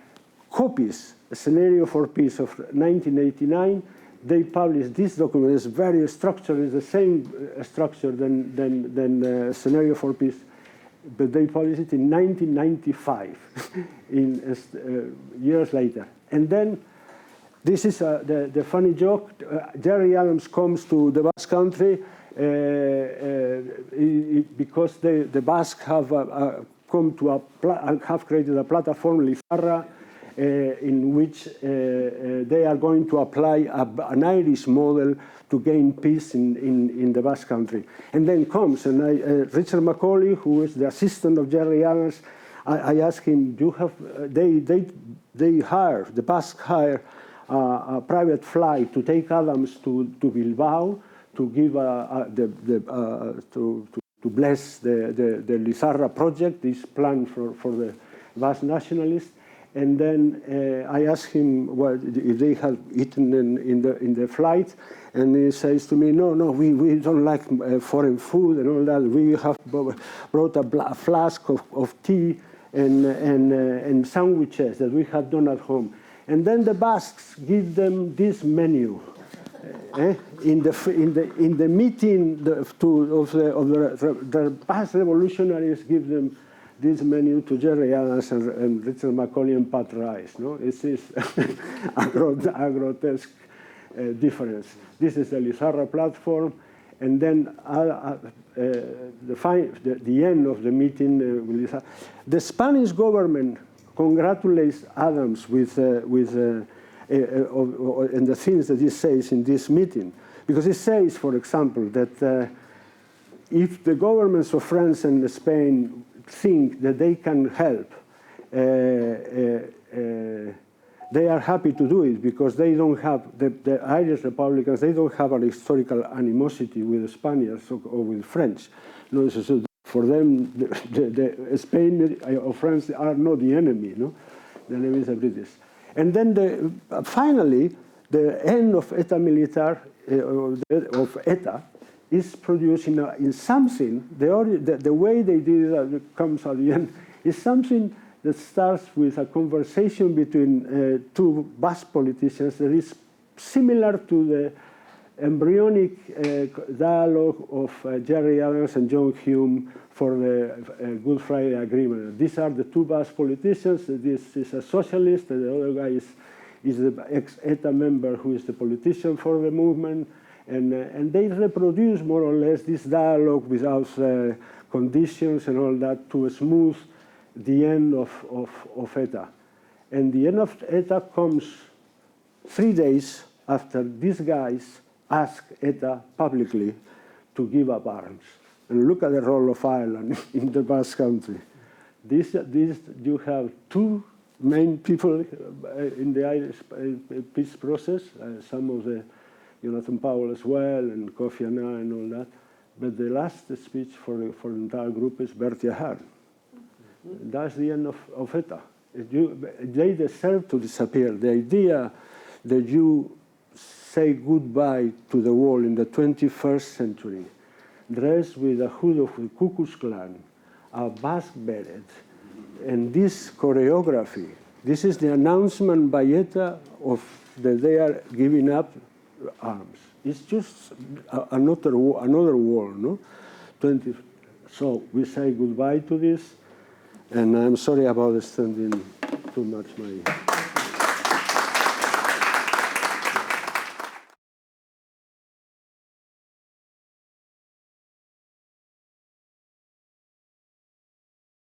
copies a scenario for peace of 1989. They published this document. It's very structured. It's the same structure than scenario for peace, but they published it in 1995, years later. And then this is the funny joke. Jerry Adams comes to the Basque Country because the Basque have come to have created a platform, Lizarra, in which they are going to apply an Irish model to gain peace in the Basque Country. And then comes, and Richard Macaulay, who is the assistant of Gerry Adams, I asked him, the Basque hire a private flight to take Adams to Bilbao to give to bless the Lizarra project, this plan for the Basque nationalists. And then I asked him if they had eaten in the flight, and he says to me, no, we don't like foreign food and all that. We have brought a flask of tea and sandwiches that we had done at home. And then the Basques give them this menu. In the meeting of the Basque revolutionaries give them this menu to Gerry Adams and Richard Macaulay and Pat Rice. No? It's a grotesque difference. This is the Lizarra platform, and then the end of the meeting, the Spanish government congratulates Adams with and the things that he says in this meeting, because he says, for example, that if the governments of France and Spain think that they can help, they are happy to do it, because they don't have, the Irish Republicans, they don't have an historical animosity with the Spaniards or with French. No, so for them, the Spain or France are not the enemy. No? The enemy is the British. And then finally, the end of Eta Militar, of Eta, is produced in something, the way they did it comes at the end, is something that starts with a conversation between two Basque politicians that is similar to the embryonic dialogue of Gerry Adams and John Hume for the Good Friday Agreement. These are the two Basque politicians. This is a socialist, and the other guy is the ex-ETA member who is the politician for the movement. And they reproduce more or less this dialogue without conditions and all that to smooth the end of ETA. And the end of ETA comes 3 days after these guys ask ETA publicly to give up arms. And look at the role of Ireland in the Basque Country. You have two main people in the Irish peace process, some of the Jonathan Powell as well, and Kofi Annan and all that. But the last speech for the entire group is Bertie Ahern. That's the end of ETA. They deserve to disappear. The idea that you say goodbye to the world in the 21st century, dressed with a hood of the Ku Klux Klan, a Basque beret, and this choreography, this is the announcement by ETA that they are giving up arms. It's just another world, no? So we say goodbye to this, and I'm sorry about extending too much my